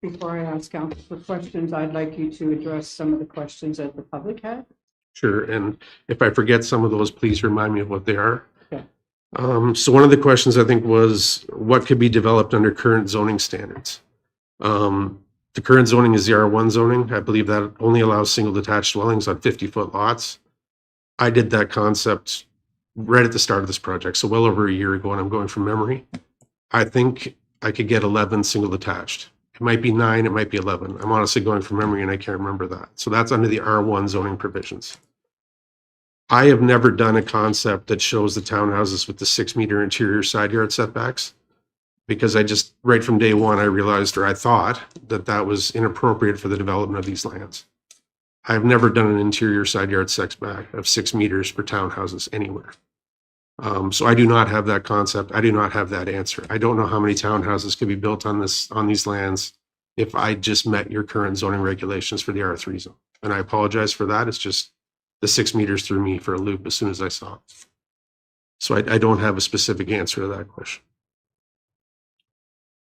Before I ask council for questions, I'd like you to address some of the questions that the public had. Sure, and if I forget some of those, please remind me of what they are. Okay. So one of the questions I think was, what could be developed under current zoning standards? The current zoning is the R1 zoning. I believe that only allows single detached dwellings on 50-foot lots. I did that concept right at the start of this project, so well over a year ago, and I'm going from memory. I think I could get 11 single detached. It might be 9, it might be 11. I'm honestly going from memory and I can't remember that. So that's under the R1 zoning provisions. I have never done a concept that shows the townhouses with the 6-meter interior side yard setbacks, because I just, right from day one, I realized, or I thought, that that was inappropriate for the development of these lands. I've never done an interior side yard setback of 6 meters for townhouses anywhere. So I do not have that concept. I do not have that answer. I don't know how many townhouses could be built on these lands if I just met your current zoning regulations for the R3 zone. And I apologize for that. It's just the 6 meters threw me for a loop as soon as I saw it. So I don't have a specific answer to that question.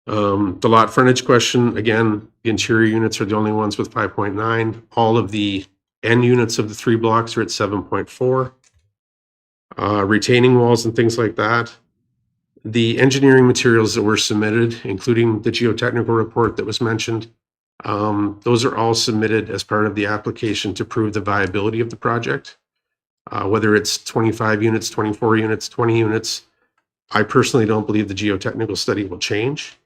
The lot frontage question, again, the interior units are the only ones with 5.9. All of the end units of the 3 blocks are at 7.4. Retaining walls and things like that. The engineering materials that were submitted, including the geotechnical report that was mentioned, those are all submitted as part of the application to prove the viability of the project. Whether it's 25 units, 24 units, 20 units, I personally don't believe the geotechnical study will change.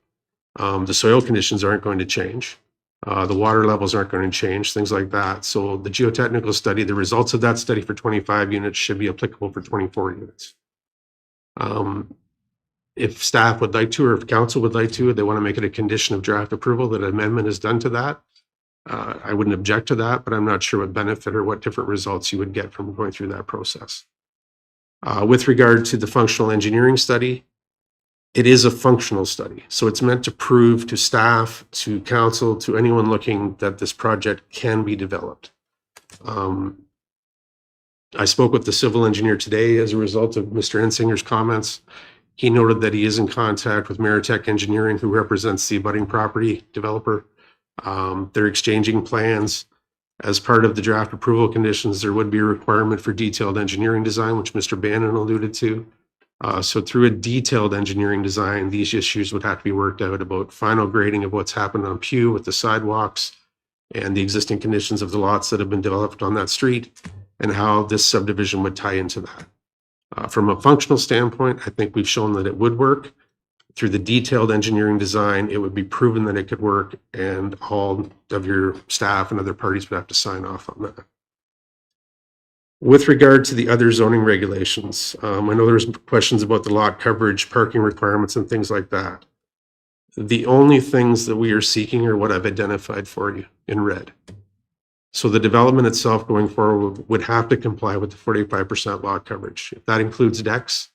The soil conditions aren't going to change. The water levels aren't going to change, things like that. So the geotechnical study, the results of that study for 25 units should be applicable for 24 units. If staff would like to, or if council would like to, they want to make it a condition of draft approval that an amendment is done to that. I wouldn't object to that, but I'm not sure what benefit or what different results you would get from going through that process. With regard to the functional engineering study, it is a functional study. So it's meant to prove to staff, to council, to anyone looking that this project can be developed. I spoke with the civil engineer today as a result of Mr. Ensinger's comments. He noted that he is in contact with Meritech Engineering, who represents the abutting property developer. They're exchanging plans. As part of the draft approval conditions, there would be a requirement for detailed engineering design, which Mr. Bannon alluded to. So through a detailed engineering design, these issues would have to be worked out about final grading of what's happened on Pew with the sidewalks and the existing conditions of the lots that have been developed on that street and how this subdivision would tie into that. From a functional standpoint, I think we've shown that it would work. Through the detailed engineering design, it would be proven that it could work, and all of your staff and other parties would have to sign off on that. With regard to the other zoning regulations, I know there's questions about the lot coverage, parking requirements, and things like that. The only things that we are seeking are what I've identified for you in red. So the development itself going forward would have to comply with the 45% lot coverage. If that includes decks,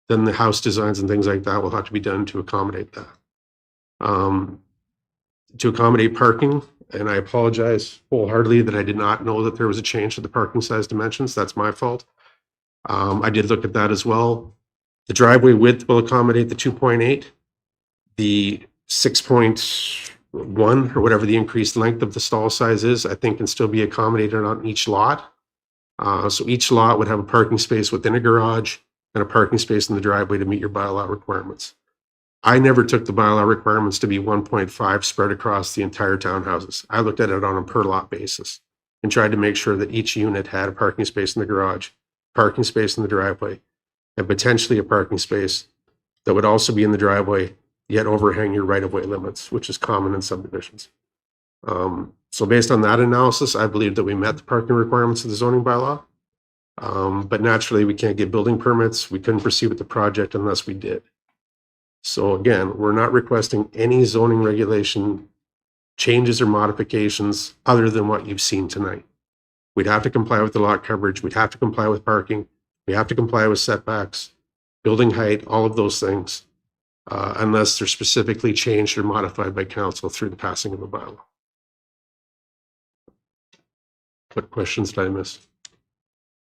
then the house designs and things like that will have to be done to accommodate that. To accommodate parking, and I apologize wholeheartedly that I did not know that there was a change to the parking size dimensions. That's my fault. I did look at that as well. The driveway width will accommodate the 2.8. The 6.1 or whatever the increased length of the stall size is, I think can still be accommodated on each lot. So each lot would have a parking space within a garage and a parking space in the driveway to meet your bylaw requirements. I never took the bylaw requirements to be 1.5 spread across the entire townhouses. I looked at it on a per lot basis and tried to make sure that each unit had a parking space in the garage, parking space in the driveway, and potentially a parking space that would also be in the driveway, yet overhang your right-of-way limits, which is common in subdivisions. So based on that analysis, I believe that we met the parking requirements of the zoning bylaw. But naturally, we can't get building permits. We couldn't proceed with the project unless we did. So again, we're not requesting any zoning regulation changes or modifications other than what you've seen tonight. We'd have to comply with the lot coverage. We'd have to comply with parking. We have to comply with setbacks, building height, all of those things, unless they're specifically changed or modified by council through the passing of a bylaw. What questions did I miss?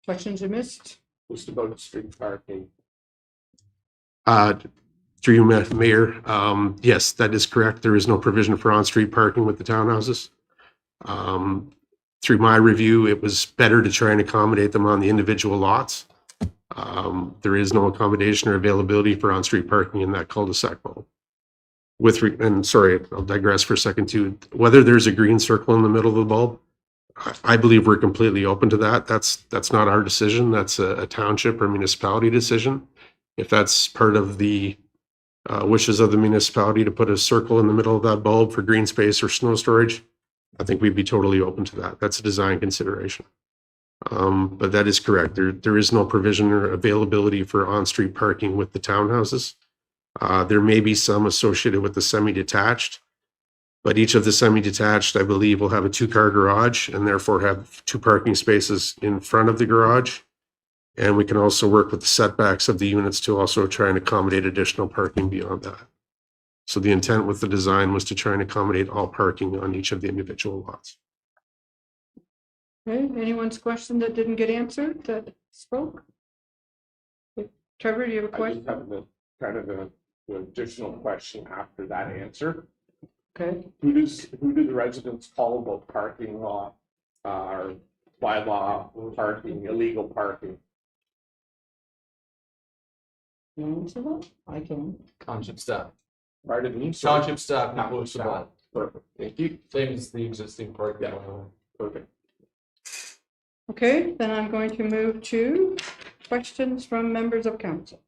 Questions you missed? Just about street parking. Through you, Mayor, yes, that is correct. There is no provision for on-street parking with the townhouses. Through my review, it was better to try and accommodate them on the individual lots. There is no accommodation or availability for on-street parking in that cul-de-sac bulb. And sorry, I'll digress for a second too. Whether there's a green circle in the middle of the bulb, I believe we're completely open to that. That's not our decision. That's a township or municipality decision. If that's part of the wishes of the municipality to put a circle in the middle of that bulb for green space or snow storage, I think we'd be totally open to that. That's a design consideration. But that is correct. There is no provision or availability for on-street parking with the townhouses. There may be some associated with the semi-detached, but each of the semi-detached, I believe, will have a 2-car garage and therefore have 2 parking spaces in front of the garage. And we can also work with the setbacks of the units to also try and accommodate additional parking beyond that. So the intent with the design was to try and accommodate all parking on each of the individual lots. Okay, anyone's question that didn't get answered that spoke? Trevor, do you have a question? I just have kind of an additional question after that answer. Okay. Who do the residents call about parking lot or bylaw parking, illegal parking? You want to answer that? I can. Township staff. Pardon me? Township staff knows about. Perfect. Thank you. Same as the existing parking. Perfect. Okay, then I'm going to move to questions from members of council.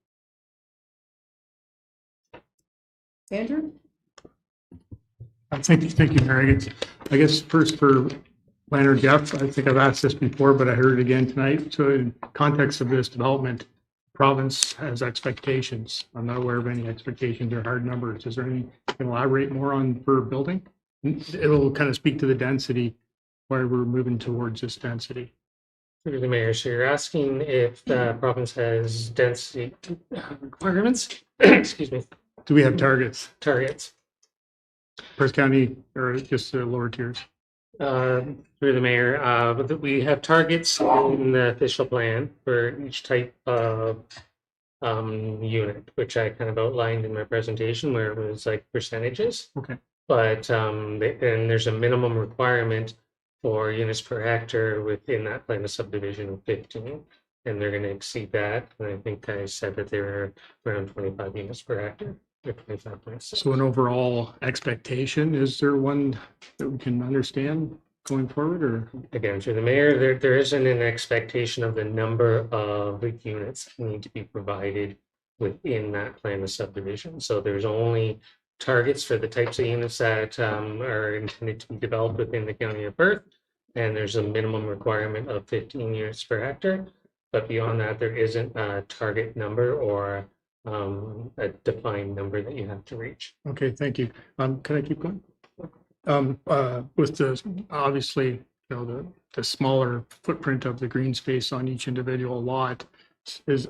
Andrew? Thank you, Mary. I guess first for planner Jeff, I think I've asked this before, but I heard it again tonight. So in context of this development, province has expectations. I'm not aware of any expectations or hard numbers. Is there any, can you elaborate more on per building? It'll kind of speak to the density, why we're moving towards this density. Through the mayor, so you're asking if the province has density requirements? Excuse me. Do we have targets? Targets. Perth County or just the lower tiers? Through the mayor, but we have targets in the official plan for each type of unit, which I kind of outlined in my presentation where it was like percentages. Okay. But and there's a minimum requirement for units per hectare within that plan of subdivision of 15, and they're going to exceed that. And I think I said that they were around 25 units per hectare. 25.6. So an overall expectation, is there one that we can understand going forward, or? Again, through the mayor, there isn't an expectation of the number of units that need to be provided within that plan of subdivision. So there's only targets for the types of units that are intended to be developed within the county of Perth. And there's a minimum requirement of 15 units per hectare. But beyond that, there isn't a target number or a defined number that you have to reach. Okay, thank you. Can I keep going? With the, obviously, you know, the smaller footprint of the green space on each individual lot,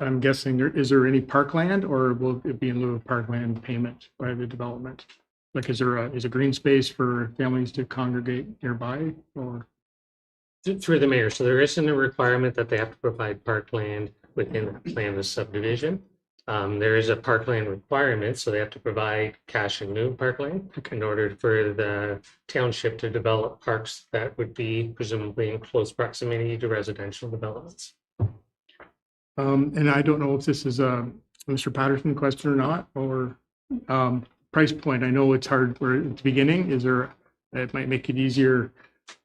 I'm guessing is there any parkland, or will it be in lieu of parkland payment by the development? Like, is a green space for families to congregate nearby, or? Through the mayor, so there isn't a requirement that they have to provide parkland within that plan of subdivision. There is a parkland requirement, so they have to provide cash in lieu of parkland in order for the township to develop parks that would be presumably in close proximity to residential developments. And I don't know if this is a Mr. Patterson question or not, or price point. I know it's hard for at the beginning. Is there, it might make it easier,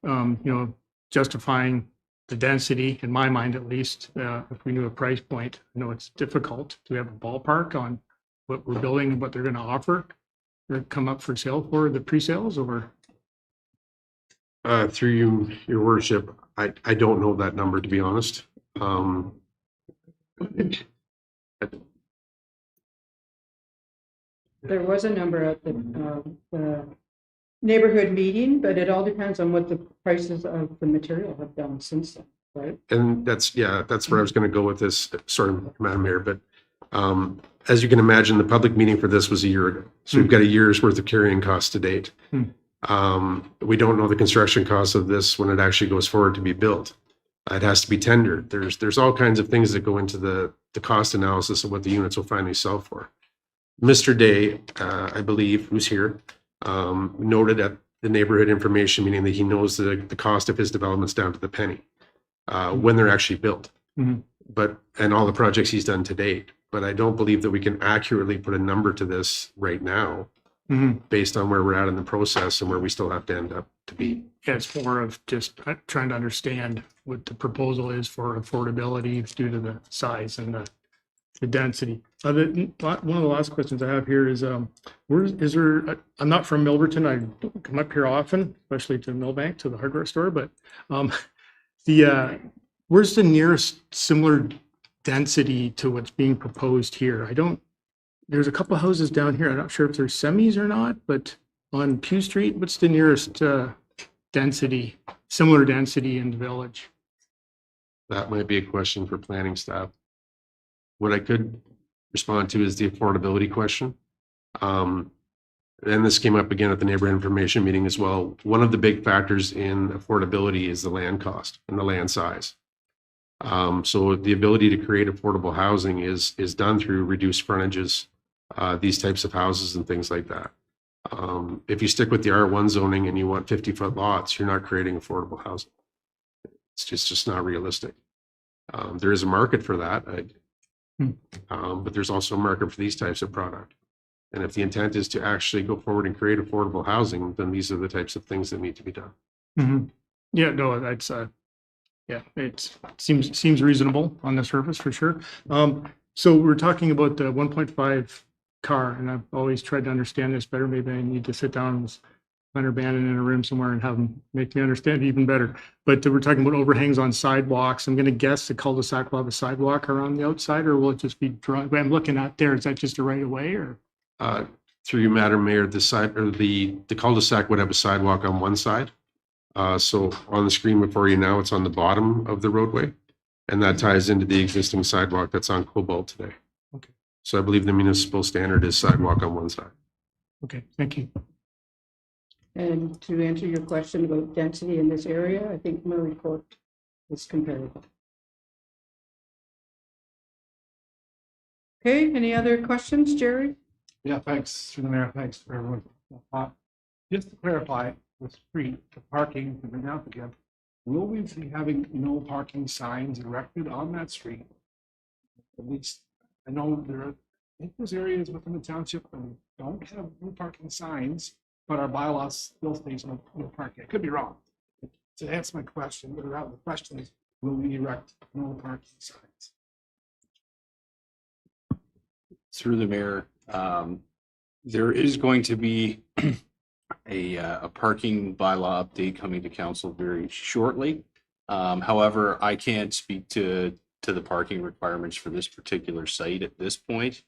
you know, justifying the density, in my mind at least, if we knew a price point. I know it's difficult. Do we have a ballpark on what we're building and what they're going to offer or come up for sale for the pre-sales, or? Through you, your worship, I don't know that number, to be honest. There was a number at the neighborhood meeting, but it all depends on what the prices of the material have done since then, right? And that's where I was going to go with this. Sorry, Madam Mayor, but as you can imagine, the public meeting for this was a year ago. So we've got a year's worth of carrying costs to date. We don't know the construction costs of this when it actually goes forward to be built. It has to be tendered. There's all kinds of things that go into the the cost analysis of what the units will finally sell for. Mr. Day, I believe, who's here, noted at the neighborhood information meeting that he knows the cost of his developments down to the penny when they're actually built. Mhm. And all the projects he's done to date. But I don't believe that we can accurately put a number to this right now Mhm. based on where we're at in the process and where we still have to end up to be. Yeah, it's more of just trying to understand what the proposal is for affordability due to the size and the density. One of the last questions I have here is, I'm not from Milverton. I come up here often, especially to Millbank, to the hardware store, but where's the nearest similar density to what's being proposed here? There's a couple of houses down here. I'm not sure if they're semis or not, but on Pew Street, what's the nearest density, similar density in the village? That might be a question for planning staff. What I could respond to is the affordability question. And this came up again at the neighborhood information meeting as well. One of the big factors in affordability is the land cost and the land size. So the ability to create affordable housing is done through reduced frontages, these types of houses and things like that. If you stick with the R1 zoning and you want 50-foot lots, you're not creating affordable housing. It's just not realistic. There is a market for that, but there's also a market for these types of product. And if the intent is to actually go forward and create affordable housing, then these are the types of things that need to be done. Mhm. Yeah, no, that's yeah, it seems reasonable on the surface for sure. So we're talking about the 1.5 car, and I've always tried to understand this better. Maybe I need to sit down with Leonard Bannon in a room somewhere and have him make me understand it even better. But we're talking about overhangs on sidewalks. I'm going to guess the cul-de-sac will have a sidewalk around the outside, or will it just be drawn? I'm looking at there. Is that just a right of way, or? Through you, Madam Mayor, the cul-de-sac would have a sidewalk on one side. So on the screen before you now, it's on the bottom of the roadway, and that ties into the existing sidewalk that's on Cobalt today. Okay. So I believe the municipal standard is sidewalk on one side. Okay, thank you. And to answer your question about density in this area, I think Murray Court is comparable. Okay, any other questions, Jerry? Yeah, thanks, through the mayor. Thanks for everyone. Just to clarify, the street, the parking, to bring out again, will we be having no parking signs erected on that street? At least, I know I think there's areas within the township that don't have no parking signs, but our bylaws still states no parking. I could be wrong. To answer my question, the question is, will we erect no parking signs? Through the mayor, there is going to be a parking bylaw update coming to council very shortly. However, I can't speak to the parking requirements for this particular site at this point.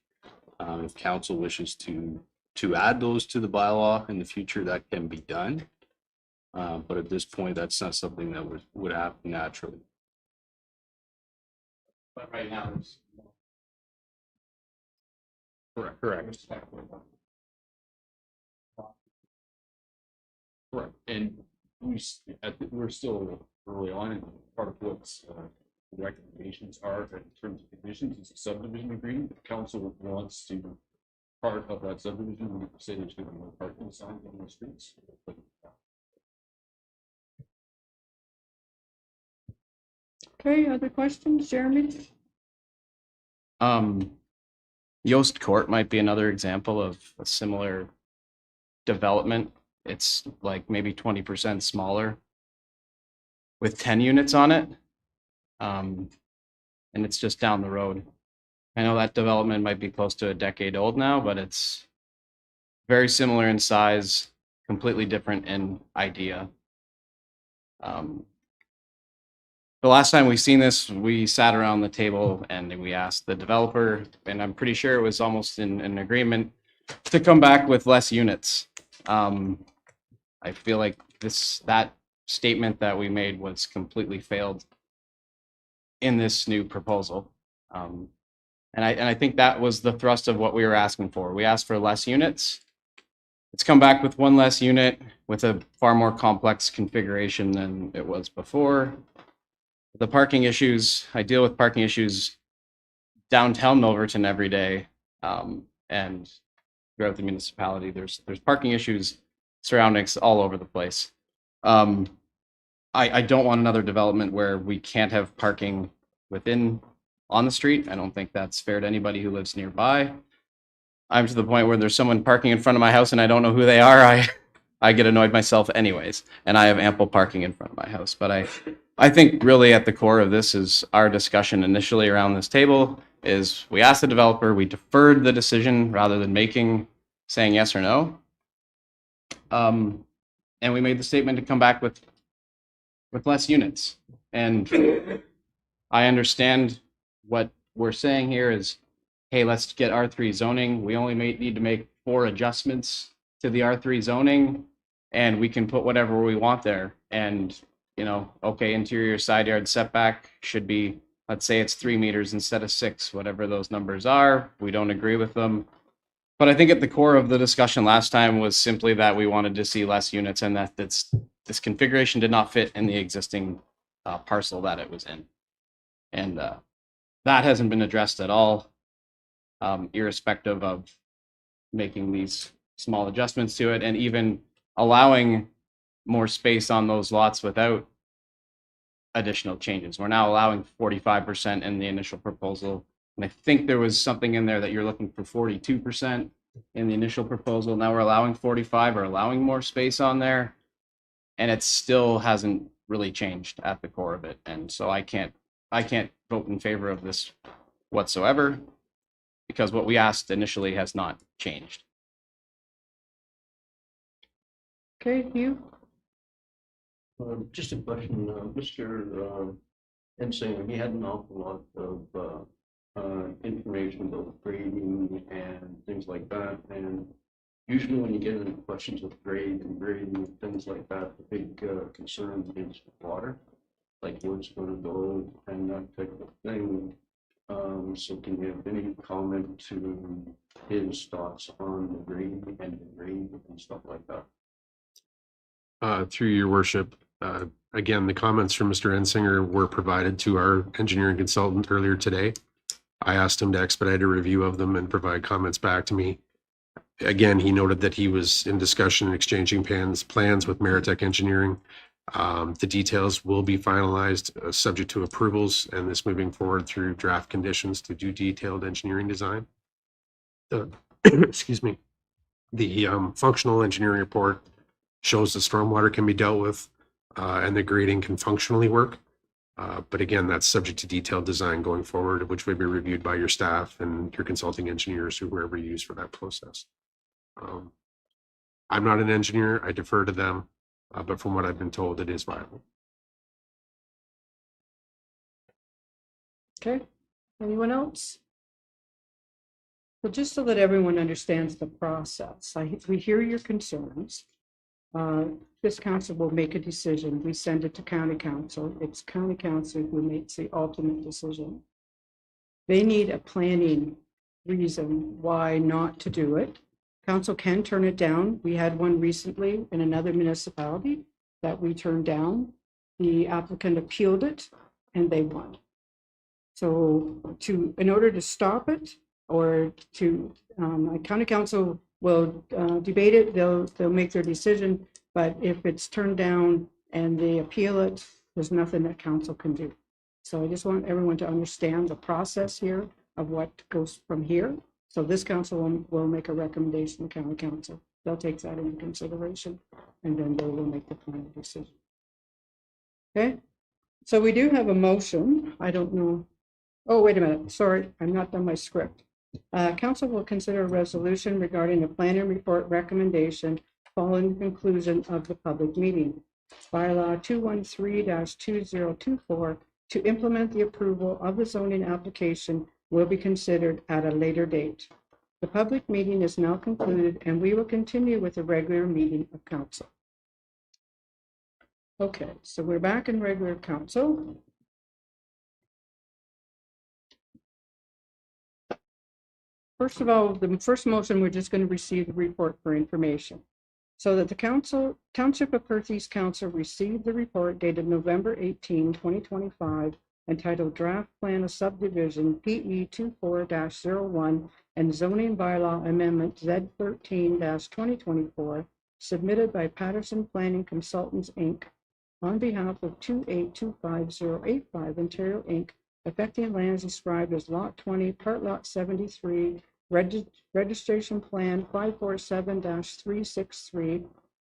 If council wishes to add those to the bylaw in the future, that can be done. But at this point, that's not something that would happen naturally. But right now, it's correct. Correct. And we're still early on, and part of what's the recommendations are in terms of conditions is a subdivision agreement. The council wants to, part of that subdivision, we say there's going to be no parking signs on the streets. Okay, other questions, Jeremy? Yost Court might be another example of a similar development. It's like maybe 20% smaller with 10 units on it. And it's just down the road. I know that development might be close to a decade old now, but it's very similar in size, completely different in idea. The last time we seen this, we sat around the table and we asked the developer, and I'm pretty sure it was almost in an agreement to come back with less units. I feel like that statement that we made was completely failed in this new proposal. And I think that was the thrust of what we were asking for. We asked for less units. It's come back with one less unit with a far more complex configuration than it was before. The parking issues, I deal with parking issues downtown Milverton every day, and throughout the municipality, there's parking issues surrounding all over the place. I don't want another development where we can't have parking on the street. I don't think that's fair to anybody who lives nearby. I'm to the point where there's someone parking in front of my house and I don't know who they are. I get annoyed myself anyways, and I have ample parking in front of my house. But I think really at the core of this is our discussion initially around this table is we asked the developer, we deferred the decision rather than saying yes or no. And we made the statement to come back with less units. And I understand what we're saying here is, hey, let's get R3 zoning. We only need to make 4 adjustments to the R3 zoning, and we can put whatever we want there. And, okay, interior side yard setback should be, let's say it's 3 meters instead of 6, whatever those numbers are. We don't agree with them. But I think at the core of the discussion last time was simply that we wanted to see less units and that this configuration did not fit in the existing parcel that it was in. And that hasn't been addressed at all, irrespective of making these small adjustments to it and even allowing more space on those lots without additional changes. We're now allowing 45% in the initial proposal. And I think there was something in there that you're looking for 42% in the initial proposal. Now we're allowing 45 or allowing more space on there. And it still hasn't really changed at the core of it. And so I can't vote in favor of this whatsoever because what we asked initially has not changed. Okay, you? Just a question, Mr. Ensinger, he had an awful lot of information about grading and things like that. And usually when you get into questions of grading and things like that, the big concern is water, like where it's going to go and that type of thing. So can you have any comment to his thoughts on the grading and the grade and stuff like that? Through your worship, again, the comments from Mr. Ensinger were provided to our engineering consultant earlier today. I asked him to expedite a review of them and provide comments back to me. Again, he noted that he was in discussion and exchanging plans with Meritech Engineering. The details will be finalized subject to approvals and this moving forward through draft conditions to do detailed engineering design. Excuse me. The functional engineering report shows the stormwater can be dealt with and the grading can functionally work. But again, that's subject to detailed design going forward, which will be reviewed by your staff and your consulting engineers, whoever you use for that process. I'm not an engineer, I defer to them, but from what I've been told, it is viable. Okay, anyone else? Well, just so that everyone understands the process, we hear your concerns. This council will make a decision. We send it to county council. It's county council who makes the ultimate decision. They need a planning reason why not to do it. Council can turn it down. We had one recently in another municipality that we turned down. The applicant appealed it and they won. So in order to stop it or to, county council will debate it, they'll make their decision, but if it's turned down and they appeal it, there's nothing that council can do. So I just want everyone to understand the process here of what goes from here. So this council will make a recommendation to county council. They'll take that into consideration and then they will make the final decision. Okay, so we do have a motion. I don't know. Oh, wait a minute. Sorry, I'm not done my script. Council will consider a resolution regarding the planning report recommendation following the conclusion of the public meeting. Bylaw 213-2024 to implement the approval of the zoning application will be considered at a later date. The public meeting is now concluded and we will continue with the regular meeting of council. Okay, so we're back in regular council. First of all, the first motion, we're just going to receive the report for information. So that the Township of Perth East Council received the report dated November 18, 2025 entitled Draft Plan of Subdivision PE 24-01 and Zoning Bylaw Amendment Z 13-2024, submitted by Patterson Planning Consultants, Inc., on behalf of 2825085 Ontario, Inc., affecting lands described as Lot 20, Part Lot 73, Registration Plan 547-363,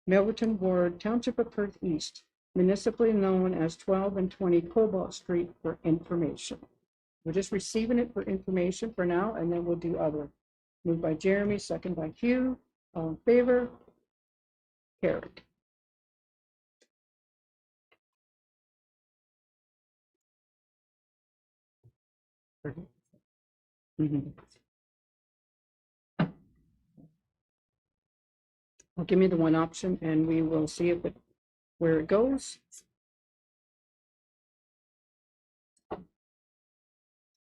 Milverton Ward, Township of Perth East, municipally known as 12 and 20 Cobalt Street, for information. We're just receiving it for information for now, and then we'll do other. Moved by Jeremy, second by Hugh. All in favor? Carried. Well, give me the one option and we will see if it, where it goes.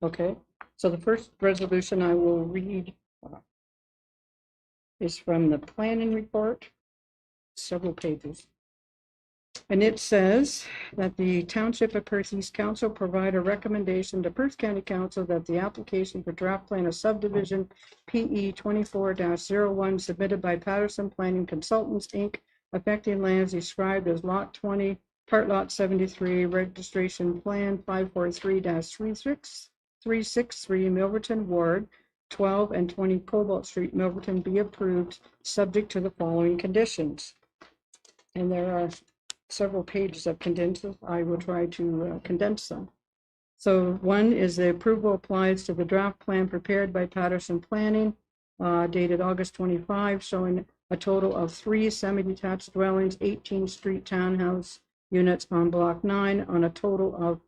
Okay, so the first resolution I will read is from the planning report, several pages. And it says that the Township of Perth East Council provide a recommendation to Perth County Council that the application for draft plan of subdivision PE 24-01 submitted by Patterson Planning Consultants, Inc., affecting lands described as Lot 20, Part Lot 73, Registration Plan 543-363, Milverton Ward, 12 and 20 Cobalt Street, Milverton, be approved, subject to the following conditions. And there are several pages of condenses. I will try to condense them. So one is the approval applies to the draft plan prepared by Patterson Planning, dated August 25, showing a total of 3 semi-detached dwellings, 18 street townhouse units on Block 9 on a total of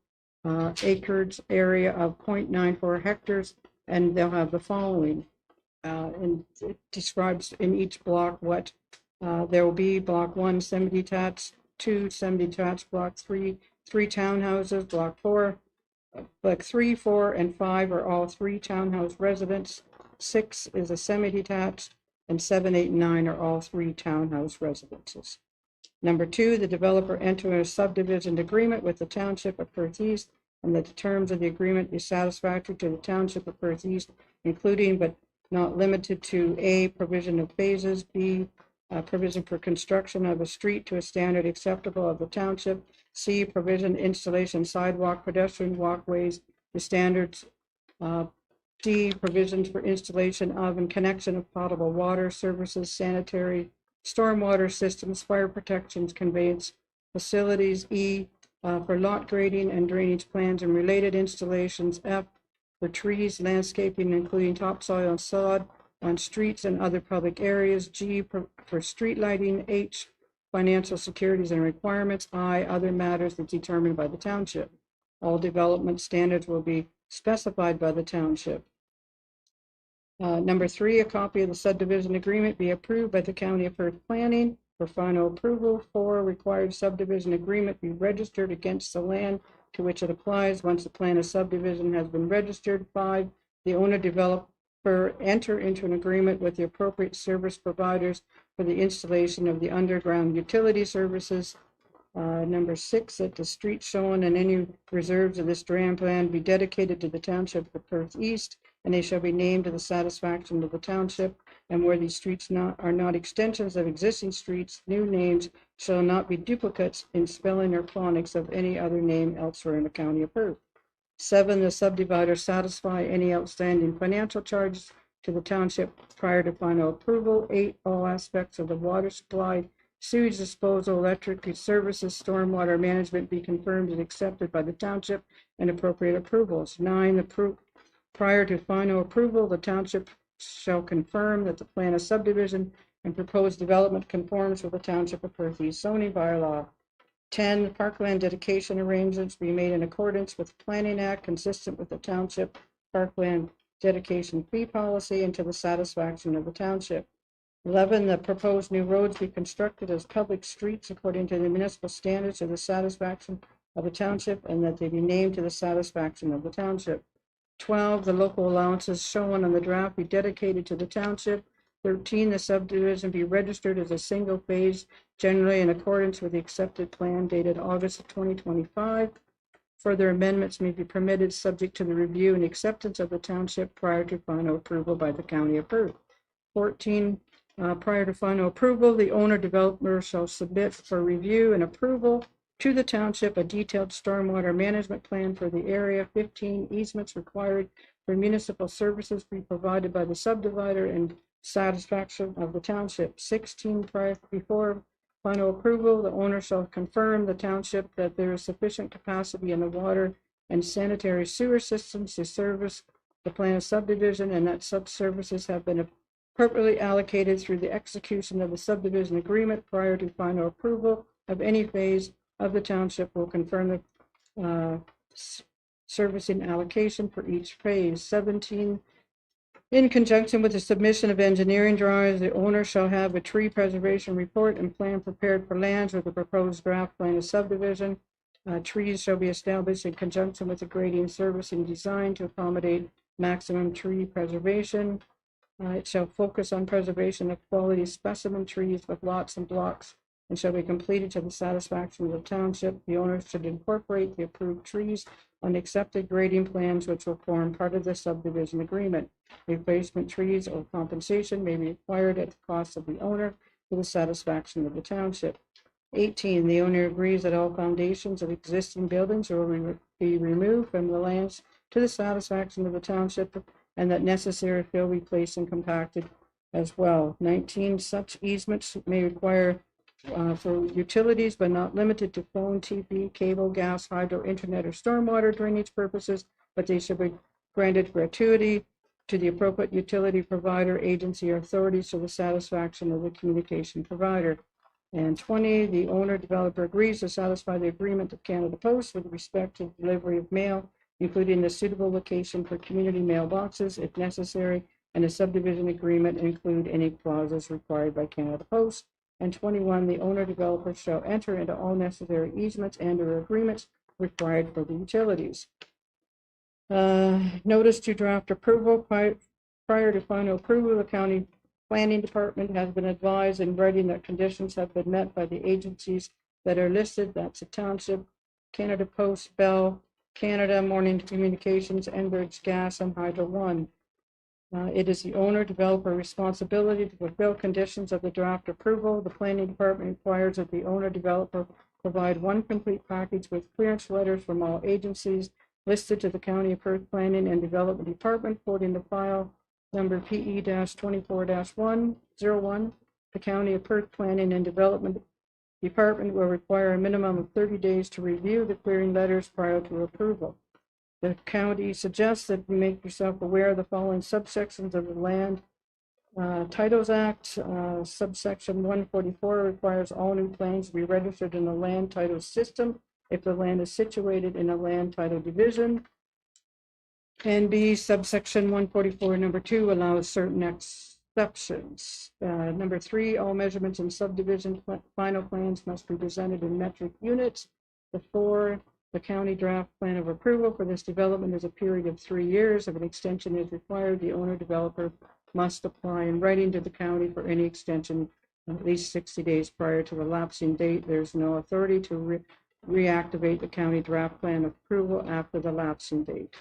acreage area of 0.94 hectares, and they'll have the following. And it describes in each block what there will be. Block 1, semi-detached, 2 semi-detached, Block 3, 3 townhouses, Block 4, Block 3, 4, and 5 are all 3 townhouse residents, 6 is a semi-detached, and 7, 8, and 9 are all 3 townhouse residences. Number 2, the developer enter a subdivision agreement with the Township of Perth East, and that the terms of the agreement be satisfactory to the Township of Perth East, including but not limited to A, provision of phases, B, provision for construction of a street to a standard acceptable of the township, C, provision installation sidewalk, pedestrian walkways to standards, D, provisions for installation of and connection of potable water services, sanitary, stormwater systems, fire protections, conveyance facilities, E, for lot grading and drainage plans and related installations, F, for trees, landscaping, including topsoil and sod on streets and other public areas, G, for street lighting, H, financial securities and requirements, I, other matters that determined by the township. All development standards will be specified by the township. Number 3, a copy of the subdivision agreement be approved by the County of Perth Planning for final approval. 4, required subdivision agreement be registered against the land to which it applies once the plan of subdivision has been registered. 5, the owner developer enter into an agreement with the appropriate service providers for the installation of the underground utility services. Number 6, that the streets shown and any reserves of this draft plan be dedicated to the Township of Perth East, and they shall be named to the satisfaction of the township. And where these streets are not extensions of existing streets, new names shall not be duplicates in spelling or phonics of any other name elsewhere in the County of Perth. 7, the subdivider satisfy any outstanding financial charges to the township prior to final approval. 8, all aspects of the water supply, sewage disposal, electric services, stormwater management be confirmed and accepted by the township and appropriate approvals. 9, prior to final approval, the township shall confirm that the plan of subdivision and proposed development conforms with the Township of Perth East zoning bylaw. 10, parkland dedication arrangements be made in accordance with the Planning Act, consistent with the township parkland dedication fee policy and to the satisfaction of the township. 11, the proposed new roads be constructed as public streets according to the municipal standards to the satisfaction of the township, and that they be named to the satisfaction of the township. 12, the local allowances shown on the draft be dedicated to the township. 13, the subdivision be registered as a single phase, generally in accordance with the accepted plan dated August of 2025. Further amendments may be permitted subject to the review and acceptance of the township prior to final approval by the county of Perth. 14, prior to final approval, the owner developer shall submit for review and approval to the township a detailed stormwater management plan for the area. 15, easements required for municipal services be provided by the subdivider and satisfaction of the township. 16, before final approval, the owner shall confirm the township that there is sufficient capacity in the water and sanitary sewer systems to service the plan of subdivision, and that such services have been appropriately allocated through the execution of the subdivision agreement prior to final approval of any phase of the township. Will confirm the servicing allocation for each phase. 17, in conjunction with the submission of engineering drawings, the owner shall have a tree preservation report and plan prepared for lands with the proposed draft plan of subdivision. Trees shall be established in conjunction with the grading, servicing design to accommodate maximum tree preservation. It shall focus on preservation of quality specimen trees with lots and blocks and shall be completed to the satisfaction of the township. The owner should incorporate the approved trees on accepted grading plans which will form part of the subdivision agreement. Replacement trees or compensation may be required at the cost of the owner to the satisfaction of the township. 18, the owner agrees that all foundations of existing buildings will be removed from the lands to the satisfaction of the township and that necessary fill be placed and compacted as well. 19, such easements may require for utilities, but not limited to phone, TV, cable, gas, hydro, internet, or stormwater drainage purposes, but they should be granted gratuity to the appropriate utility provider, agency, or authorities to the satisfaction of the communication provider. And 20, the owner developer agrees to satisfy the agreement of Canada Post with respect to delivery of mail, including the suitable location for community mailboxes if necessary, and a subdivision agreement include any clauses required by Canada Post. And 21, the owner developer shall enter into all necessary easements and or agreements required for the utilities. Notice to draft approval prior to final approval. The county planning department has been advised in writing that conditions have been met by the agencies that are listed. That's the township, Canada Post, Bell, Canada, Morning Communications, Enbridge Gas, and Hydro One. It is the owner developer responsibility to fulfill conditions of the draft approval. The planning department requires that the owner developer provide one complete package with clearance letters from all agencies listed to the County of Perth Planning and Development Department, quoting the file number PE-24-101. The County of Perth Planning and Development Department will require a minimum of 30 days to review the clearing letters prior to approval. The county suggests that you make yourself aware of the following subsections of the Land Titles Act. Subsection 144 requires all new plans to be registered in the land title system if the land is situated in a land title division. And B, subsection 144, number 2, allows certain exceptions. Number 3, all measurements and subdivision final plans must be presented in metric units. The 4, the county draft plan of approval for this development is a period of 3 years. If an extension is required, the owner developer must apply in writing to the county for any extension at least 60 days prior to the lapsing date. There's no authority to reactivate the county draft plan of approval after the lapsing date.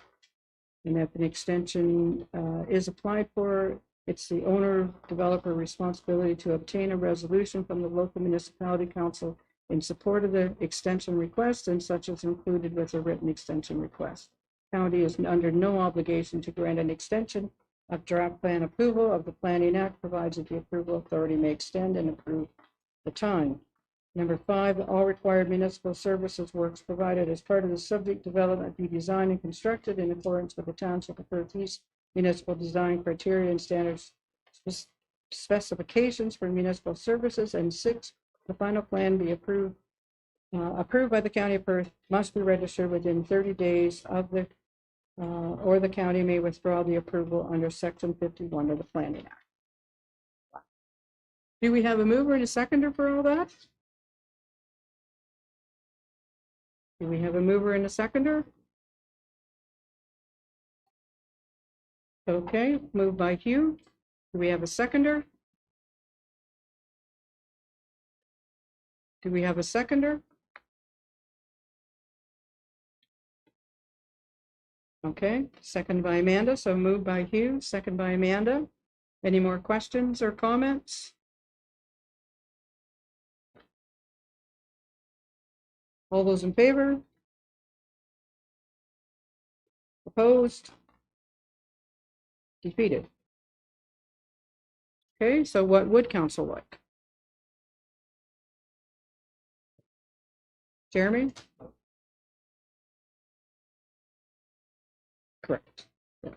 And if an extension is applied for, it's the owner developer responsibility to obtain a resolution from the local municipality council in support of the extension request, and such is included with a written extension request. County is under no obligation to grant an extension of draft plan approval of the Planning Act, provides that the approval authority may extend and approve the time. Number 5, all required municipal services works provided as part of the subject development be designed and constructed in accordance with the Township of Perth East municipal design criteria and standards specifications for municipal services. And 6, the final plan be approved by the County of Perth must be registered within 30 days of the or the county may withdraw the approval under Section 51 of the Planning Act. Do we have a mover and a seconder for all that? Do we have a mover and a seconder? Okay, moved by Hugh. Do we have a seconder? Do we have a seconder? Okay, second by Amanda. So moved by Hugh, second by Amanda. Any more questions or comments? All those in favor? Opposed? Defeated. Okay, so what would council like? Jeremy? Correct. Yeah.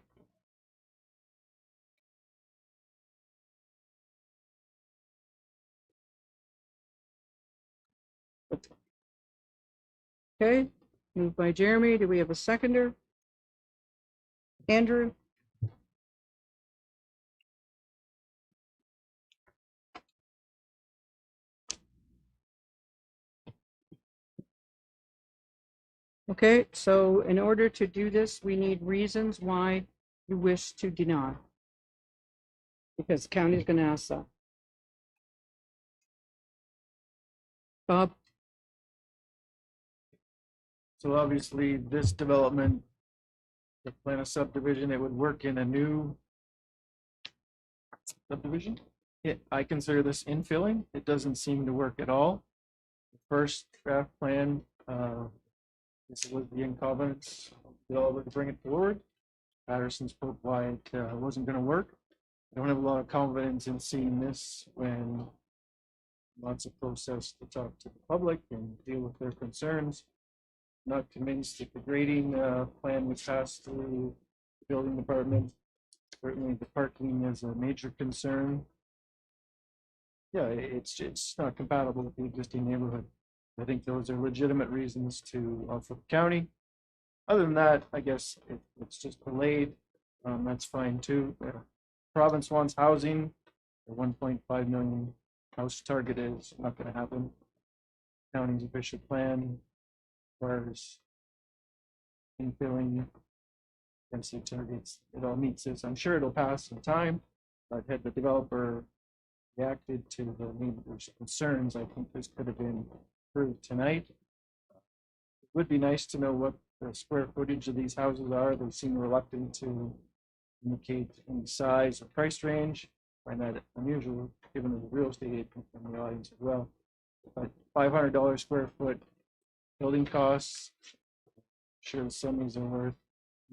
Okay, moved by Jeremy. Do we have a seconder? Andrew? Okay, so in order to do this, we need reasons why you wish to deny. Because the county is going to ask that. Bob? So obviously, this development, the plan of subdivision, it would work in a new subdivision. I consider this infilling. It doesn't seem to work at all. The first draft plan, this was the incompetence of the developer to bring it forward. Patterson spoke why it wasn't going to work. I don't have a lot of confidence in seeing this when lots of process to talk to the public and deal with their concerns. Not convinced that the grading plan was passed through the building department. Certainly the parking is a major concern. Yeah, it's not compatible with the existing neighborhood. I think those are legitimate reasons to for the county. Other than that, I guess it's just delayed. That's fine too. Province wants housing. The 1.5 million house target is not going to happen. County's official plan requires infilling density targets. It all meets this. I'm sure it'll pass in time, but had the developer reacted to the neighbors' concerns, I think this could have been approved tonight. It would be nice to know what the square footage of these houses are. They seem reluctant to indicate any size or price range. I find that unusual given the real estate agent in the audience as well. But $500 square foot building costs. I'm sure some of these are worth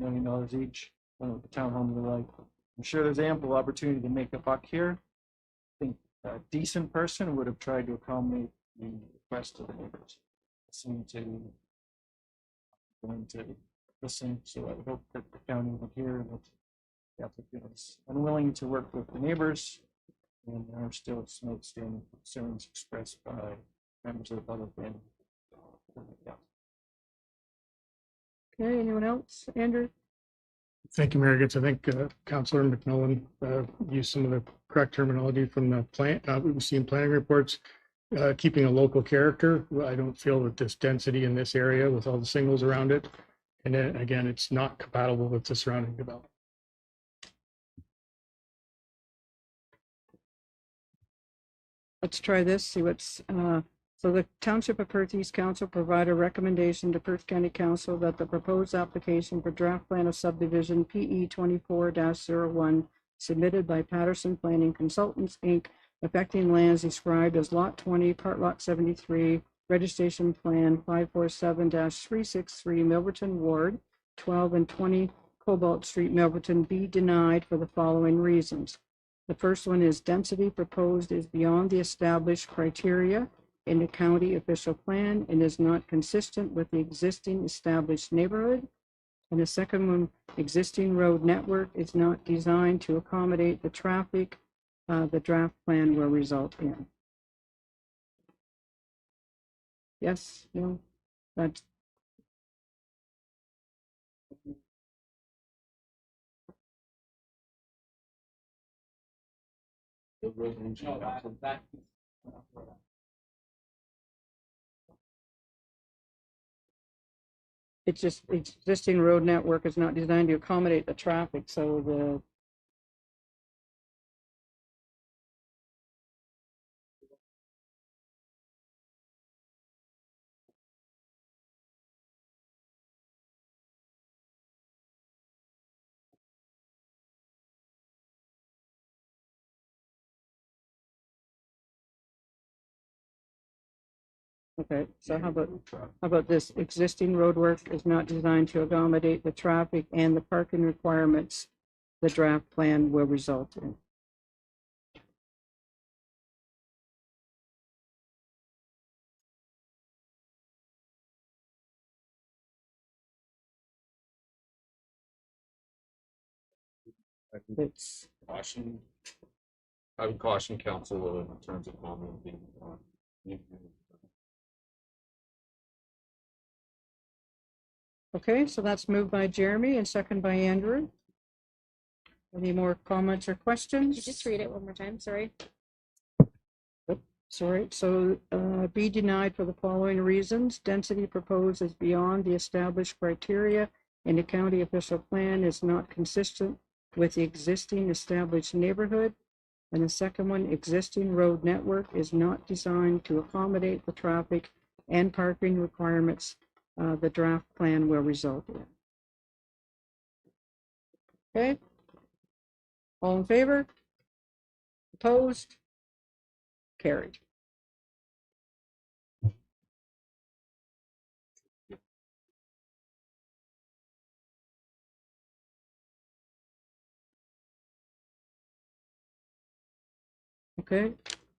$1 million each. I don't know what the townhomes are like. I'm sure there's ample opportunity to make a buck here. I think a decent person would have tried to accommodate the request of the neighbors. Seem to going to listen, so I would hope that the county would hear that the applicant is unwilling to work with the neighbors, and there are still some outstanding concerns expressed by members of the public. And yeah. Okay, anyone else? Andrew? Thank you, Mayor Gitz. I think Councillor McMillan used some of the correct terminology from the plan. We've seen planning reports, keeping a local character. I don't feel that this density in this area with all the singles around it, and then again, it's not compatible with the surrounding development. Let's try this, see what's, so the Township of Perth East Council provide a recommendation to Perth County Council that the proposed application for draft plan of subdivision PE 24-01 submitted by Patterson Planning Consultants, Inc., affecting lands described as Lot 20, Part Lot 73, Registration Plan 547-363, Milverton Ward, 12 and 20 Cobalt Street, Milverton, be denied for the following reasons. The first one is density proposed is beyond the established criteria in the county official plan and is not consistent with the existing established neighborhood. And the second one, existing road network is not designed to accommodate the traffic the draft plan will result in. Yes, no, that's. It's just existing road network is not designed to accommodate the traffic, so the Okay, so how about this? Existing roadwork is not designed to accommodate the traffic and the parking requirements the draft plan will result in. It's Caution, I would caution council in terms of commenting on. okay, so that's moved by Jeremy and second by Andrew. Any more comments or questions? Could you just read it one more time? Sorry. Sorry, so be denied for the following reasons. Density proposed is beyond the established criteria in the county official plan, is not consistent with the existing established neighborhood. And the second one, existing road network is not designed to accommodate the traffic and parking requirements the draft plan will result in. Okay. All in favor? Opposed? Carried. Okay,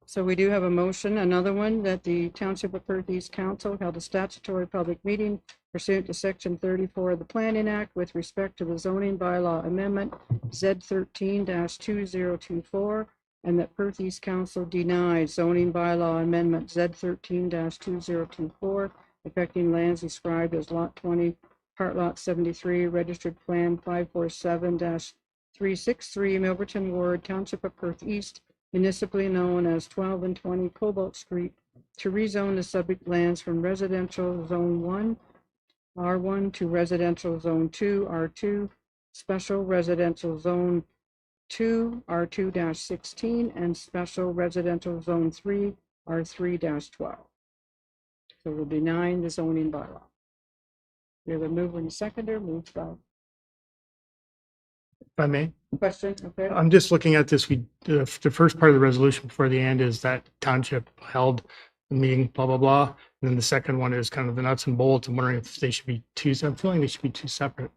so we do have a motion, another one, that the Township of Perth East Council held a statutory public meeting pursuant to Section 34 of the Planning Act with respect to the zoning bylaw amendment Z13-2024, and that Perth East Council denied zoning bylaw amendment Z13-2024 affecting lands described as Lot 20, Part Lot 73, Registered Plan 547-363, Milverton Ward, Township of Perth East, municipally known as 12 and 20 Cobalt Street, to rezone the subject lands from residential zone 1, R1, to residential zone 2, R2, special residential zone 2, R2-16, and special residential zone 3, R3-12. So we're denying the zoning bylaw. We have a mover and seconder, moved by. If I may, Question, okay? I'm just looking at this. The first part of the resolution before the end is that township held the meeting, blah, blah, blah. And then the second one is kind of the nuts and bolts. I'm wondering if they should be I'm feeling they should be two separate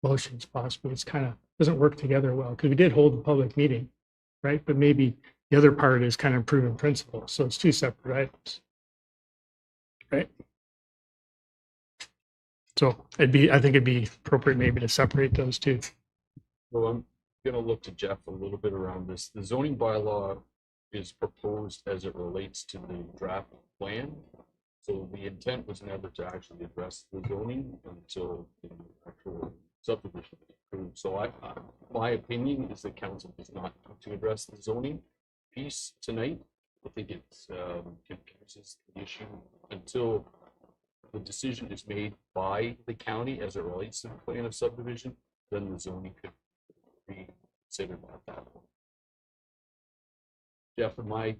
motions possibly. It's kind of, doesn't work together well because we did hold a public meeting, right? But maybe the other part is kind of proven principle. So it's two separate items, right? So I think it'd be appropriate maybe to separate those two. Well, I'm gonna look to Jeff a little bit around this. The zoning bylaw is proposed as it relates to the draft plan. So the intent was never to actually address the zoning until the actual subdivision is approved. So my opinion is that council does not need to address the zoning piece tonight. I think it confuses the issue until the decision is made by the county as it relates to the plan of subdivision, then the zoning could be considered at that point. Jeff, am I?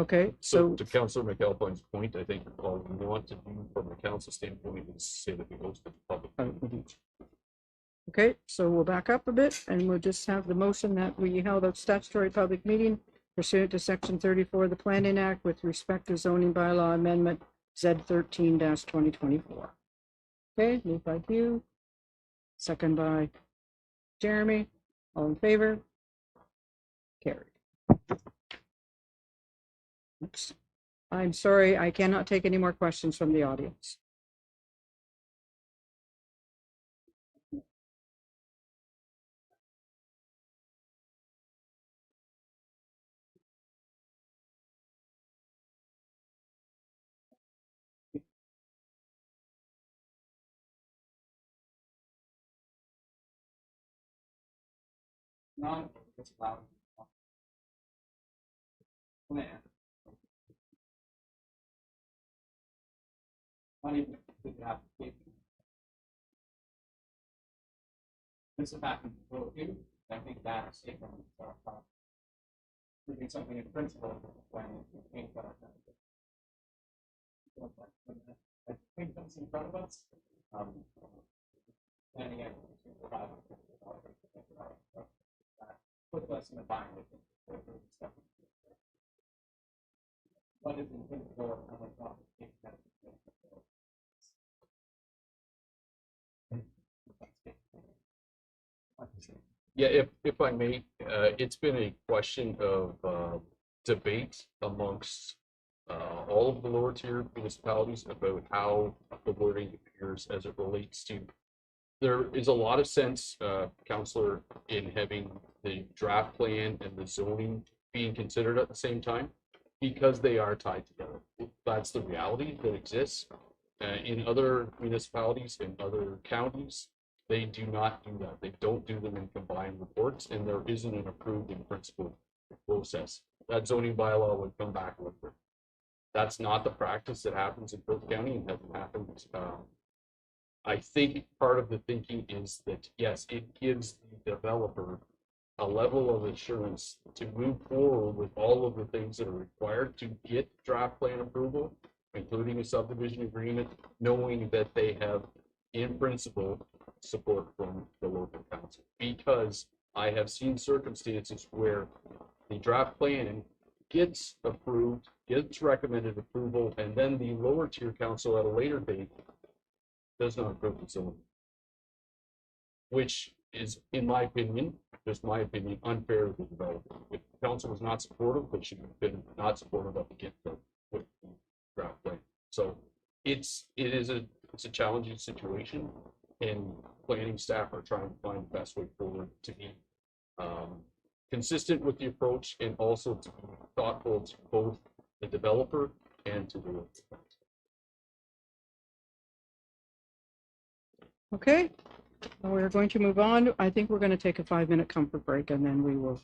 Okay, So so to Councillor McAlpine's point, I think all we want to do from a council standpoint is say that we hosted the public. okay, so we'll back up a bit and we'll just have the motion that we held a statutory public meeting pursuant to Section 34 of the Planning Act with respect to zoning bylaw amendment Z13-2024. Okay, moved by Hugh, second by Jeremy. All in favor? Carried. Oops. I'm sorry, I cannot take any more questions from the audience. non, it's allowed. Plan. Not even the application. This is happening to you, I think that is taken. Would be something in principle when you think that. I think that's in front of us. And again, put less in the bind. What is in principle? Yeah, if I may, it's been a question of debate amongst all of the lower tier municipalities about how the wording appears as it relates to. There is a lot of sense, Counselor, in having the draft plan and the zoning being considered at the same time because they are tied together. That's the reality that exists. In other municipalities, in other counties, they do not do that. They don't do them in combined reports, and there isn't an approved in principle process. That zoning bylaw would come back with it. That's not the practice that happens in Perth County and hasn't happened. I think part of the thinking is that, yes, it gives the developer a level of assurance to move forward with all of the things that are required to get draft plan approval, including a subdivision agreement, knowing that they have, in principle, support from the local council. Because I have seen circumstances where the draft plan gets approved, gets recommended approval, and then the lower tier council at a later date does not approve the zoning, which is, in my opinion, just my opinion, unfair to the developer. If the council was not supportive, they should have been not supportive of the get-go with the draft plan. So it's a challenging situation, and planning staff are trying to find the best way forward to be consistent with the approach and also to be thoughtful to both the developer and to the local council. Okay, we're going to move on. I think we're going to take a 5-minute comfort break and then we will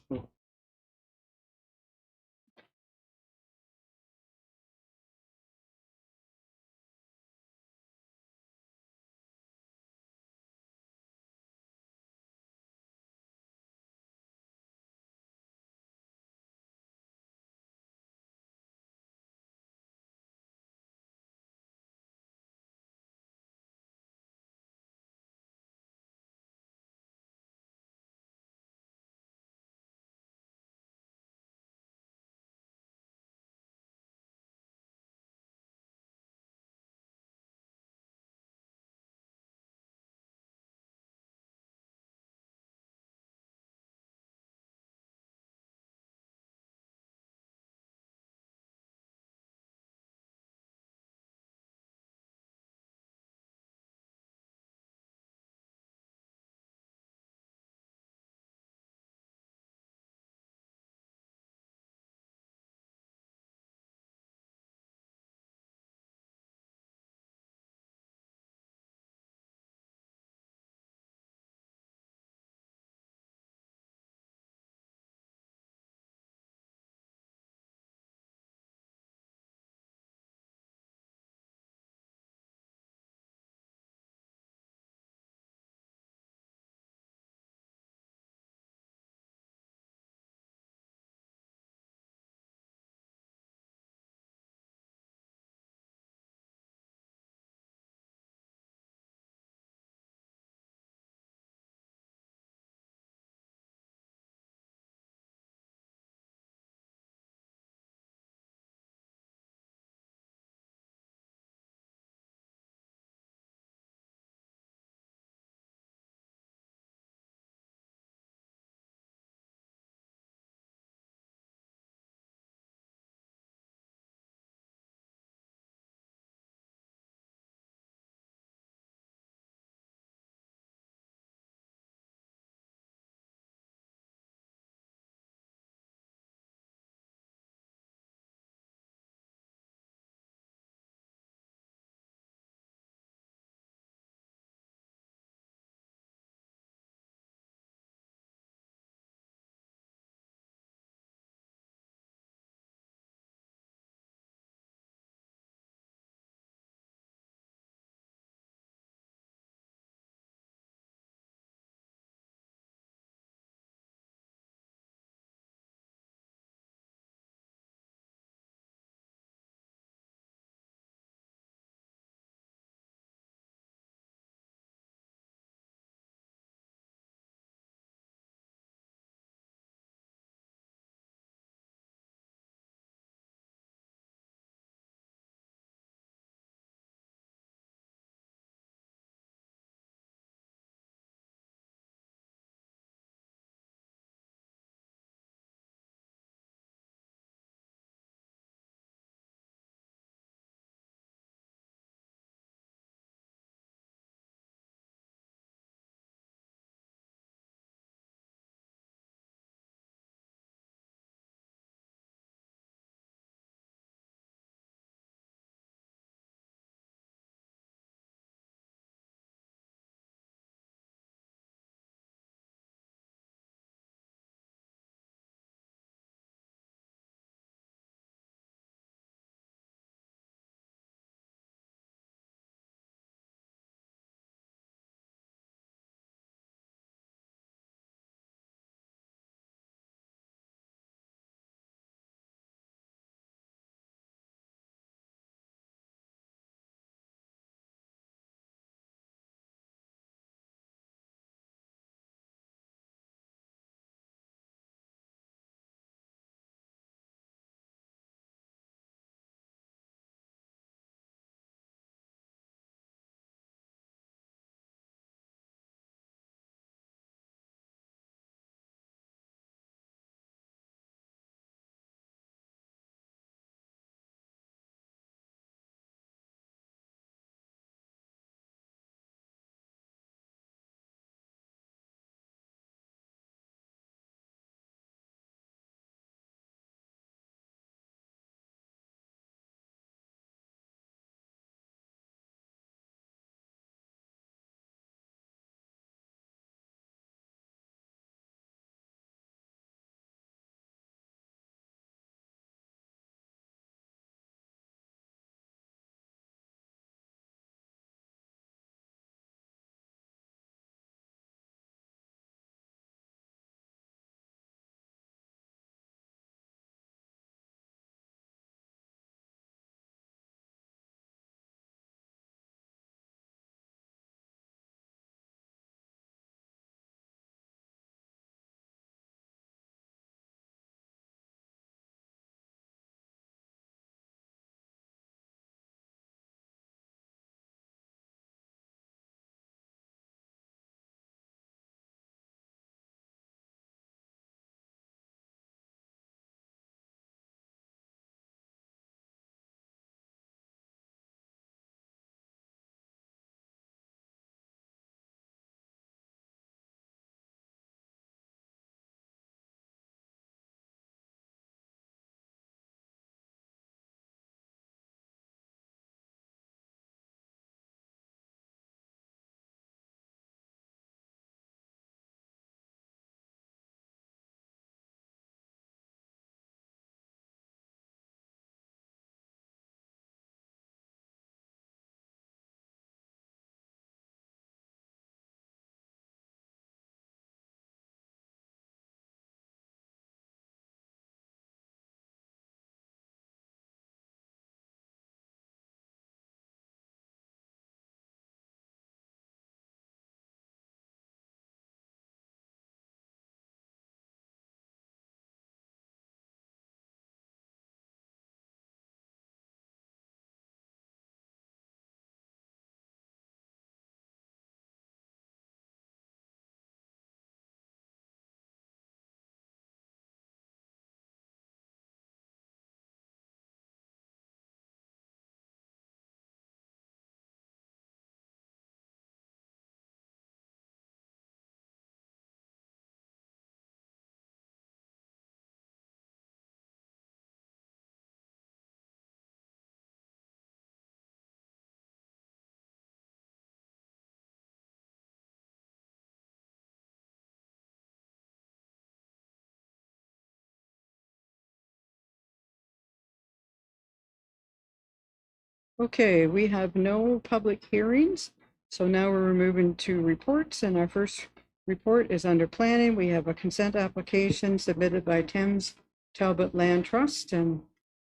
Okay, we have no public hearings. So now we're moving to reports, and our first report is under planning. We have a consent application submitted by Thames Talbot Land Trust, and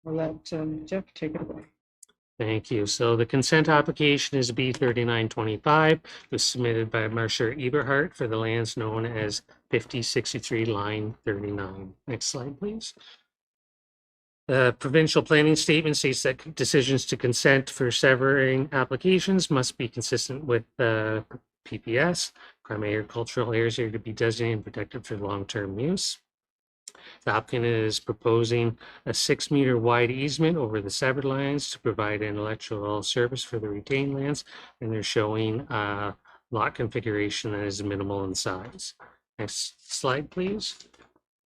I'll let Jeff take it away. Thank you. So the consent application is B 3925, was submitted by Marcia Eberhardt for the lands known as 5063 line 39. Next slide, please. The provincial planning statement states that decisions to consent for severing applications must be consistent with the PPS. Primary agricultural areas are to be designated and protected for long-term use. The applicant is proposing a 6-meter wide easement over the severed lands to provide an electrical service for the retained lands, and they're showing a lot configuration that is minimal in size. Next slide, please.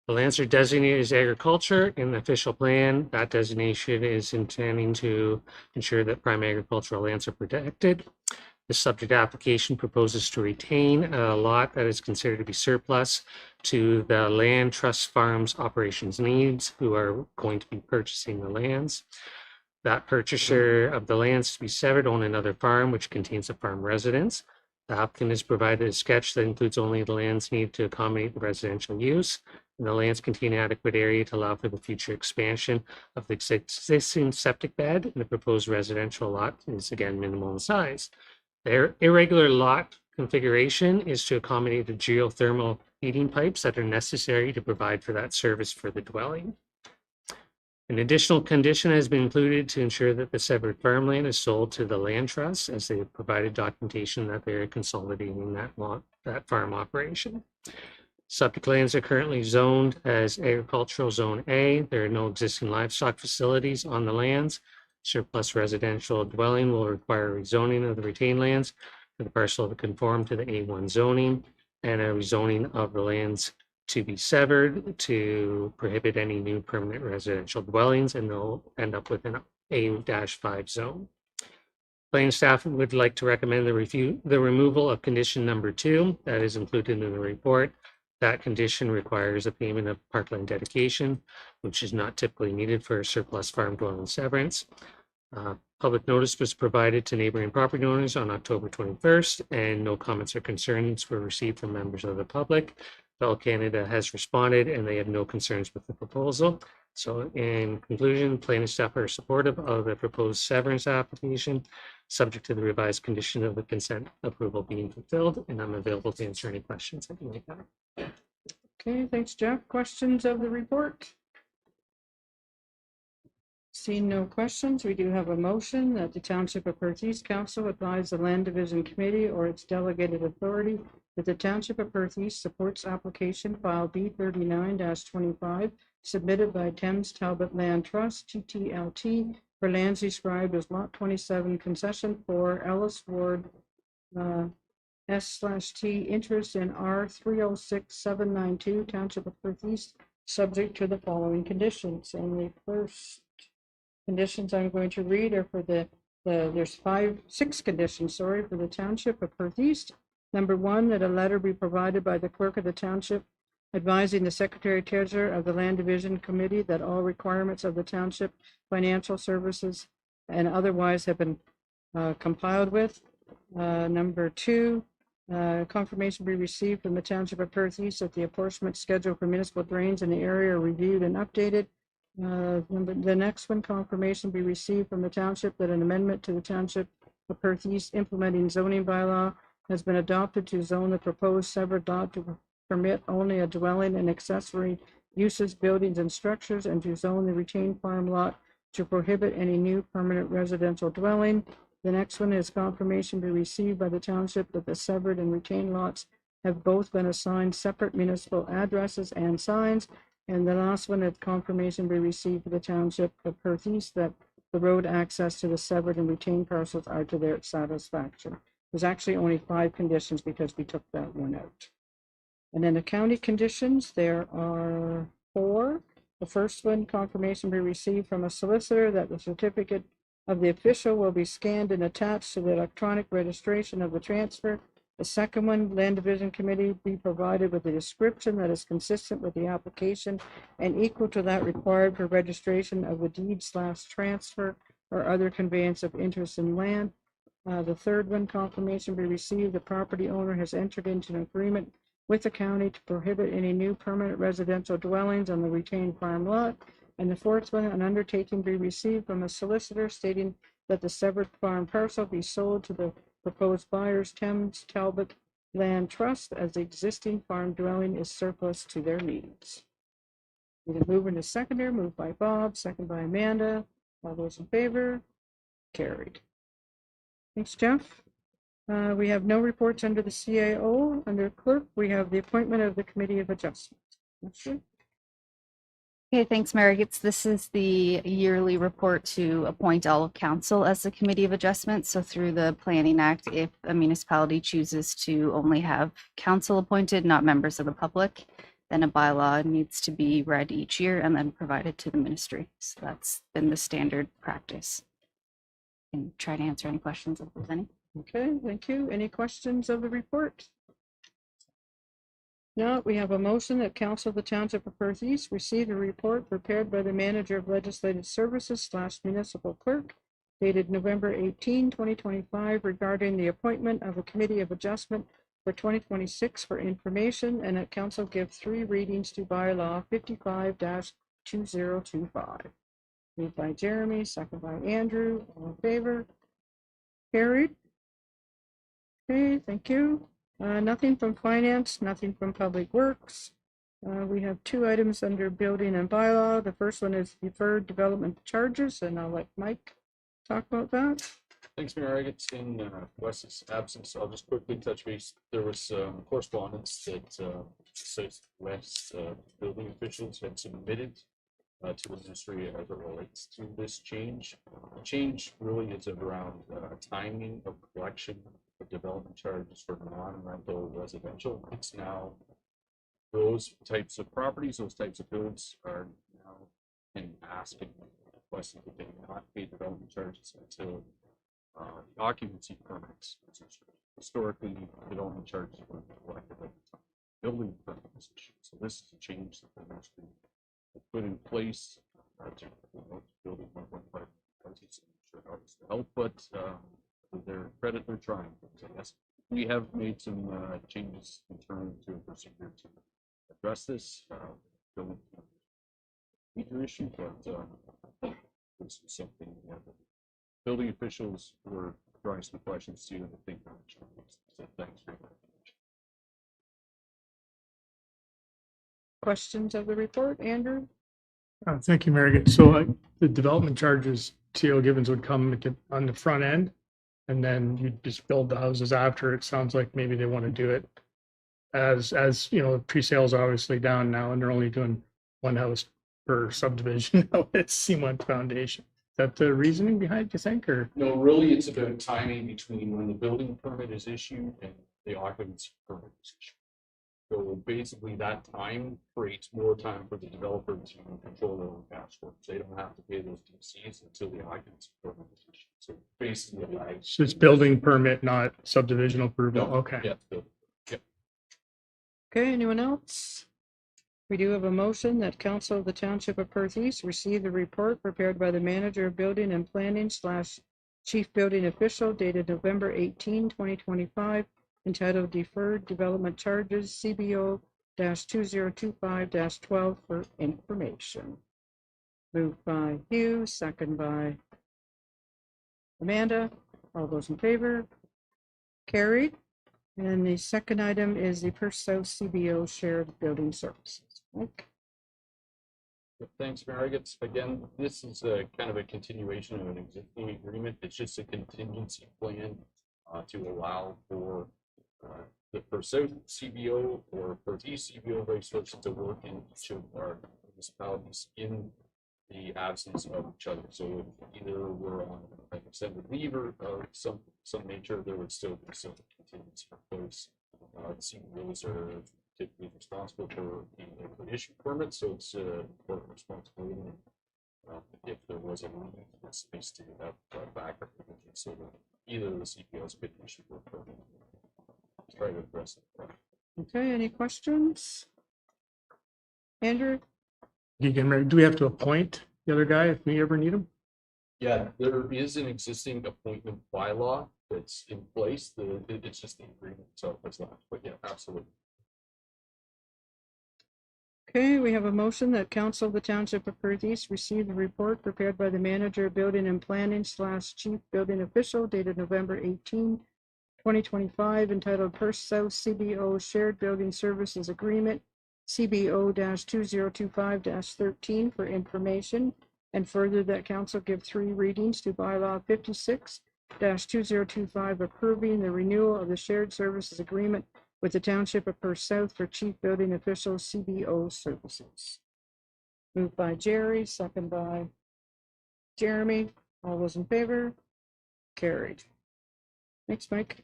The lands are designated as agriculture in the official plan. That designation is intending to ensure that prime agricultural lands are protected. The subject application proposes to retain a lot that is considered to be surplus to the Land Trust Farms operations needs, who are going to be purchasing the lands. That purchaser of the lands to be severed own another farm which contains a farm residence. The applicant has provided a sketch that includes only the lands needed to accommodate the residential use. And the lands contain adequate area to allow for the future expansion of the existing septic bed, and the proposed residential lot is again minimal in size. Their irregular lot configuration is to accommodate the geothermal heating pipes that are necessary to provide for that service for the dwelling. An additional condition has been included to ensure that the severed farmland is sold to the land trust, as they have provided documentation that they are consolidating that farm operation. Subject lands are currently zoned as agricultural zone A. There are no existing livestock facilities on the lands. Surplus residential dwelling will require rezoning of the retained lands for the parcel to conform to the A1 zoning, and a rezoning of the lands to be severed to prohibit any new permanent residential dwellings, and they'll end up with an A-5 zone. Planning staff would like to recommend the removal of condition number 2 that is included in the report. That condition requires a payment of parkland dedication, which is not typically needed for a surplus farm dwelling severance. Public notice was provided to neighboring property owners on October 21st, and no comments or concerns were received from members of the public. Bell Canada has responded, and they have no concerns with the proposal. So in conclusion, planning staff are supportive of the proposed severance application, subject to the revised condition of the consent approval being fulfilled, and I'm available to answer any questions that you may have. Okay, thanks, Jeff. Questions of the report? Seeing no questions, we do have a motion that the Township of Perth East Council advise the Land Division Committee or its delegated authority that the Township of Perth East supports application file B39-25 submitted by Thames Talbot Land Trust, TTLT, for lands described as Lot 27 concession for Ellis Ward S/T interest in R306792 Township of Perth East, subject to the following conditions. And the first conditions I'm going to read are for there's 6 conditions, for the Township of Perth East. Number 1, that a letter be provided by the clerk of the township advising the Secretary Treasurer of the Land Division Committee that all requirements of the township financial services and otherwise have been complied with. Number 2, confirmation be received from the Township of Perth East that the apportionment schedule for municipal drains in the area are reviewed and updated. The next one, confirmation be received from the township that an amendment to the Township of Perth East implementing zoning bylaw has been adopted to zone the proposed severed lot to permit only a dwelling and accessory uses, buildings, and structures, and to zone the retained farm lot to prohibit any new permanent residential dwelling. The next one is confirmation be received by the township that the severed and retained lots have both been assigned separate municipal addresses and signs. And the last one is confirmation be received for the Township of Perth East that the road access to the severed and retained parcels are to their satisfaction. There's actually only 5 conditions because we took that one out. And then the county conditions, there are 4. The first one, confirmation be received from a solicitor that the certificate of the official will be scanned and attached to the electronic registration of the transfer. The second one, Land Division Committee be provided with a description that is consistent with the application and equal to that required for registration of the deed/transfer or other conveyance of interest in land. The third one, confirmation be received, the property owner has entered into an agreement with the county to prohibit any new permanent residential dwellings on the retained farm lot. And the fourth one, an undertaking be received from a solicitor stating that the severed farm parcel be sold to the proposed buyers, Thames Talbot Land Trust, as the existing farm dwelling is surplus to their needs. We can move into seconder, moved by Bob, second by Amanda. All those in favor? Carried. Thanks, Jeff. We have no reports under the CAO. Under clerk, we have the appointment of the Committee of Adjustment. Ashley? Okay, thanks, Mary. This is the yearly report to appoint all of council as the Committee of Adjustment. So through the Planning Act, if a municipality chooses to only have council appointed, not members of the public, then a bylaw needs to be read each year and then provided to the ministry. So that's been the standard practice. And try to answer any questions if there's any. Okay, thank you. Any questions of the report? No, we have a motion that Council of the Township of Perth East receive a report prepared by the Manager of Legislative Services / Municipal Clerk dated November 18, 2025 regarding the appointment of a Committee of Adjustment for 2026 for information, and that Council give 3 readings to bylaw 55-2025. Moved by Jeremy, second by Andrew. All in favor? Carried. Okay, thank you. Nothing from finance, nothing from public works. We have 2 items under building and bylaw. The first one is deferred development charges, and I'll let Mike talk about that. Thanks, Mayor Agates. In Wes's absence, I'll just quickly touch base. There was correspondence that says West building officials had submitted to the ministry as it relates to this change. The change really is around timing of collection of development charges for non-rental residential. It's now those types of properties, those types of builds are now asking requesting that they not pay development charges until the occupancy permits. Historically, development charges were collected at the time building permit was issued. So this is a change that the ministry put in place to building 1.5 houses. I'm sure how it's to help, but to their credit, they're trying. So yes, we have made some changes in terms to a procedure to address this. Building major issue, but this is something that building officials were drawing some questions to, and I think so thanks very much. Questions of the report, Andrew? Thank you, Marigat. So the development charges, CO Gibbons would come on the front end, and then you just build the houses after. It sounds like maybe they want to do it as you know, pre-sales are obviously down now, and they're only doing 1 house per subdivision. It's C1 foundation. Is that the reasoning behind it, you think, or? No, really, it's about timing between when the building permit is issued and the occupancy permit is issued. So basically, that time creates more time for the developer to control their own cash flows. They don't have to pay those DCs until the occupancy permit is issued. So basically, So it's building permit, not subdivision approval. No, Okay. yeah, Okay, anyone else? We do have a motion that Council of the Township of Perth East receive the report prepared by the Manager of Building and Planning / Chief Building Official dated November 18, 2025, entitled Deferred Development Charges, CBO-2025-12 for information. Moved by Hugh, second by Amanda. All those in favor? Carried. And the second item is the Perth South CBO Shared Building Services. Mike? Thanks, Marigat. Again, this is a kind of a continuation of an existing agreement. It's just a contingency plan to allow for the Perth South CBO or Perth East CBO vice versa to work in each of our municipalities in the absence of each other. So if either we're on like extended leave or some nature, there would still be some contingency in place. The CBOs are typically responsible for the issue permits, so it's important responsibility. If there was a need, it's nice to have backup so that either of the CBOs could issue a permit. Try to address it. Okay, any questions? Andrew? Do we have to appoint the other guy if we ever need him? Yeah, there is an existing appointment bylaw that's in place. It's just the agreement itself that's left, but yeah, absolutely. Okay, we have a motion that Council of the Township of Perth East receive the report prepared by the Manager of Building and Planning / Chief Building Official dated November 18, 2025, entitled Perth South CBO Shared Building Services Agreement, CBO-2025-13 for information, and further that council give 3 readings to bylaw 56-2025 approving the renewal of the shared services agreement with the Township of Perth South for Chief Building Official CBO services. Moved by Jerry, second by Jeremy. All those in favor? Carried. Thanks, Mike.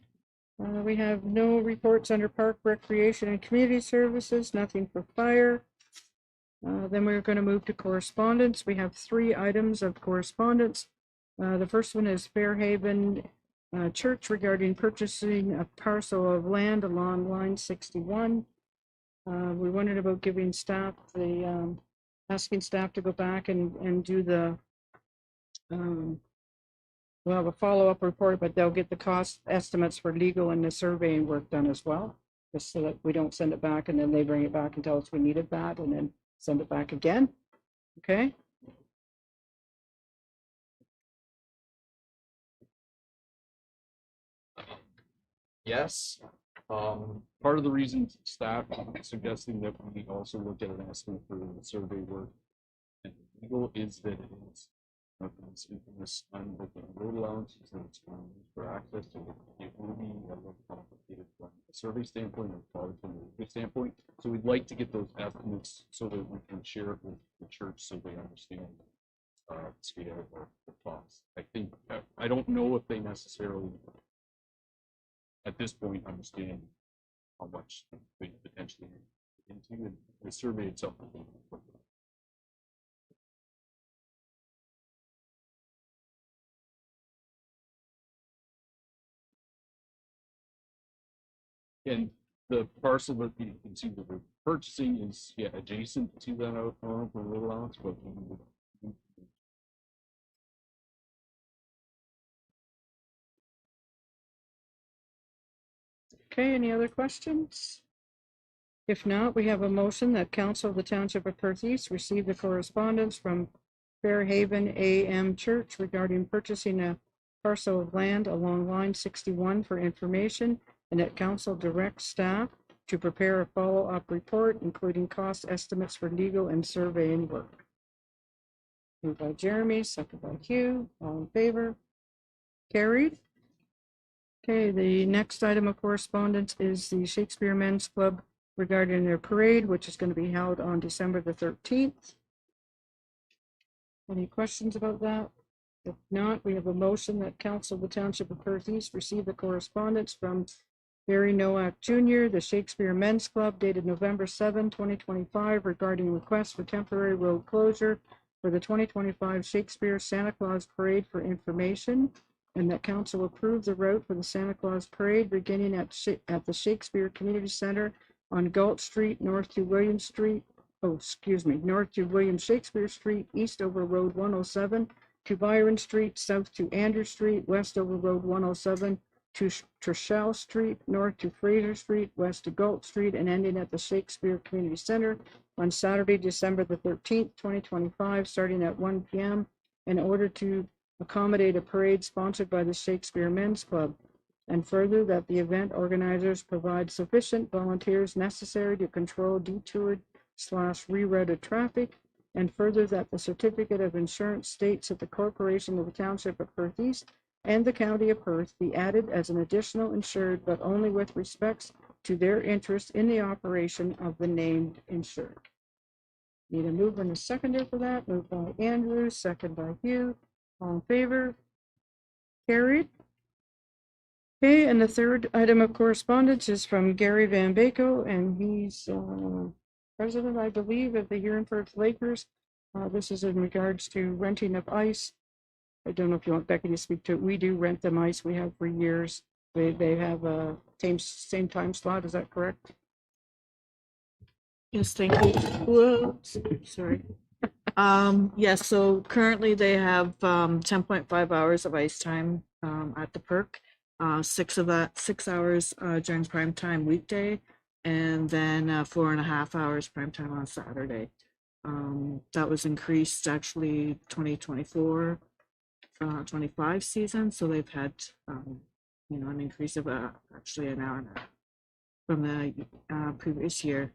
We have no reports under Park, Recreation, and Community Services, nothing for fire. Then we're going to move to correspondence. We have 3 items of correspondence. The first one is Fairhaven Church regarding purchasing a parcel of land along line 61. We wondered about giving staff asking staff to go back and do the, we'll have a follow-up report, but they'll get the cost estimates for legal and the surveying work done as well, just so that we don't send it back and then they bring it back and tell us we needed that and then send it back again. Okay. Yes. Part of the reason staff suggesting that we also look at an estimate for the survey work and legal is that it is this infamous unopened road allowances that it's going to use for access to it will be a little complicated from a survey standpoint or probably from a legal standpoint. So we'd like to get those estimates so that we can share it with the church so they understand the scale of the cost. I think I don't know if they necessarily at this point understand how much they potentially get into, and the survey itself will be important. And the parcel that you can see that we're purchasing is adjacent to that road allowance, but Okay, any other questions? If not, we have a motion that Council of the Township of Perth East receive the correspondence from Fairhaven AM Church regarding purchasing a parcel of land along line 61 for information, and that council directs staff to prepare a follow-up report, including cost estimates for legal and surveying work. Moved by Jeremy, second by Hugh. All in favor? Carried. Okay, the next item of correspondence is the Shakespeare Men's Club regarding their parade, which is going to be held on December the 13th. Any questions about that? If not, we have a motion that Council of the Township of Perth East receive the correspondence from Barry Nowak Jr., the Shakespeare Men's Club, dated November 7, 2025, regarding request for temporary road closure for the 2025 Shakespeare Santa Claus Parade for information, and that council approve the route for the Santa Claus Parade beginning at the Shakespeare Community Center on Galt Street, north to William Shakespeare Street, east over Road 107, to Byron Street, south to Andrew Street, west over Road 107, to Treshelle Street, north to Fraser Street, west to Galt Street, and ending at the Shakespeare Community Center on Saturday, December the 13th, 2025, starting at 1 p.m. in order to accommodate a parade sponsored by the Shakespeare Men's Club, and further that the event organizers provide sufficient volunteers necessary to control detoured/rerouted traffic, and further that the certificate of insurance states that the Corporation of the Township of Perth East and the County of Perth be added as an additional insured, but only with respects to their interest in the operation of the named insured. Need a mover and a seconder for that. Moved by Andrew, second by Hugh. All in favor? Carried. Okay, and the third item of correspondence is from Gary Van Bako, and he's president, I believe, of the Huron Perth Lakers. This is in regards to renting of ice. I don't know if you want Becky to speak to it. We do rent them ice. We have for years. They have a same time slot. Is that correct? Yes, thank you. Whoa, sorry. Yes, so currently they have 10.5 hours of ice time at the perk. 6 hours during prime time weekday, and then 4.5 hours prime time on Saturday. That was increased actually 2024, 25 season, so they've had an increase of actually an hour and a half from the previous year.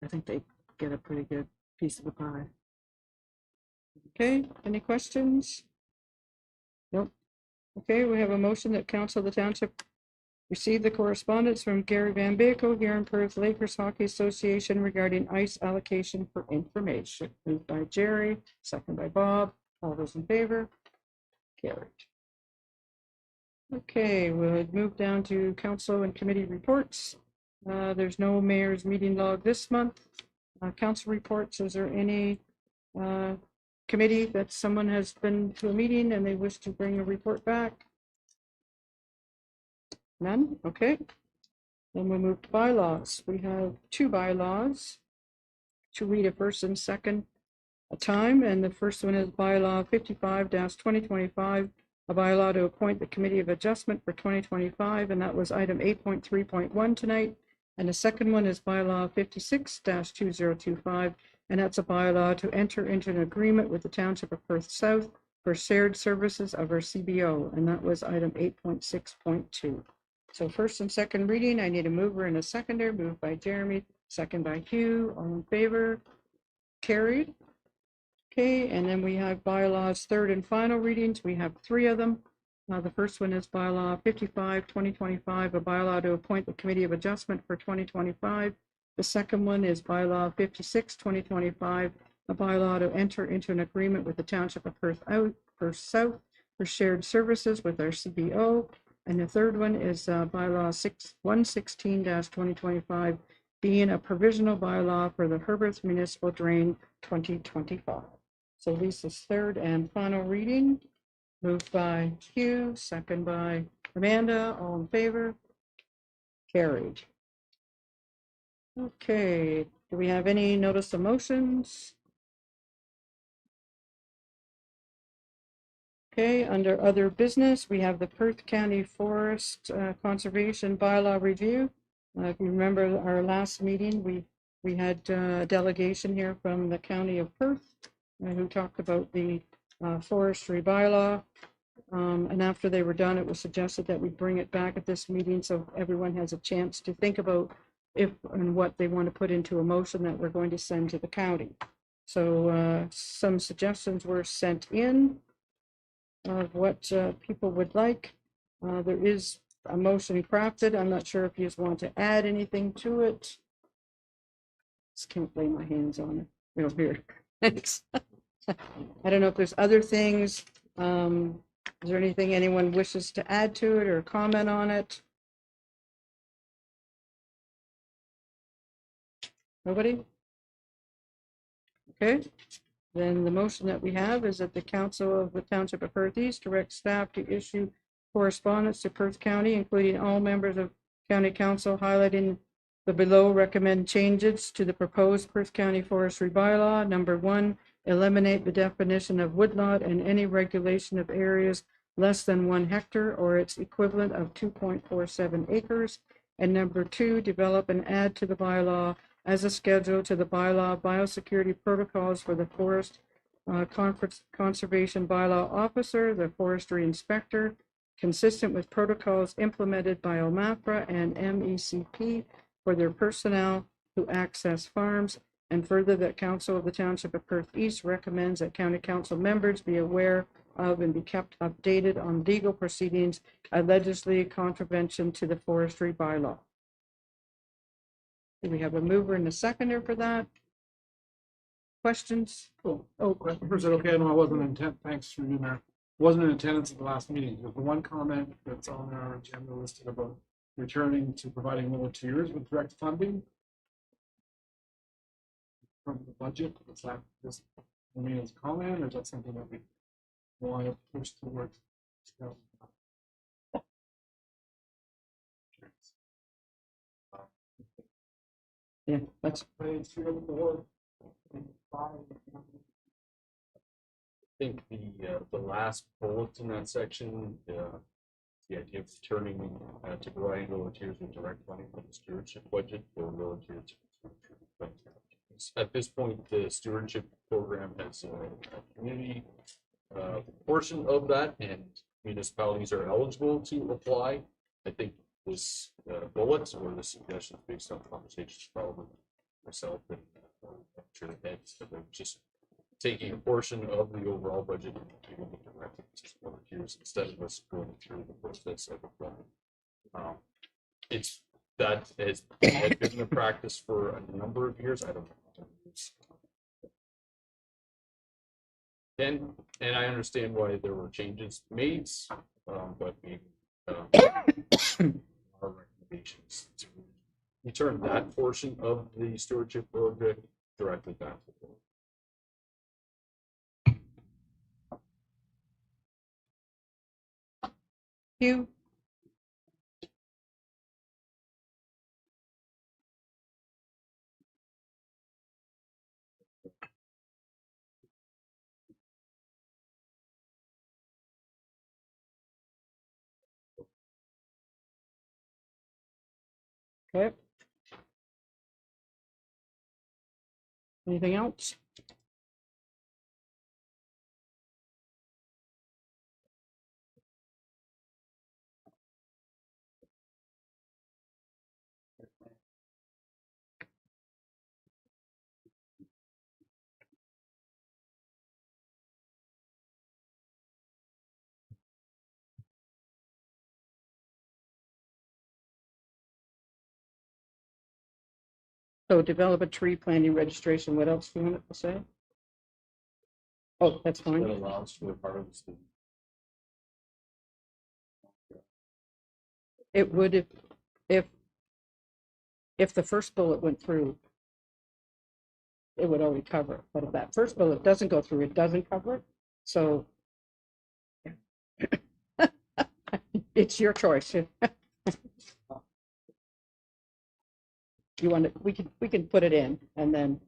I think they get a pretty good piece of the pie. Okay, any questions? Nope. Okay, we have a motion that council of the township receive the correspondence from Gary Van Bakel here in Perth Lakers Hockey Association regarding ice allocation for information. Moved by Jerry, second by Bob. All those in favor? Carried. Okay, we'll move down to council and committee reports. There's no mayor's meeting log this month. Council reports, is there any committee that someone has been to a meeting and they wish to bring a report back? None? Okay. Then we'll move to bylaws. We have 2 bylaws to read a first and second a time, and the first one is bylaw 55-2025, a bylaw to appoint the Committee of Adjustment for 2025, and that was item 8.3.1 tonight. And the second one is bylaw 56-2025, and that's a bylaw to enter into an agreement with the Township of Perth South for shared services of our CBO, and that was item 8.6.2. So first and second reading, I need a mover and a seconder. Moved by Jeremy, second by Hugh. All in favor? Carried. Okay, and then we have bylaws third and final readings. We have 3 of them. The first one is bylaw 55-2025, a bylaw to appoint the Committee of Adjustment for 2025. The second one is bylaw 56-2025, a bylaw to enter into an agreement with the Township of Perth South for shared services with our CBO. And the third one is bylaw 116-2025, being a provisional bylaw for the Herbert Municipal Drain 2025. So Lisa's third and final reading. Moved by Hugh, second by Amanda. All in favor? Carried. Okay, do we have any notice of motions? Okay, under other business, we have the Perth County Forest Conservation Bylaw Review. If you remember our last meeting, we had a delegation here from the County of Perth who talked about the forestry bylaw. And after they were done, it was suggested that we bring it back at this meeting so everyone has a chance to think about if and what they want to put into a motion that we're going to send to the county. So some suggestions were sent in of what people would like. There is a motion crafted. I'm not sure if you just want to add anything to it. Just can't lay my hands on it. Over here. Thanks. I don't know if there's other things. Is there anything anyone wishes to add to it or comment on it? Nobody? Okay. Then the motion that we have is that the Council of the Township of Perth East directs staff to issue correspondence to Perth County, including all members of County Council, highlighting the below recommend changes to the proposed Perth County Forestry Bylaw. Number 1, eliminate the definition of woodlot and any regulation of areas less than 1 hectare or its equivalent of 2.47 acres. And number 2, develop and add to the bylaw as a schedule to the bylaw biosecurity protocols for the forest conservation bylaw officer, the forestry inspector, consistent with protocols implemented by OMAPRA and MECP for their personnel who access farms, and further that Council of the Township of Perth East recommends that County Council members be aware of and be kept updated on legal proceedings allegedly contravention to the forestry bylaw. Do we have a mover and a seconder for that? Questions? Cool. Oh, first, okay, I know I wasn't in attendance. Thanks for doing that. Wasn't in attendance at the last meeting. There's the one comment that's on our agenda listed about returning to providing another 2 years with direct funding from the budget. Is that just remain as a comment, or is that something that we want to push towards? Yeah, that's. I think the last bullet in that section, the idea of turning to providing volunteers with direct funding from the stewardship budget for volunteers. At this point, the stewardship program has a community portion of that, and municipalities are eligible to apply. I think this bullet or the suggestion based on conversations probably myself and I'm sure the heads of just taking a portion of the overall budget and giving it directly to volunteers instead of us going through the process of applying. It's that has been a practice for a number of years. I don't know. And I understand why there were changes made, but maybe our recommendations to return that portion of the stewardship project directly back to the board. You. Okay. Anything else? So develop a tree planting registration. What else do you want to say? Oh, that's That fine. allows for part of the student. It would if the first bullet went through, it would already cover it. But if that first bullet doesn't go through, it doesn't cover it. So it's your choice. You want to, we can put it in and then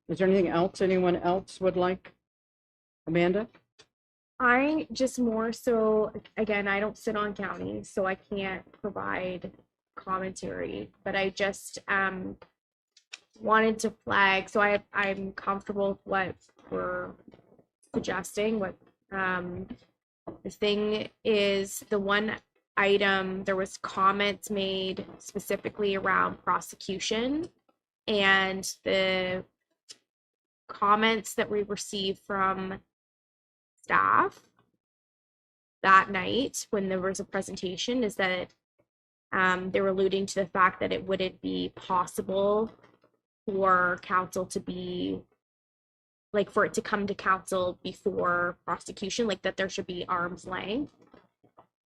is there anything else anyone else would like? Amanda? I just more so, again, I don't sit on county, so I can't provide commentary, but I just wanted to flag, so I'm comfortable with what we're suggesting. What the thing is, the one item, there was comments made specifically around prosecution, and the comments that we received from staff that night when there was a presentation is that they were alluding to the fact that it wouldn't be possible for council to be like for it to come to council before prosecution, like that there should be arm's length.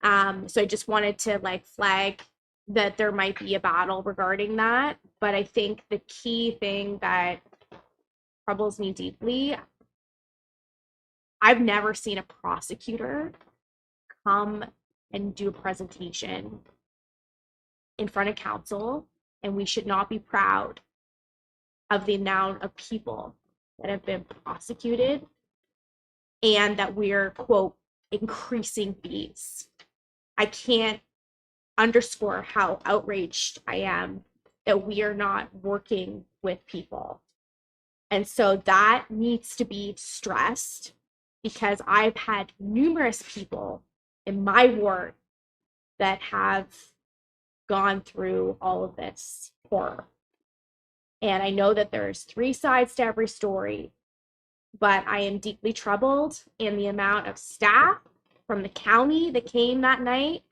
So I just wanted to like flag that there might be a battle regarding that, but I think the key thing that troubles me deeply, I've never seen a prosecutor come and do a presentation in front of council, and we should not be proud of the amount of people that have been prosecuted and that we're, quote, increasing fees. I can't underscore how outraged I am that we are not working with people. And so that needs to be stressed, because I've had numerous people in my ward that have gone through all of this horror. And I know that there's 3 sides to every story, but I am deeply troubled in the amount of staff from the county that came that night.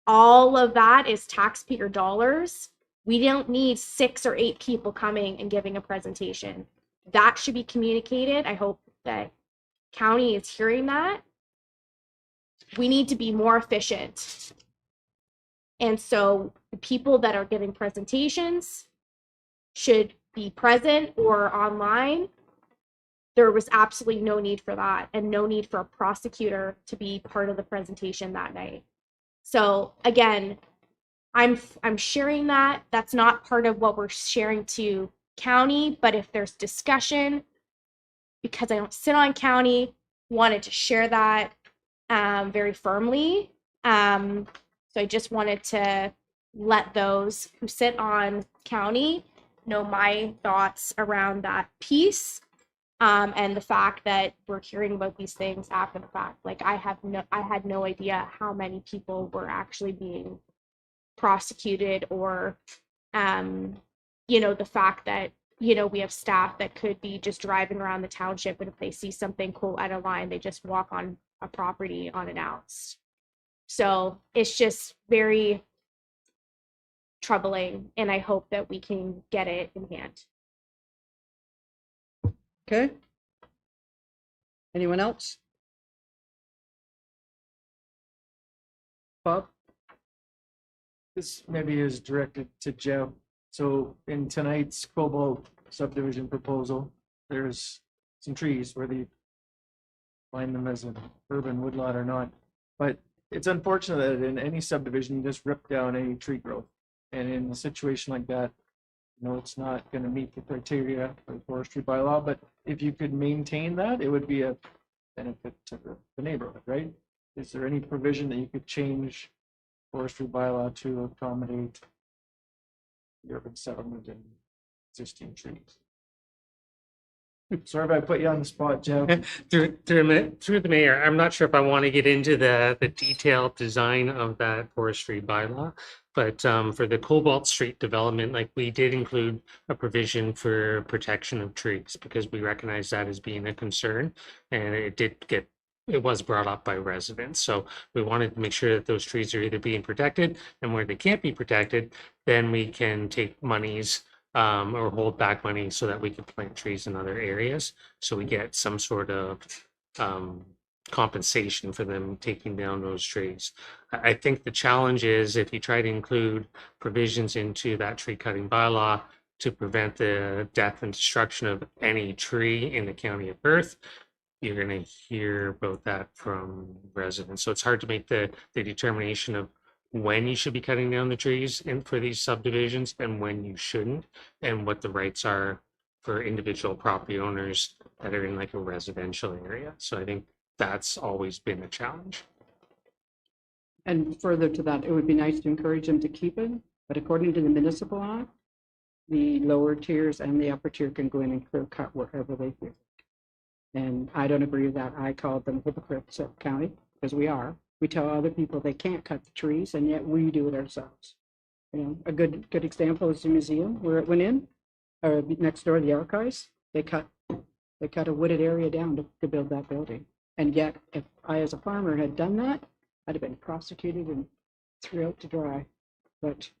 All of that is taxpayer dollars. We don't need 6 or 8 people coming and giving a presentation. That should be communicated. I hope that county is hearing that. We need to be more efficient. And so the people that are giving presentations should be present or online. There was absolutely no need for that, and no need for a prosecutor to be part of the presentation that night. So again, I'm sharing that. That's not part of what we're sharing to county, but if there's discussion, because I don't sit on county, wanted to share that very firmly. So I just wanted to let those who sit on county know my thoughts around that piece. And the fact that we're hearing about these things after the fact. Like I had no idea how many people were actually being prosecuted, or the fact that we have staff that could be just driving around the township, and if they see something cool out of line, they just walk on a property unannounced. So it's just very troubling, and I hope that we can get it in hand. Okay. Anyone else? Bob? This maybe is directed to Jeff. So in tonight's Cobalt subdivision proposal, there's some trees, whether you find them as an urban woodlot or not. But it's unfortunate that in any subdivision, you just rip down any tree growth. And in a situation like that, it's not going to meet the criteria for the forestry bylaw. But if you could maintain that, it would be a benefit to the neighborhood, right? Is there any provision that you could change forestry bylaw to accommodate the urban settlement and existing trees? Sorry if I put you on the spot, Jeff. Through the mayor, I'm not sure if I want to get into the detailed design of that forestry bylaw, but for the Cobalt Street development, like we did include a provision for protection of trees because we recognize that as being a concern, and it was brought up by residents. So we wanted to make sure that those trees are either being protected, and where they can't be protected, then we can take monies or hold back money so that we can plant trees in other areas. So we get some sort of compensation for them taking down those trees. I think the challenge is if you try to include provisions into that tree cutting bylaw to prevent the death and destruction of any tree in the county of Perth, you're going to hear about that from residents. So it's hard to make the determination of when you should be cutting down the trees for these subdivisions and when you shouldn't, and what the rights are for individual property owners that are in like a residential area. So I think that's always been a challenge. And further to that, it would be nice to encourage them to keep it, but according to the municipal act, the lower tiers and the upper tier can go in and clear cut wherever they feel. And I don't agree with that. I called them hypocrites at county, because we are. We tell other people they can't cut the trees, and yet we do it ourselves. A good example is the museum where it went in, or next door the archives. They cut a wooded area down to build that building. And yet, if I, as a farmer, had done that, I'd have been prosecuted and threw out to dry. But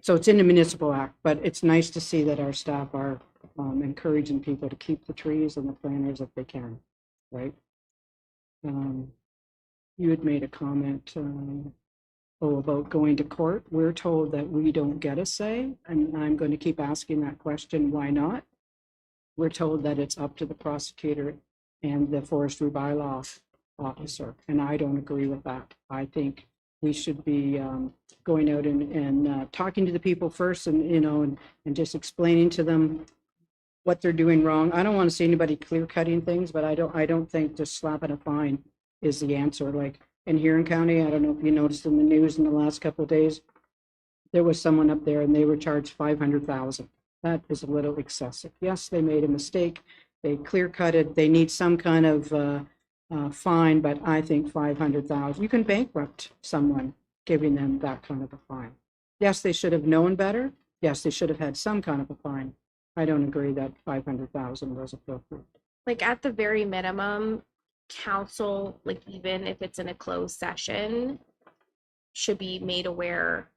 so it's in the municipal act. But it's nice to see that our staff are encouraging people to keep the trees and the planters if they can, right? You had made a comment about going to court. We're told that we don't get a say, and I'm going to keep asking that question, why not? We're told that it's up to the prosecutor and the forestry bylaw officer, and I don't agree with that. I think we should be going out and talking to the people first, and and just explaining to them what they're doing wrong. I don't want to see anybody clear cutting things, but I don't think just slapping a fine is the answer. Like in Huron County, I don't know if you noticed in the news in the last couple of days, there was someone up there and they were charged $500,000. That is a little excessive. Yes, they made a mistake. They clear cutted. They need some kind of fine, but I think $500,000. You can bankrupt someone giving them that kind of a fine. Yes, they should have known better. Yes, they should have had some kind of a fine. I don't agree that $500,000 was appropriate. Like at the very minimum, council, like even if it's in a closed session, should be made aware.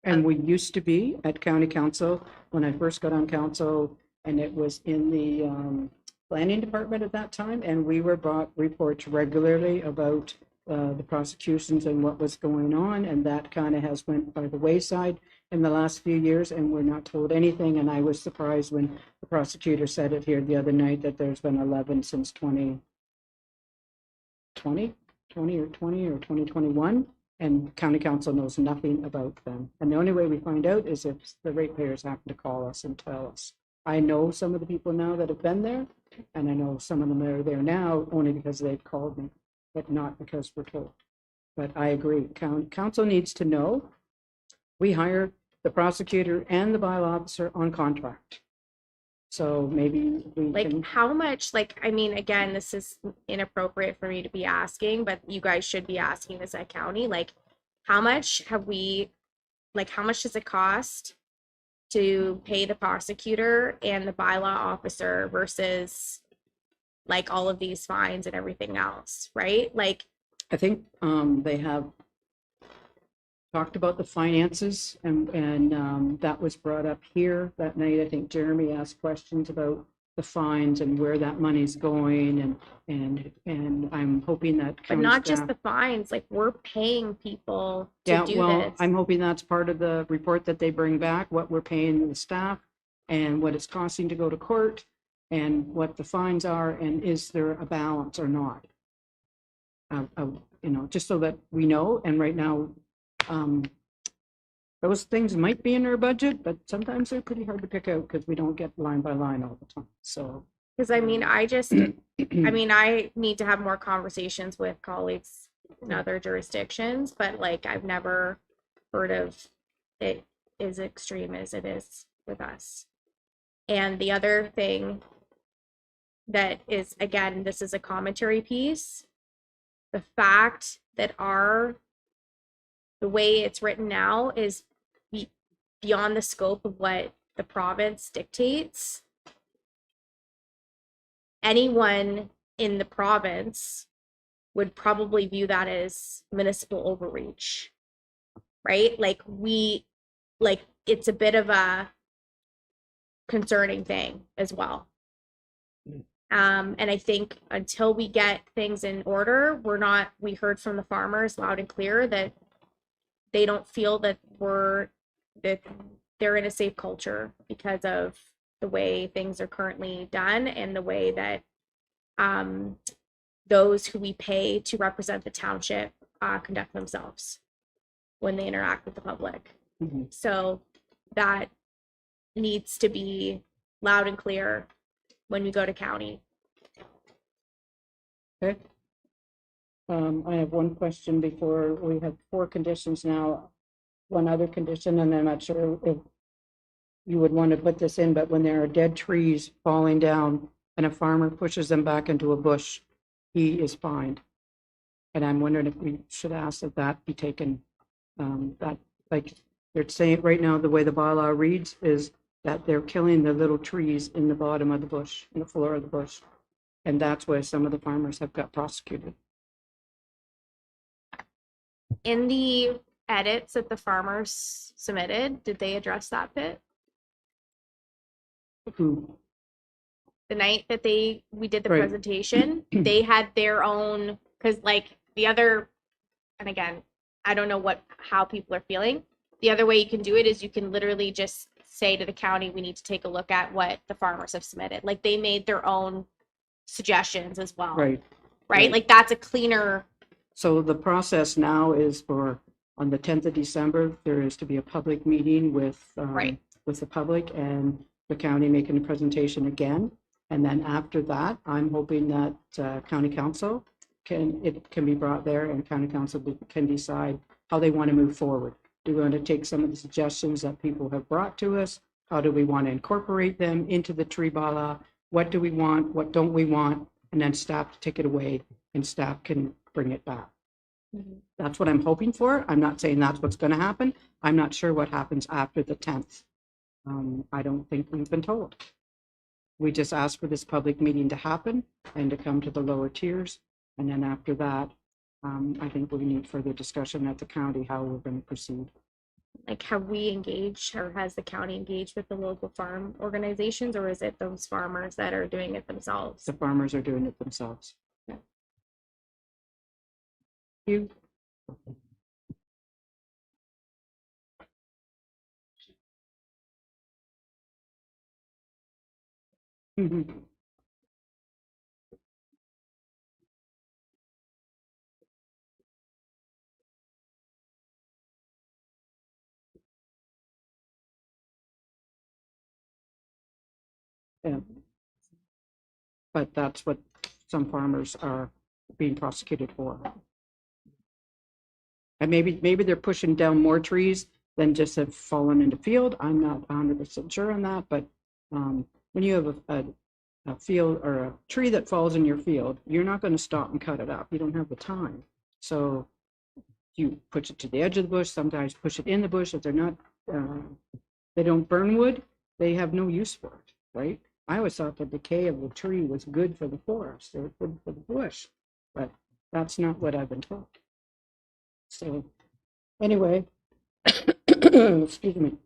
And we used to be at county council when I first got on council, and it was in the planning department at that time, and we were brought reports regularly about the prosecutions and what was going on, and that kind of has went by the wayside in the last few years, and we're not told anything. And I was surprised when the prosecutor said it here the other night that there's been 11 since 2021. And county council knows nothing about them. And the only way we find out is if the ratepayers happen to call us and tell us. I know some of the people now that have been there, and I know some of them that are there now only because they've called me, but not because we're told. But I agree, council needs to know. We hire the prosecutor and the bylaw officer on contract. So maybe we Like can, how much, like, I mean, again, this is inappropriate for me to be asking, but you guys should be asking this at county, like, how much have we, like, how much does it cost to pay the prosecutor and the bylaw officer versus like all of these fines and everything else, right? Like, I think they have talked about the finances and that was brought up here that night. I think Jeremy asked questions about the fines and where that money's going and I'm hoping that. but county not just staff- the fines, like we're paying people to Yeah, do well, this. I'm hoping that's part of the report that they bring back, what we're paying the staff and what it's costing to go to court and what the fines are and is there a balance or not? You know, just so that we know. And right now, those things might be in our budget, but sometimes they're pretty hard to pick out because we don't get line by line all the time. So, Because I mean, I mean, I need to have more conversations with colleagues in other jurisdictions, but like I've never heard of it as extreme as it is with us. And the other thing that is, again, this is a commentary piece, the fact that the way it's written now is beyond the scope of what the province dictates. Anyone in the province would probably view that as municipal overreach, right? Like it's a bit of a concerning thing as well. And I think until we get things in order, we heard from the farmers loud and clear that they don't feel that they're in a safe culture because of the way things are currently done and the way that those who we pay to represent the township conduct themselves when they interact with the public. Mhm. So that needs to be loud and clear when we go to county. okay. I have one question before we have 4 conditions now. One other condition, and I'm not sure if you would want to put this in, but when there are dead trees falling down and a farmer pushes them back into a bush, he is fined. And I'm wondering if we should ask that that be taken, that, like, they're saying right now, the way the bylaw reads is that they're killing the little trees in the bottom of the bush, in the floor of the bush. And that's why some of the farmers have got prosecuted. In the edits that the farmers submitted, did they address that bit? Who, The night that we did the Right. presentation, they had their own, because like the other, and again, I don't know how people are feeling. The other way you can do it is you can literally just say to the county, we need to take a look at what the farmers have submitted. Like they made their own suggestions as well. right. Right? Like that's a cleaner. So the process now is on the 10th of December, there is to be a public meeting with the public and the county making a presentation again. And then after that, I'm hoping that county council can be brought there and county council can decide how they want to move forward. Do we want to take some of the suggestions that people have brought to us? How do we want to incorporate them into the tree bylaw? What do we want? What don't we want? And then staff take it away and staff can bring it back. That's what I'm hoping for. I'm not saying that's what's going to happen. I'm not sure what happens after the 10th. I don't think we've been told. We just asked for this public meeting to happen and to come to the lower tiers. And then after that, I think we need further discussion at the county, how we're going to proceed. Like have we engaged or has the county engaged with the local farm organizations, or is it those farmers that are doing it themselves? The farmers are doing it themselves. You. Mhm. But that's what some farmers are being prosecuted for. And maybe they're pushing down more trees than just have fallen in the field. I'm not 100% sure on that, but when you have a field or a tree that falls in your field, you're not going to stop and cut it up. You don't have the time. So you push it to the edge of the bush, sometimes push it in the bush. If they're not, they don't burn wood, they have no use for it, right? I always thought the decay of the tree was good for the forest or good for the bush, but that's not what I've been told. So anyway, excuse me.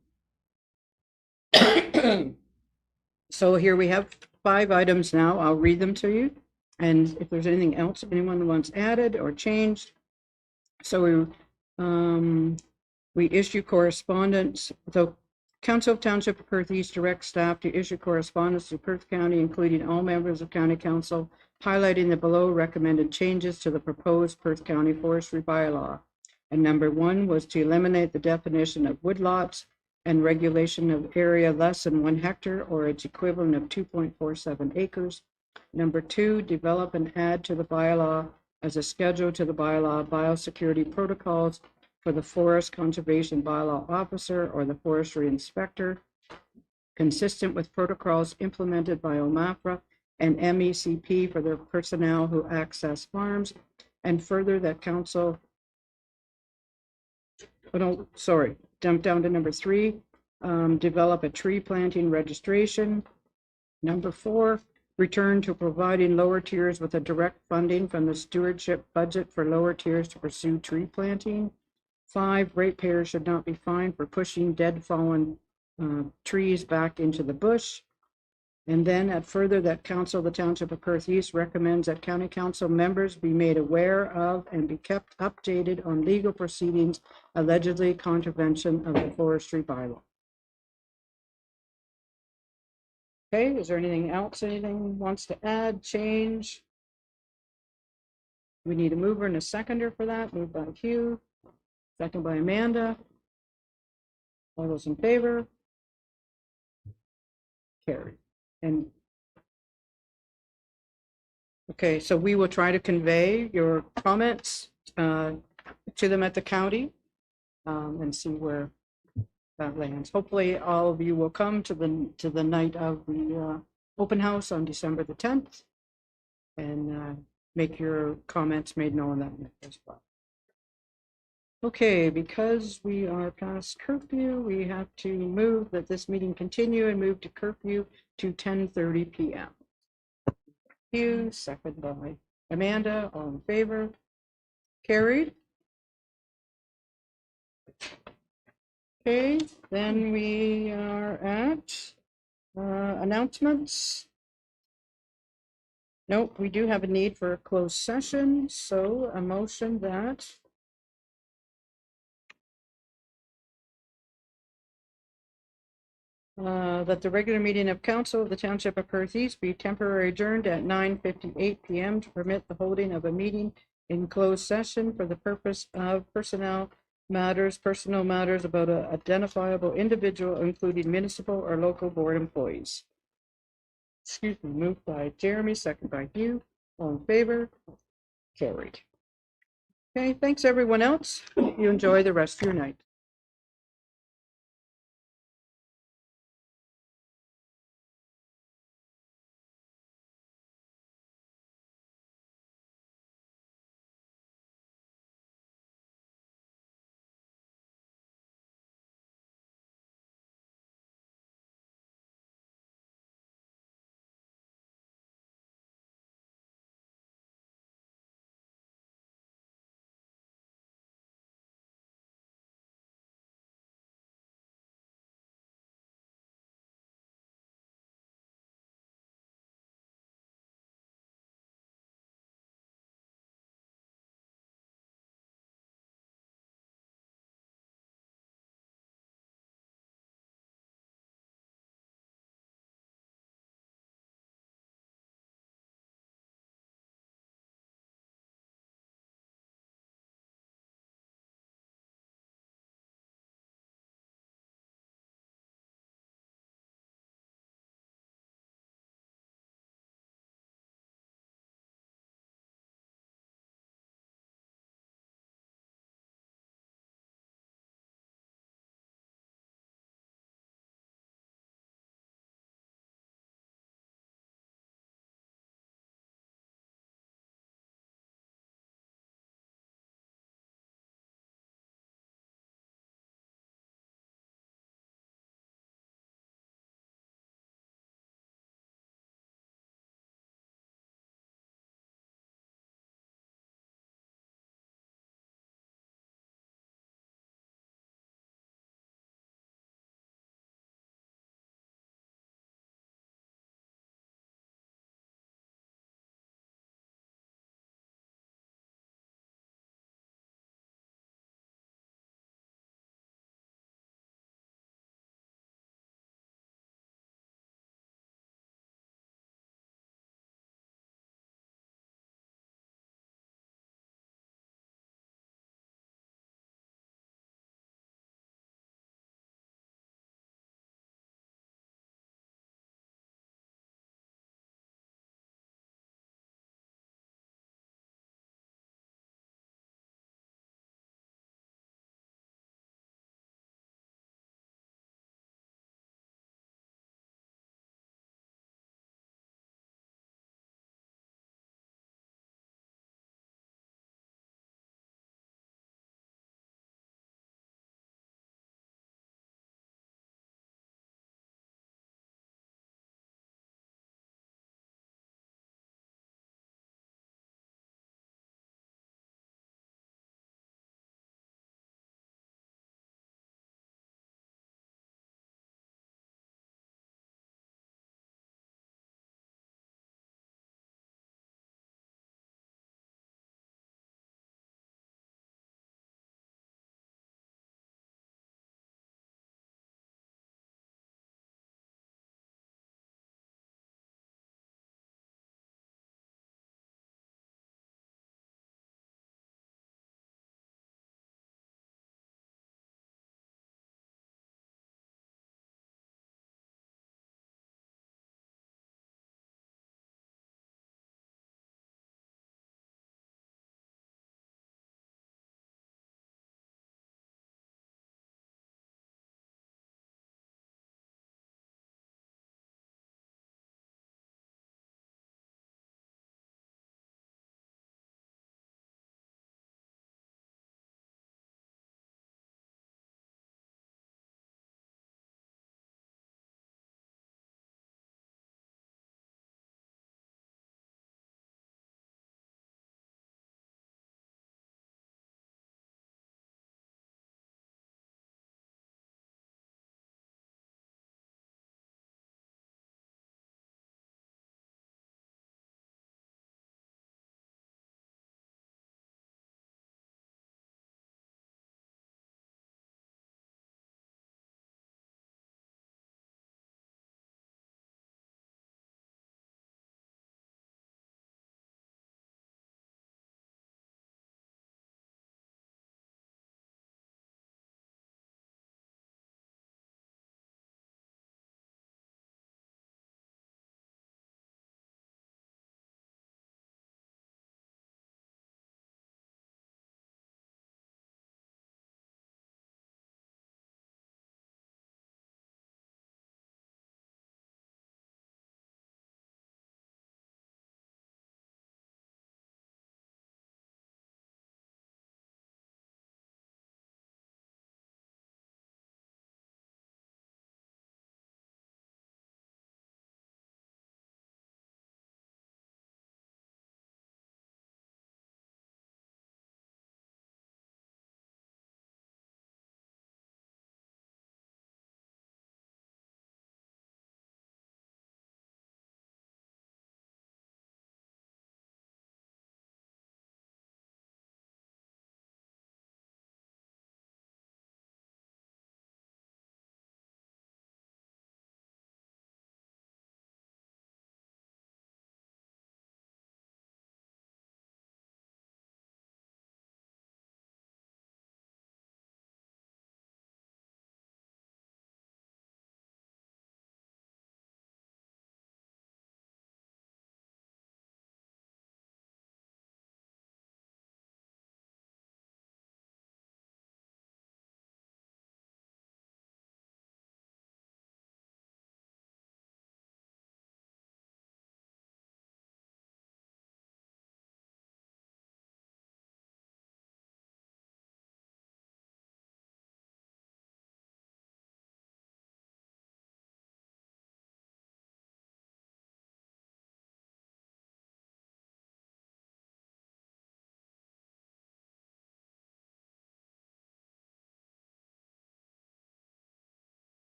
So here we have 5 items now. I'll read them to you. And if there's anything else anyone wants added or changed. So we issue correspondence. So Council of Township of Perth East directs staff to issue correspondence to Perth County, including all members of County Council, highlighting the below recommended changes to the proposed Perth County forestry bylaw. And number 1 was to eliminate the definition of woodlots and regulation of area less than 1 hectare or its equivalent of 2.47 acres. Number 2, develop and add to the bylaw as a schedule to the bylaw biosecurity protocols for the Forest Conservation Bylaw Officer or the Forestry Inspector, consistent with protocols implemented by OMAFRA and MECP for their personnel who access farms, and further that council, jump down to number 3, develop a tree planting registration. Number 4, return to providing lower tiers with a direct funding from the stewardship budget for lower tiers to pursue tree planting. 5, ratepayers should not be fined for pushing dead fallen trees back into the bush. And then at further that council of the Township of Perth East recommends that county council members be made aware of and be kept updated on legal proceedings allegedly contravention of the forestry bylaw. Okay, is there anything else anything wants to add, change? We need a mover and a seconder for that. Moved by Hugh, second by Amanda. All those in favor? Carried. And okay, so we will try to convey your comments to them at the county and see where that lands. Hopefully, all of you will come to the night of the open house on December the 10th and make your comments made known that night as well. Okay, because we are past curfew, we have to move that this meeting continue and move to curfew to 10:30 p.m. You, second by Amanda, all in favor? Carried. Okay, then we are at announcements. Nope, we do have a need for a closed session, so a motion that that the regular meeting of council of the Township of Perth East be temporarily adjourned at 9:58 p.m. to permit the holding of a meeting in closed session for the purpose of personal matters about an identifiable individual, including municipal or local board employees. Excuse me, moved by Jeremy, second by Hugh. All in favor? Carried. Okay, thanks everyone else. You enjoy the rest of your night.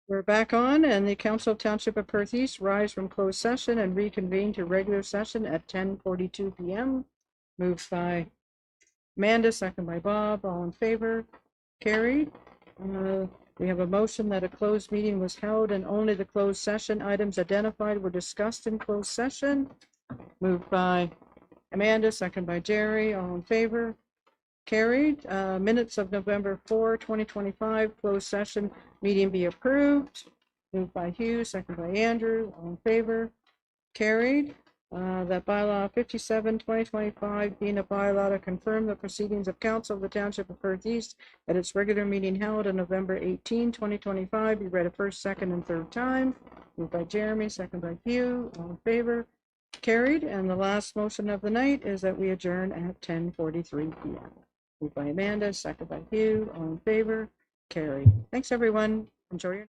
We're back on, and the Council of Township of Perth East rise from closed session and reconvene to regular session at 10:42 PM. Moved by Amanda, second by Bob, all in favor, carried. We have a motion that a closed meeting was held and only the closed session items identified were discussed in closed session. Moved by Amanda, second by Jerry, all in favor, carried. Minutes of November 4, 2025, closed session meeting be approved. Moved by Hugh, second by Andrew, all in favor, carried. That bylaw 57, 2025, being a bylaw to confirm the proceedings of Council of the Township of Perth East at its regular meeting held on November 18, 2025, be read a first, second, and third time. Moved by Jeremy, second by Hugh, all in favor, carried. And the last motion of the night is that we adjourn at 10:43 PM. Moved by Amanda, second by Hugh, all in favor, carried. Thanks, everyone. Enjoy your